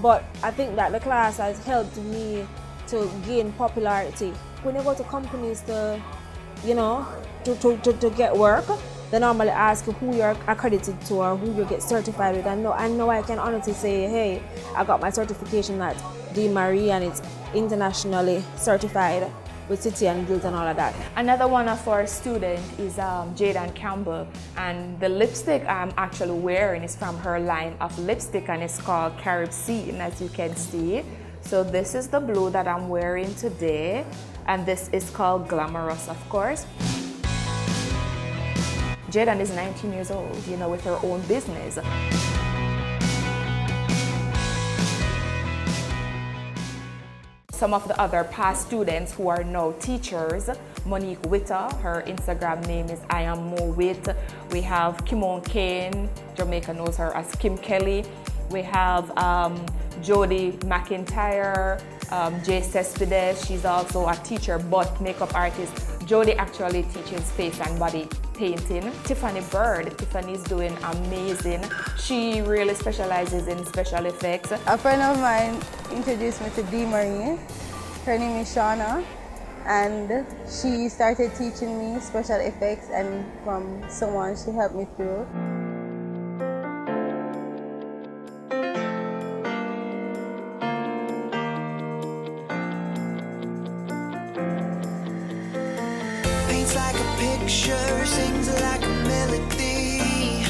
but I think that the class has helped me to gain popularity. When you go to companies to get work, they normally ask you who you're accredited to or who you get certified with. I know I can honestly say, hey, I got my certification at DeMarie and it's internationally certified with City and Guild and all of that. Another one of our students is Jaden Campbell, and the lipstick I'm actually wearing is from her line of lipstick and it's called Carib Sea, and as you can see. So this is the blue that I'm wearing today, and this is called Glamorous, of course. Jaden is 19 years old, with her own business. Some of the other past students who are now teachers, Monique Witter, her Instagram name is I Am Mo Wit. We have Kimon Kane, Jamaica knows her as Kim Kelly. We have Jody McIntyre, Jay Cespedes, she's also a teacher but makeup artist. Jody actually teaches face and body painting. Tiffany Bird, Tiffany's doing amazing. She really specializes in special effects. A friend of mine introduced me to DeMarie. Her name is Shauna, and she started teaching me special effects, and from someone she helped me through. Paints like a picture, sings like a melody.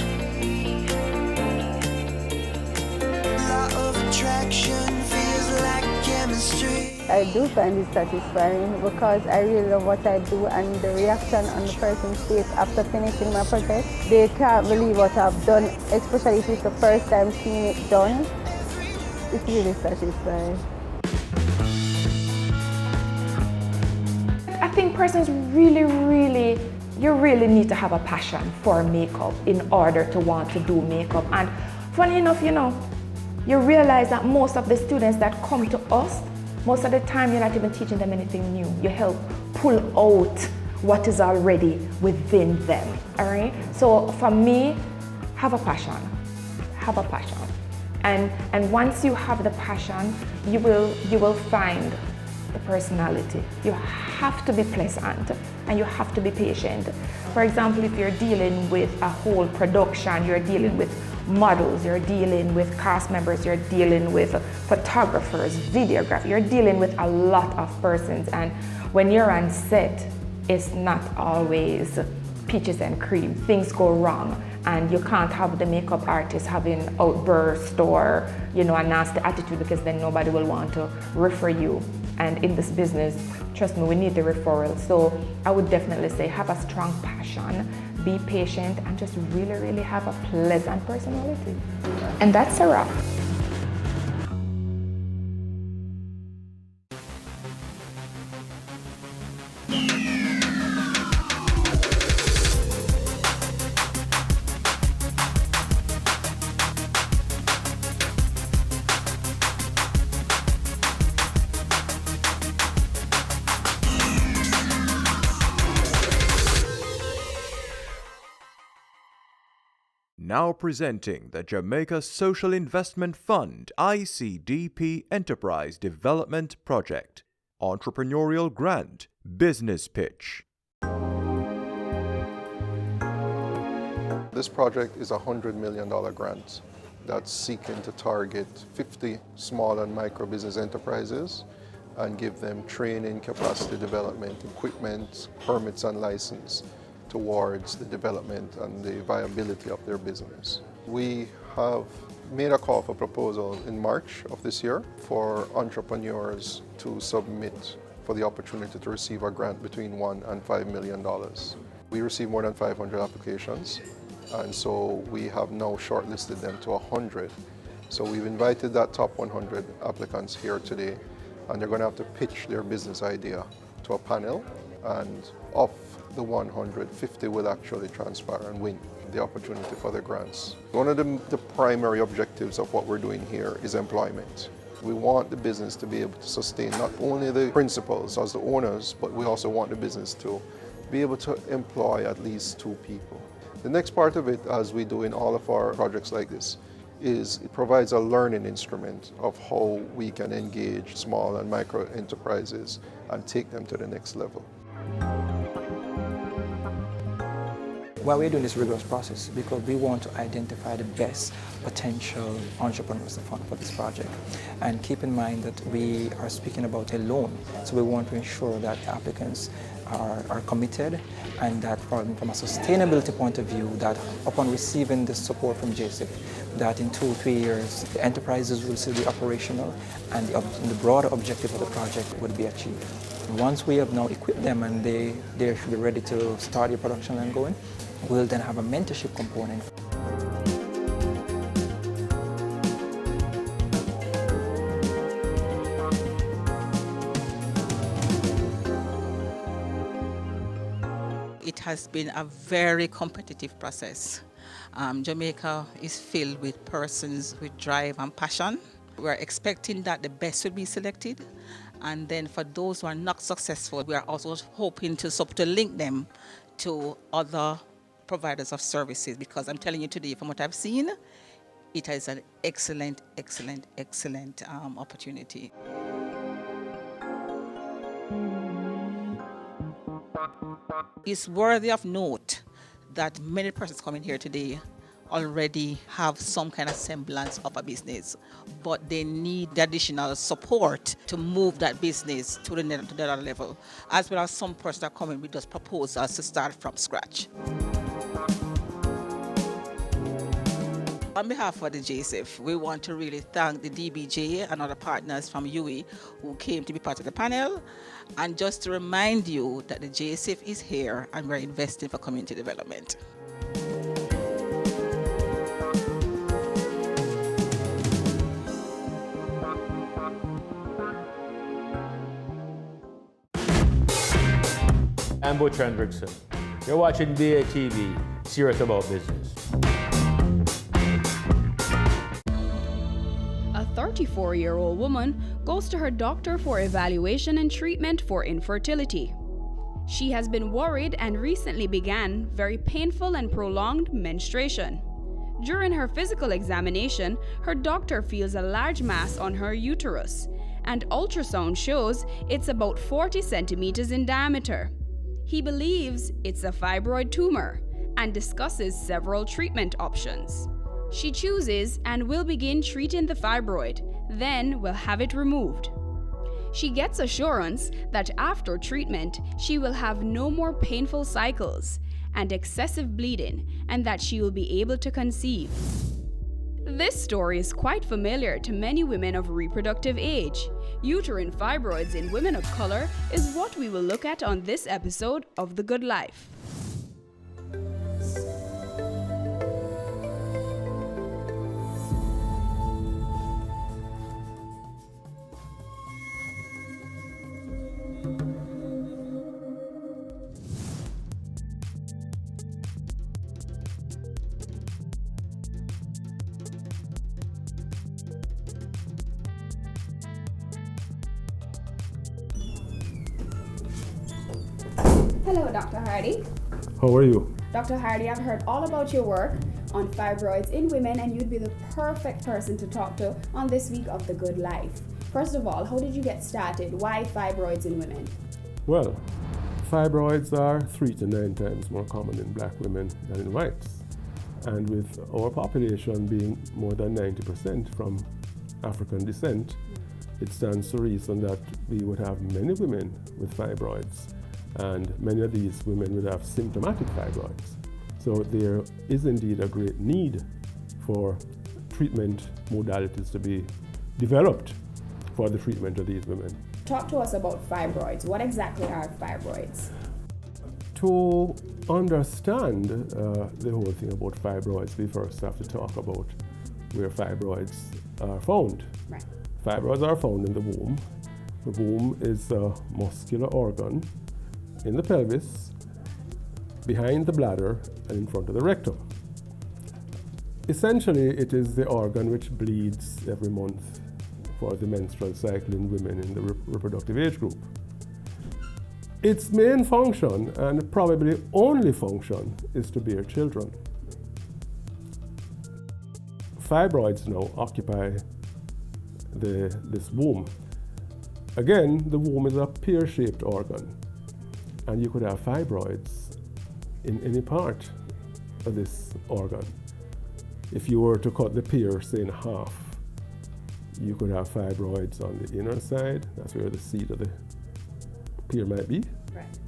Law of attraction feels like chemistry. I do find it satisfying because I really love what I do, and the reaction on the person's face after finishing my project. They can't believe what I've done, especially if it's the first time seeing it done. It's really satisfying. I think persons you really need to have a passion for makeup in order to want to do makeup. And funny enough, you realize that most of the students that come to us, most of the time you're not even teaching them anything new. You help pull out what is already within them, all right? So for me, have a passion. And once you have the passion, you will find the personality. You have to be pleasant and you have to be patient. For example, if you're dealing with a whole production, you're dealing with models, you're dealing with cast members, you're dealing with photographers, videographers, you're dealing with a lot of persons, and when you're on set, it's not always peaches and cream. Things go wrong, and you can't have the makeup artist having outburst or, a nasty attitude, because then nobody will want to refer you. And in this business, trust me, we need the referral. So I would definitely say have a strong passion, be patient, and just really, really have a pleasant personality. And that's a wrap. Now presenting the Jamaica Social Investment Fund ICDP Enterprise Development Project. Entrepreneurial Grant Business Pitch. This project is a $100 million grant that's seeking to target 50 small and micro business enterprises and give them training, capacity development, equipment, permits and license towards the development and the viability of their business. We have made a call for proposal in March of this year for entrepreneurs to submit for the opportunity to receive a grant between $1 and $5 million. We received more than 500 applications, and so we have now shortlisted them to 100. So we've invited that top 100 applicants here today, and they're going to have to pitch their business idea to a panel, and of the 150 will actually transpire and win the opportunity for the grants. One of the primary objectives of what we're doing here is employment. We want the business to be able to sustain not only the principals as the owners, but we also want the business to be able to employ at least 2 people. The next part of it, as we do in all of our projects like this, is it provides a learning instrument of how we can engage small and micro enterprises and take them to the next level. Why we're doing this rigorous process, because we want to identify the best potential entrepreneurs for this project. And keep in mind that we are speaking about a loan, so we want to ensure that the applicants are committed, and that from a sustainability point of view, that upon receiving the support from JSIF, that in 2 or 3 years, the enterprises will still be operational and the broader objective of the project would be achieved. Once we have now equipped them and they should be ready to start the production line going, we'll then have a mentorship component. It has been a very competitive process. Jamaica is filled with persons with drive and passion. We're expecting that the best will be selected. And then for those who are not successful, we are also hoping to link them to other providers of services, because I'm telling you today, from what I've seen, it is an excellent, excellent, excellent opportunity. It's worthy of note that many persons coming here today already have some kind of semblance of a business, but they need the additional support to move that business to the other level, as well as some persons that come in with just proposals to start from scratch. On behalf of the JSIF, we want to really thank the DBJ and other partners from UWI who came to be part of the panel, and just to remind you that the JSIF is here and we're investing for community development. I'm Butch Hendrickson. You're watching BATV, Serious About Business. A 34-year-old woman goes to her doctor for evaluation and treatment for infertility. She has been worried and recently began very painful and prolonged menstruation. During her physical examination, her doctor feels a large mass on her uterus, and ultrasound shows it's about 40 centimeters in diameter. He believes it's a fibroid tumor and discusses several treatment options. She chooses and will begin treating the fibroid, then will have it removed. She gets assurance that after treatment, she will have no more painful cycles and excessive bleeding, and that she will be able to conceive. This story is quite familiar to many women of reproductive age. Uterine fibroids in women of color is what we will look at on this episode of The Good Life. Hello, Dr. Hardy. How are you? Dr. Hardy, I've heard all about your work on fibroids in women, and you'd be the perfect person to talk to on this week of The Good Life. First of all, how did you get started? Why fibroids in women? Well, fibroids are 3 to 9 times more common in black women than in whites. And with our population being more than 90% from African descent, it stands to reason that we would have many women with fibroids, and many of these women would have symptomatic fibroids. So there is indeed a great need for treatment modalities to be developed for the treatment of these women. Talk to us about fibroids. What exactly are fibroids? To understand the whole thing about fibroids, we first have to talk about where fibroids are found. Right. Fibroids are found in the womb. The womb is a muscular organ in the pelvis, behind the bladder, and in front of the rectum. Essentially, it is the organ which bleeds every month for the menstrual cycle in women in the reproductive age group. Its main function, and probably only function, is to bear children. Fibroids now occupy this womb. Again, the womb is a pear-shaped organ, and you could have fibroids in any part of this organ. If you were to cut the pear, say, in half, you could have fibroids on the inner side. That's where the seed of the pear might be. Right.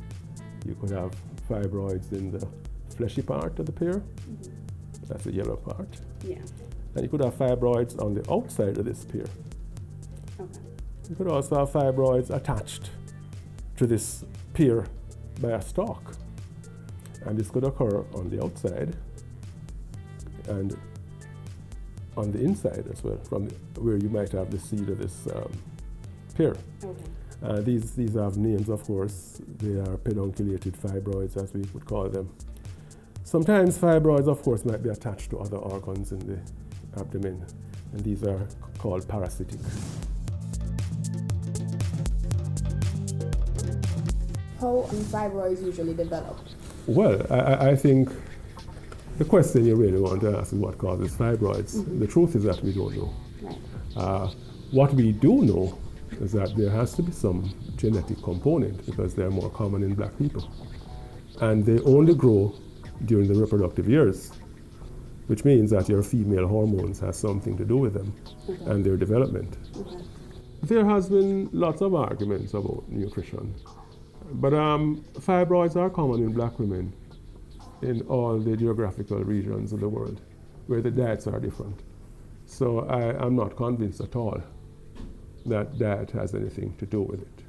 You could have fibroids in the fleshy part of the pear. That's the yellow part. Yeah. And you could have fibroids on the outside of this pear. Okay. You could also have fibroids attached to this pear by a stalk. And this could occur on the outside and on the inside as well, from where you might have the seed of this pear. Okay. These have names, of course. They are pedunculated fibroids, as we would call them. Sometimes fibroids, of course, might be attached to other organs in the abdomen, and these are called parasitic. How fibroids usually develop? Well, I think the question you really want to ask is what causes fibroids. The truth is that we don't know. Right. What we do know is that there has to be some genetic component, because they're more common in black people. And they only grow during the reproductive years, which means that your female hormones has something to do with them and their development. There has been lots of arguments about nutrition, but fibroids are common in black women in all the geographical regions of the world where the diets are different. So I'm not convinced at all that diet has anything to do with it.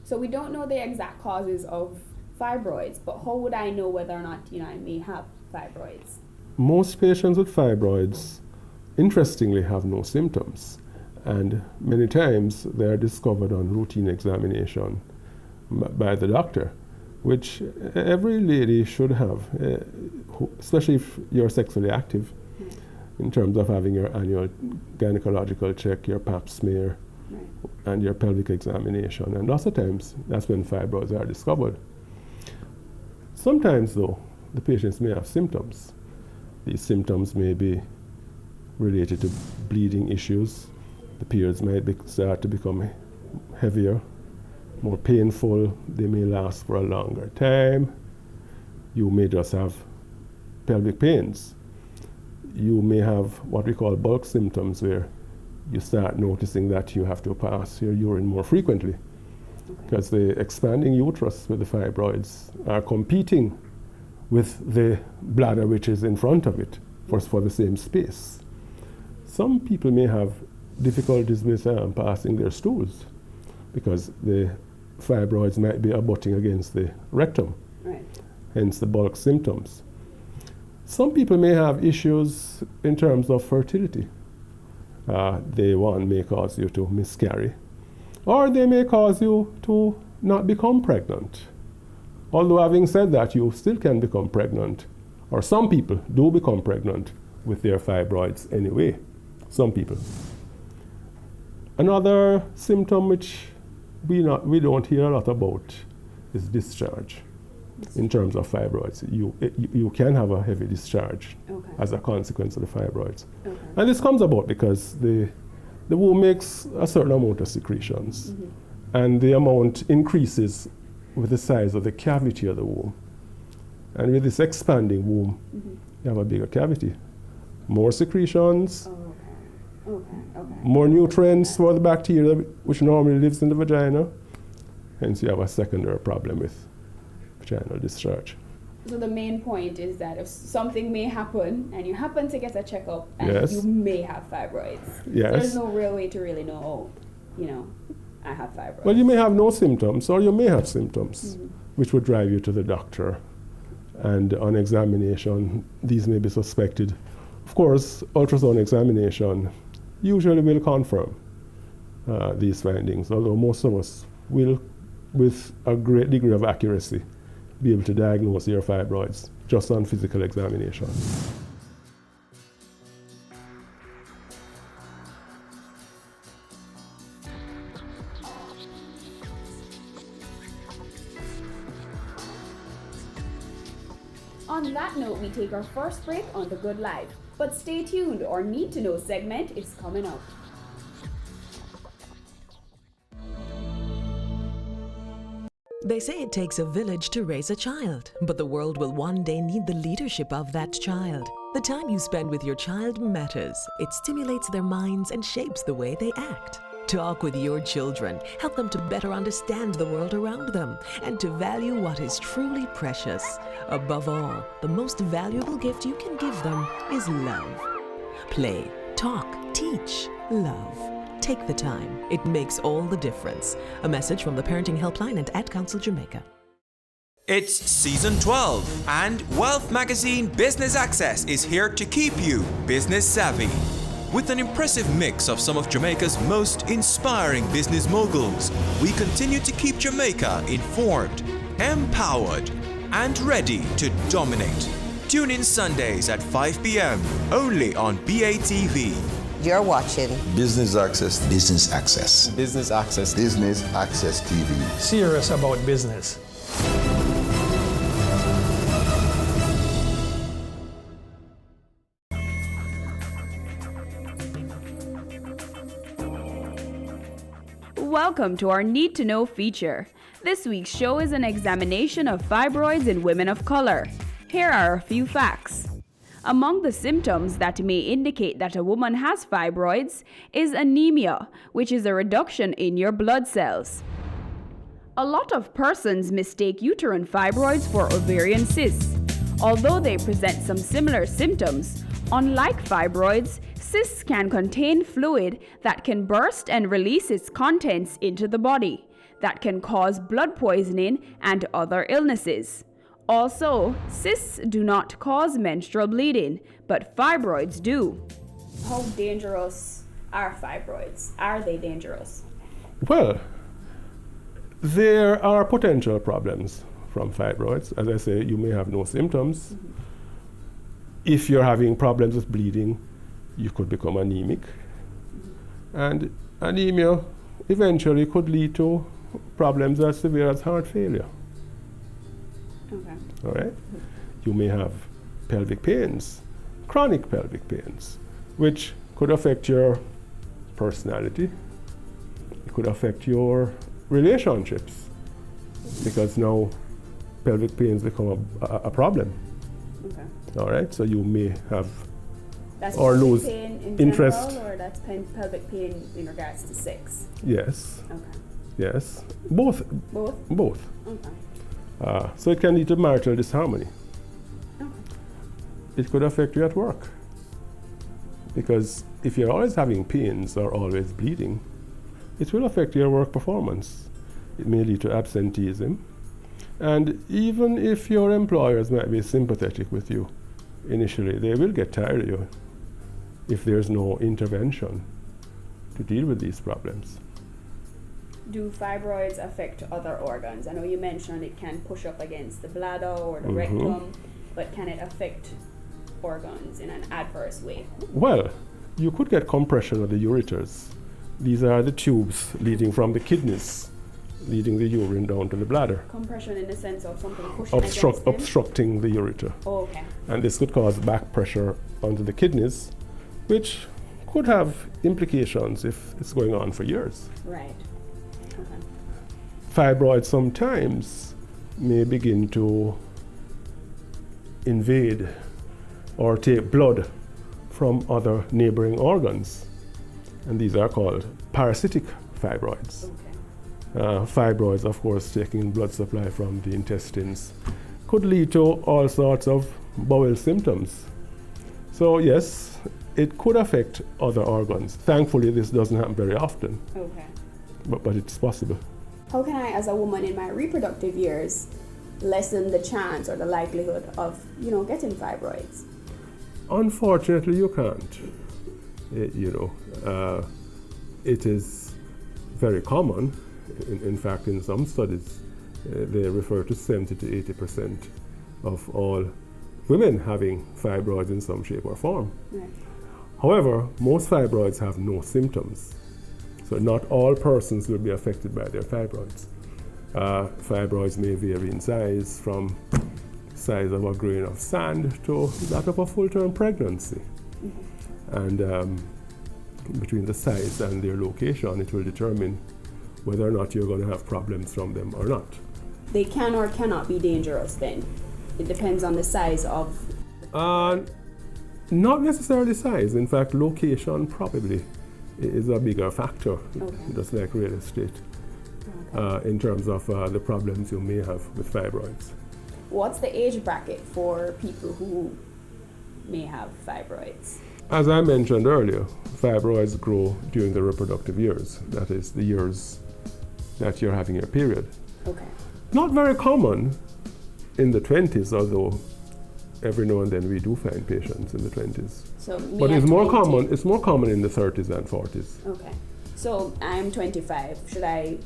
So we don't know the exact causes of fibroids, but how would I know whether or not I may have fibroids? Most patients with fibroids, interestingly, have no symptoms, and many times they are discovered on routine examination by the doctor, which every lady should have, especially if you're sexually active, in terms of having your annual gynecological check, your pap smear, and your pelvic examination. And lots of times, that's when fibroids are discovered. Sometimes, though, the patients may have symptoms. These symptoms may be related to bleeding issues. The periods might start to become heavier, more painful, they may last for a longer time. You may just have pelvic pains. You may have what we call bulk symptoms, where you start noticing that you have to pass your urine more frequently, because the expanding uterus with the fibroids are competing with the bladder which is in front of it for the same space. Some people may have difficulties with passing their stools because the fibroids might be abutting against the rectum, hence the bulk symptoms. Some people may have issues in terms of fertility. One may cause you to miscarry, or they may cause you to not become pregnant. Although having said that, you still can become pregnant, or some people do become pregnant with their fibroids anyway, some people. Another symptom which we don't hear a lot about is discharge. In terms of fibroids, you can have a heavy discharge as a consequence of the fibroids. And this comes about because the womb makes a certain amount of secretions, and the amount increases with the size of the cavity of the womb. And with this expanding womb, you have a bigger cavity. More secretions, more nutrients for the bacteria which normally lives in the vagina, hence you have a secondary problem with vaginal discharge. So the main point is that if something may happen and you happen to get a checkup and you may have fibroids, there's no real way to really know, I have fibroids. Well, you may have no symptoms, or you may have symptoms, which would drive you to the doctor. And on examination, these may be suspected. Of course, ultrasound examination usually will confirm these findings, although most of us will, with a great degree of accuracy, be able to diagnose your fibroids just on physical examination. On that note, we take our first break on The Good Life. But stay tuned, our Need to Know segment is coming up. They say it takes a village to raise a child, but the world will one day need the leadership of that child. The time you spend with your child matters. It stimulates their minds and shapes the way they act. Talk with your children. Help them to better understand the world around them and to value what is truly precious. Above all, the most valuable gift you can give them is love. Play, talk, teach, love. Take the time. It makes all the difference. A message from the Parenting Helpline and Ad Council Jamaica. It's season 12, and Wealth Magazine Business Access is here to keep you business savvy. With an impressive mix of some of Jamaica's most inspiring business moguls, we continue to keep Jamaica informed, empowered, and ready to dominate. Tune in Sundays at 5 p.m. only on BATV. You're watching Business Access. Business Access. Business Access. Business Access TV. Serious about business. Welcome to our Need to Know feature. This week's show is an examination of fibroids in women of color. Here are a few facts. Among the symptoms that may indicate that a woman has fibroids is anemia, which is a reduction in your blood cells. A lot of persons mistake uterine fibroids for ovarian cysts. Although they present some similar symptoms, unlike fibroids, cysts can contain fluid that can burst and release its contents into the body, that can cause blood poisoning and other illnesses. Also, cysts do not cause menstrual bleeding, but fibroids do. How dangerous are fibroids? Are they dangerous? Well, there are potential problems from fibroids. As I say, you may have no symptoms. If you're having problems with bleeding, you could become anemic. And anemia eventually could lead to problems as severe as heart failure. Okay. All right? You may have pelvic pains, chronic pelvic pains, which could affect your personality. It could affect your relationships, because now pelvic pains become a problem. Okay. All right, so you may have That's or pelvic lose pain in interest. general, or that's pelvic pain in regards to sex? Yes. Okay. Yes. Both. Both? Both. Okay. So it can lead to marital disharmony. Okay. It could affect you at work. Because if you're always having pains or always bleeding, it will affect your work performance. It may lead to absenteeism. And even if your employers might be sympathetic with you initially, they will get tired of you if there's no intervention to deal with these problems. Do fibroids affect other organs? I know you mentioned it can push up against the bladder or the rectum, but can it affect organs in an adverse way? Well, you could get compression of the ureters. These are the tubes leading from the kidneys, leading the urine down to the bladder. Compression in the sense of something pushing against them? Obstructing the ureter. Oh, okay. And this could cause back pressure onto the kidneys, which could have implications if it's going on for years. Right. Okay. Fibroids sometimes may begin to invade or take blood from other neighboring organs, and these are called parasitic fibroids. Okay. Fibroids, of course, taking blood supply from the intestines, could lead to all sorts of bowel symptoms. So yes, it could affect other organs. Thankfully, this doesn't happen very often. Okay. But it's possible. How can I, as a woman in my reproductive years, lessen the chance or the likelihood of, getting fibroids? Unfortunately, you can't. It is very common. In fact, in some studies, they refer to 70 to 80% of all women having fibroids in some shape or form. Right. However, most fibroids have no symptoms. So not all persons will be affected by their fibroids. Fibroids may vary in size from size of a grain of sand to that of a full-term pregnancy. Mm-hmm. And between the size and their location, it will determine whether or not you're going to have problems from them or not. They can or cannot be dangerous then? It depends on the size of... Not necessarily size. In fact, location probably is a bigger factor, just like real estate, in terms of the problems you may have with fibroids. What's the age bracket for people who may have fibroids? As I mentioned earlier, fibroids grow during the reproductive years, that is, the years that you're having your period. Okay. Not very common in the 20s, although every now and then we do find patients in the 20s. So but it's more common. It's more common in the 30s and 40s. Okay. So I'm 25. Should I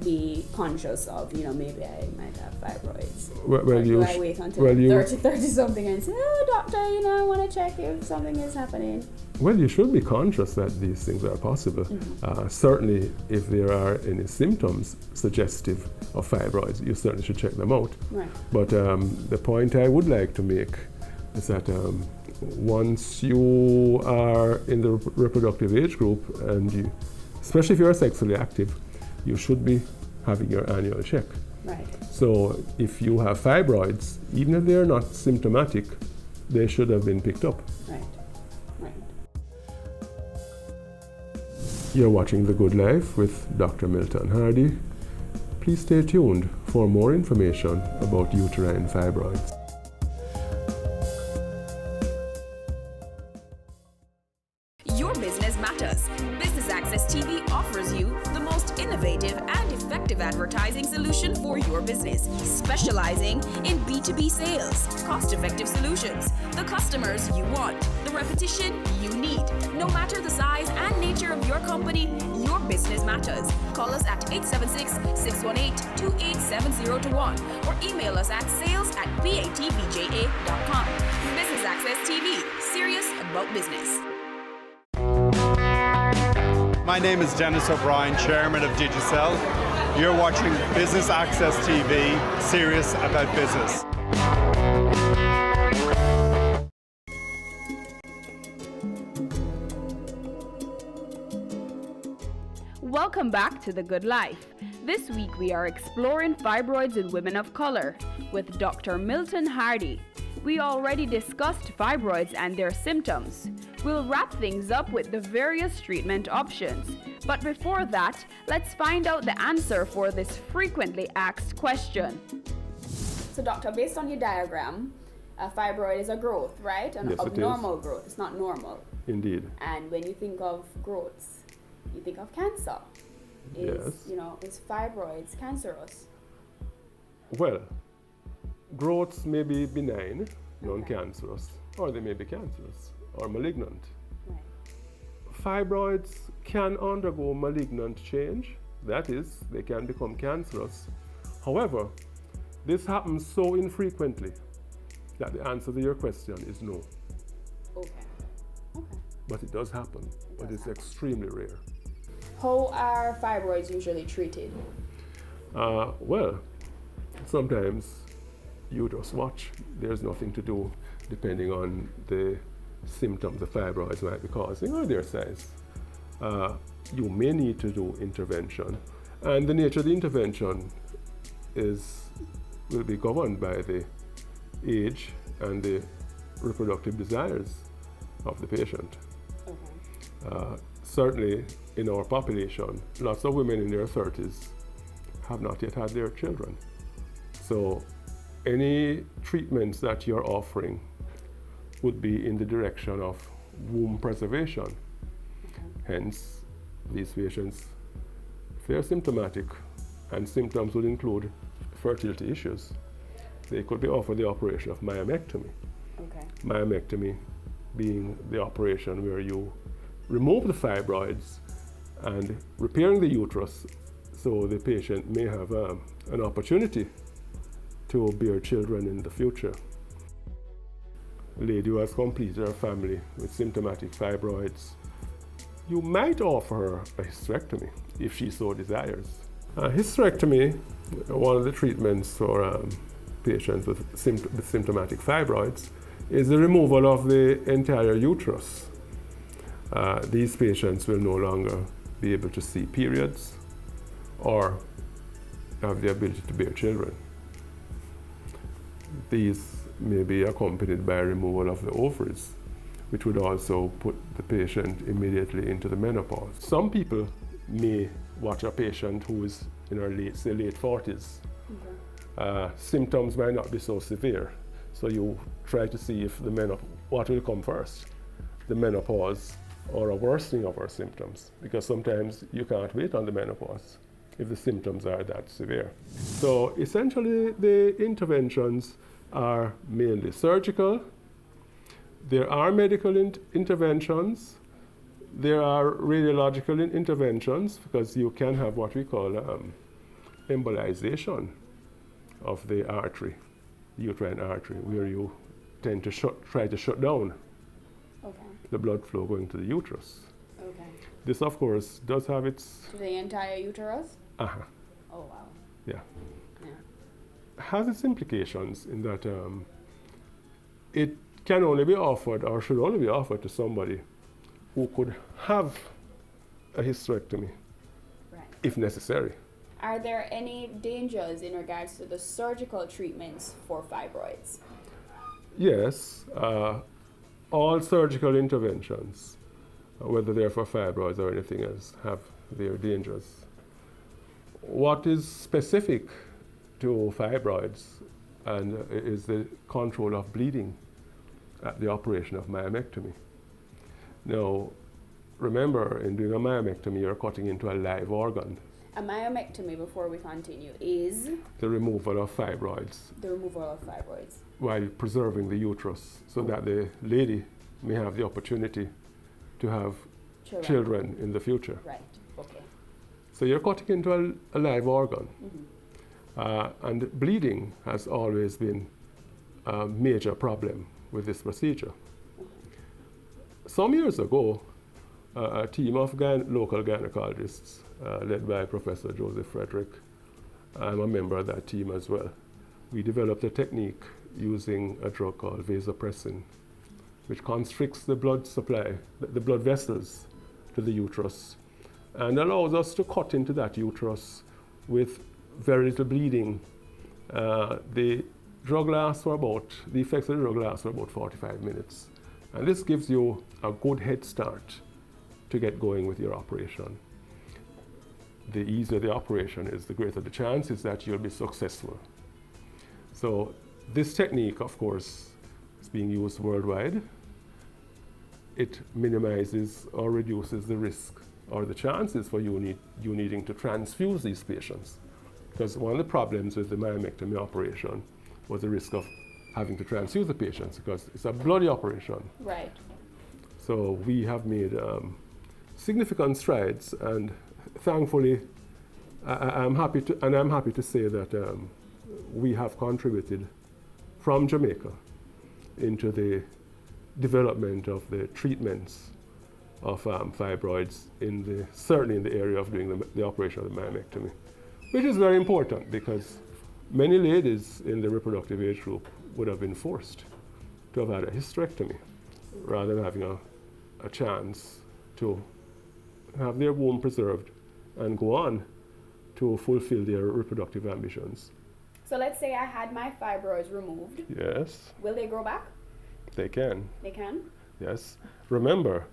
be conscious of, maybe I might have fibroids? Well, or do I wait until 30 something and say, oh, doctor, I want to check if something is happening? Well, you should be conscious that these things are possible. Mm-hmm. Certainly, if there are any symptoms suggestive of fibroids, you certainly should check them out. Right. But the point I would like to make is that once you are in the reproductive age group, and especially if you're sexually active, you should be having your annual check. Right. So if you have fibroids, even if they're not symptomatic, they should have been picked up. Right. Right. You're watching The Good Life with Dr. Milton Hardy. Please stay tuned for more information about uterine fibroids. Your business matters. Business Access TV offers you the most innovative and effective advertising solution for your business, specializing in B2B sales, cost-effective solutions, the customers you want, the repetition you need. No matter the size and nature of your company, your business matters. Call us at 876-618-2870 or email us at sales@batvja.com. Business Access TV, serious about business. My name is Dennis O'Brien, Chairman of Digicel. You're watching Business Access TV, serious about business. Welcome back to The Good Life. This week we are exploring fibroids in women of color with Dr. Milton Hardy. We already discussed fibroids and their symptoms. We'll wrap things up with the various treatment options. But before that, let's find out the answer for this frequently asked question. So doctor, based on your diagram, a fibroid is a growth, right? An Yes, abnormal growth. It's not normal. Indeed. And when you think of growths, you think of cancer. Is fibroids cancerous? Well, growths may be benign, non-cancerous, or they may be cancerous or malignant. Right. Fibroids can undergo malignant change, that is, they can become cancerous. However, this happens so infrequently that the answer to your question is no. Okay. But it does happen, but it's extremely rare. How are fibroids usually treated? Well, sometimes you just watch. There's nothing to do depending on the symptoms the fibroids might be causing or their size. You may need to do intervention, and the nature of the intervention will be governed by the age and the reproductive desires of the patient. Certainly in our population, lots of women in their 30s have not yet had their children. So any treatments that you're offering would be in the direction of womb preservation. Hence, these patients, if they're symptomatic, and symptoms would include fertility issues, they could be offered the operation of myomectomy. Myomectomy being the operation where you remove the fibroids and repairing the uterus so the patient may have an opportunity to bear children in the future. A lady who has completed her family with symptomatic fibroids, you might offer her a hysterectomy if she so desires. Hysterectomy, one of the treatments for patients with symptomatic fibroids, is the removal of the entire uterus. These patients will no longer be able to see periods or have the ability to bear children. These may be accompanied by removal of the ovaries, which would also put the patient immediately into the menopause. Some people may watch a patient who is in her late 40s. Symptoms might not be so severe, so you try to see if what will come first, the menopause or a worsening of our symptoms, because sometimes you can't wait on the menopause if the symptoms are that severe. So essentially the interventions are mainly surgical. There are medical interventions. There are radiological interventions, because you can have what we call embolization of the artery, the uterine artery, where you tend to try to shut down the blood flow going to the uterus. This, of course, does have its... The entire uterus? Oh, wow. Yeah. Has its implications in that it can only be offered, or should only be offered, to somebody who could have a hysterectomy if necessary. Are there any dangers in regards to the surgical treatments for fibroids? Yes. All surgical interventions, whether they're for fibroids or anything else, have their dangers. What is specific to fibroids is the control of bleeding at the operation of myomectomy. Now, remember, in doing a myomectomy, you're cutting into a live organ. A myomectomy, before we continue, is? The removal of fibroids. The removal of fibroids. While preserving the uterus, so that the lady may have the opportunity to have children in the future. Right, okay. So you're cutting into a live organ. And bleeding has always been a major problem with this procedure. Some years ago, a team of local gynecologists, led by Professor Joseph Frederick, I'm a member of that team as well, we developed a technique using a drug called vasopressin, which constricts the blood supply, the blood vessels to the uterus, and allows us to cut into that uterus with very little bleeding. The effects of the drug last for about 45 minutes. And this gives you a good head start to get going with your operation. The easier the operation is, the greater the chances that you'll be successful. So this technique, of course, is being used worldwide. It minimizes or reduces the risk or the chances for you needing to transfuse these patients. Because one of the problems with the myomectomy operation was the risk of having to transfuse the patients, because it's a bloody operation. Right. So we have made significant strides, and thankfully, I'm happy to say that we have contributed from Jamaica into the development of the treatments of fibroids, certainly in the area of doing the operation of the myomectomy, which is very important because many ladies in the reproductive age group would have been forced to have had a hysterectomy rather than having a chance to have their womb preserved and go on to fulfill their reproductive ambitions. So let's say I had my fibroids removed. Yes. Will they grow back? They can. They can? Yes. Remember,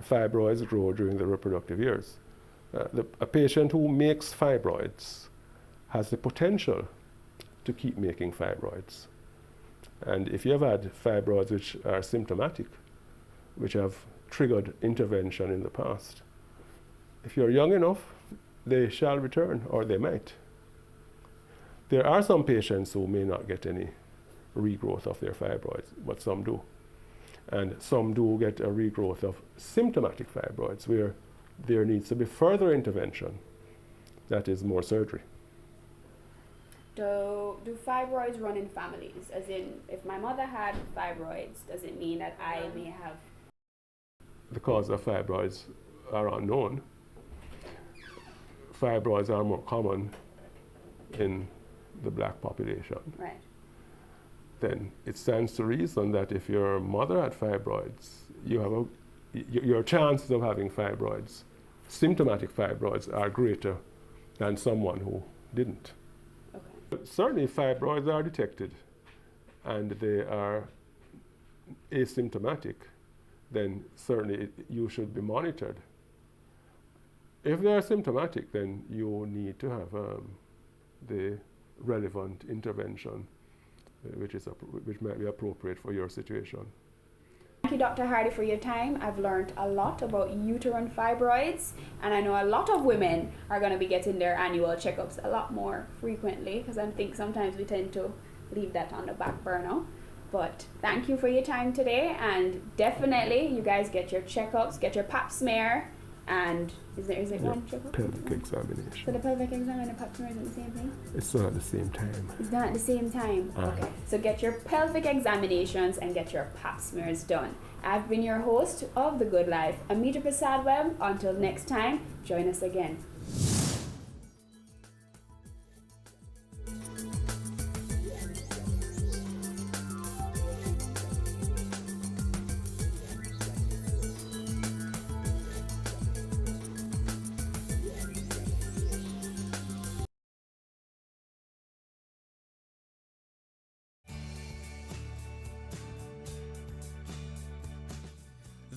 fibroids grow during the reproductive years. A patient who makes fibroids has the potential to keep making fibroids. And if you have had fibroids which are symptomatic, which have triggered intervention in the past, if you're young enough, they shall return, or they might. There are some patients who may not get any regrowth of their fibroids, but some do. And some do get a regrowth of symptomatic fibroids where there needs to be further intervention, that is more surgery. Do fibroids run in families? As in, if my mother had fibroids, does it mean that I may have? The cause of fibroids are unknown. Fibroids are more common in the black population. Right. Then it stands to reason that if your mother had fibroids, your chances of having fibroids, symptomatic fibroids, are greater than someone who didn't. Okay. Certainly fibroids are detected and they are asymptomatic, then certainly you should be monitored. If they are symptomatic, then you need to have the relevant intervention which might be appropriate for your situation. Thank you, Dr. Hardy, for your time. I've learned a lot about uterine fibroids, and I know a lot of women are going to be getting their annual checkups a lot more frequently, because I think sometimes we tend to leave that on the back burner. But thank you for your time today, and definitely you guys get your checkups, get your pap smear, and is it one checkup? Pelvic examination. So the pelvic exam and the pap smear is at the same thing? It's not at the same time. It's not at the same time? Okay. So get your pelvic examinations and get your pap smears done. I've been your host of The Good Life, Amita Prasad Webb. Until next time, join us again.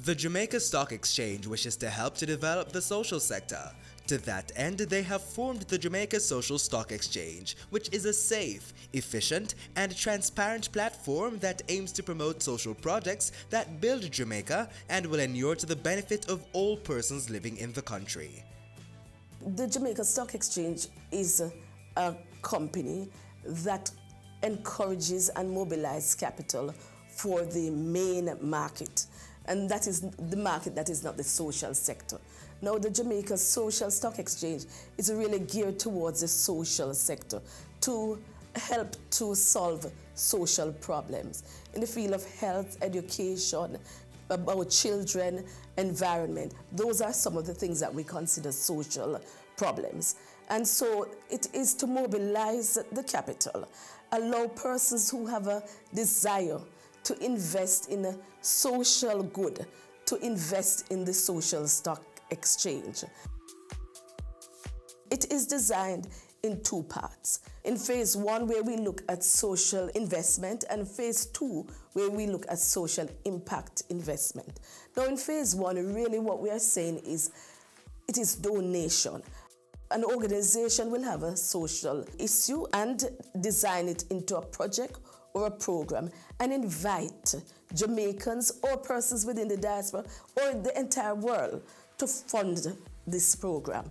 The Jamaica Stock Exchange wishes to help to develop the social sector. To that end, they have formed the Jamaica Social Stock Exchange, which is a safe, efficient, and transparent platform that aims to promote social projects that build Jamaica and will inure to the benefit of all persons living in the country. The Jamaica Stock Exchange is a company that encourages and mobilizes capital for the main market. And that is the market that is not the social sector. Now, the Jamaica Social Stock Exchange is really geared towards the social sector to help to solve social problems in the field of health, education, about children, environment. Those are some of the things that we consider social problems. And so it is to mobilize the capital, allow persons who have a desire to invest in a social good, to invest in the social stock exchange. It is designed in two parts. In phase 1, where we look at social investment, and phase 2, where we look at social impact investment. Now in phase 1, really what we are saying is, it is donation. An organization will have a social issue and design it into a project or a program and invite Jamaicans or persons within the diaspora or the entire world to fund this program.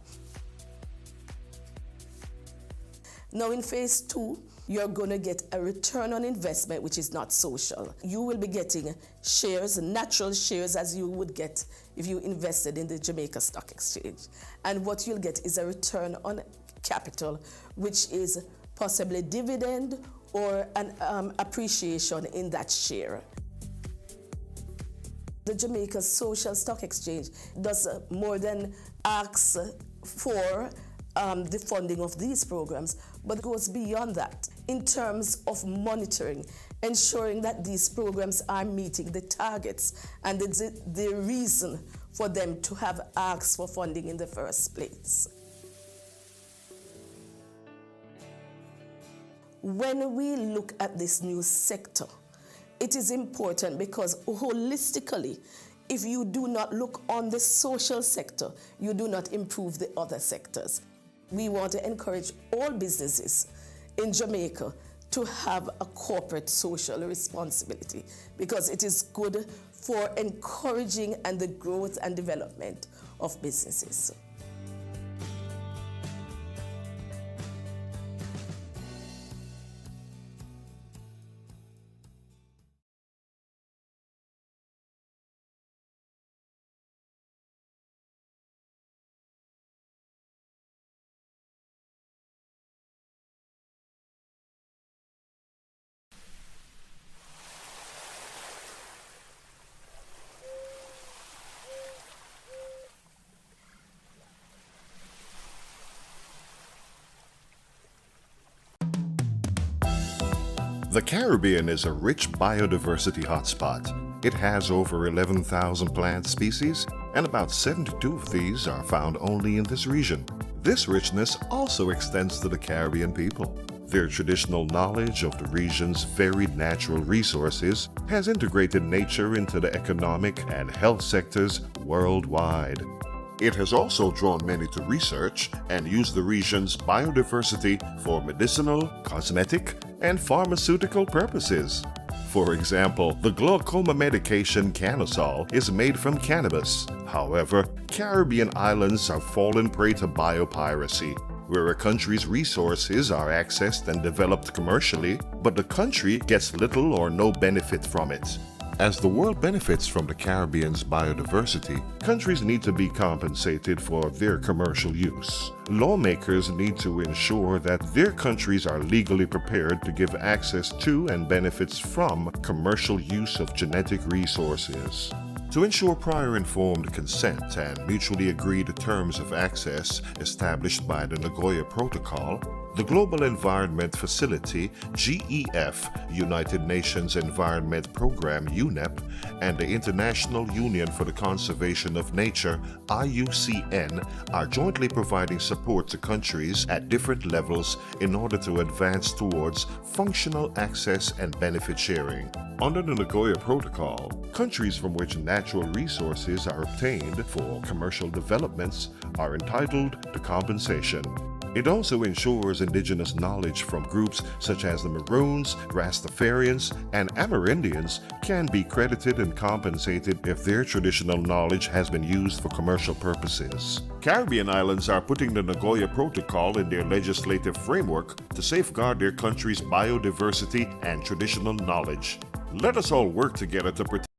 Now in phase 2, you're going to get a return on investment which is not social. You will be getting shares, natural shares, as you would get if you invested in the Jamaica Stock Exchange. And what you'll get is a return on capital, which is possibly dividend or an appreciation in that share. The Jamaica Social Stock Exchange does more than ask for the funding of these programs, but goes beyond that in terms of monitoring, ensuring that these programs are meeting the targets and the reason for them to have asked for funding in the first place. When we look at this new sector, it is important because holistically, if you do not look on the social sector, you do not improve the other sectors. We want to encourage all businesses in Jamaica to have a corporate social responsibility because it is good for encouraging and the growth and development of businesses. The Caribbean is a rich biodiversity hotspot. It has over 11,000 plant species, and about 72 of these are found only in this region. This richness also extends to the Caribbean people. Their traditional knowledge of the region's varied natural resources has integrated nature into the economic and health sectors worldwide. It has also drawn many to research and use the region's biodiversity for medicinal, cosmetic, and pharmaceutical purposes. For example, the glaucoma medication Canosol is made from cannabis. However, Caribbean islands have fallen prey to biopiracy, where a country's resources are accessed and developed commercially, but the country gets little or no benefit from it. As the world benefits from the Caribbean's biodiversity, countries need to be compensated for their commercial use. Lawmakers need to ensure that their countries are legally prepared to give access to and benefits from commercial use of genetic resources. To ensure prior informed consent and mutually agreed terms of access established by the Nagoya Protocol, the Global Environment Facility, GEF, United Nations Environment Program, UNEP, and the International Union for the Conservation of Nature, IUCN, are jointly providing support to countries at different levels in order to advance towards functional access and benefit sharing. Under the Nagoya Protocol, countries from which natural resources are obtained for commercial developments are entitled to compensation. It also ensures indigenous knowledge from groups such as the Maroons, Rastafarians, and Amerindians can be credited and compensated if their traditional knowledge has been used for commercial purposes. Caribbean islands are putting the Nagoya Protocol in their legislative framework to safeguard their country's biodiversity and traditional knowledge. Let us all work together to protect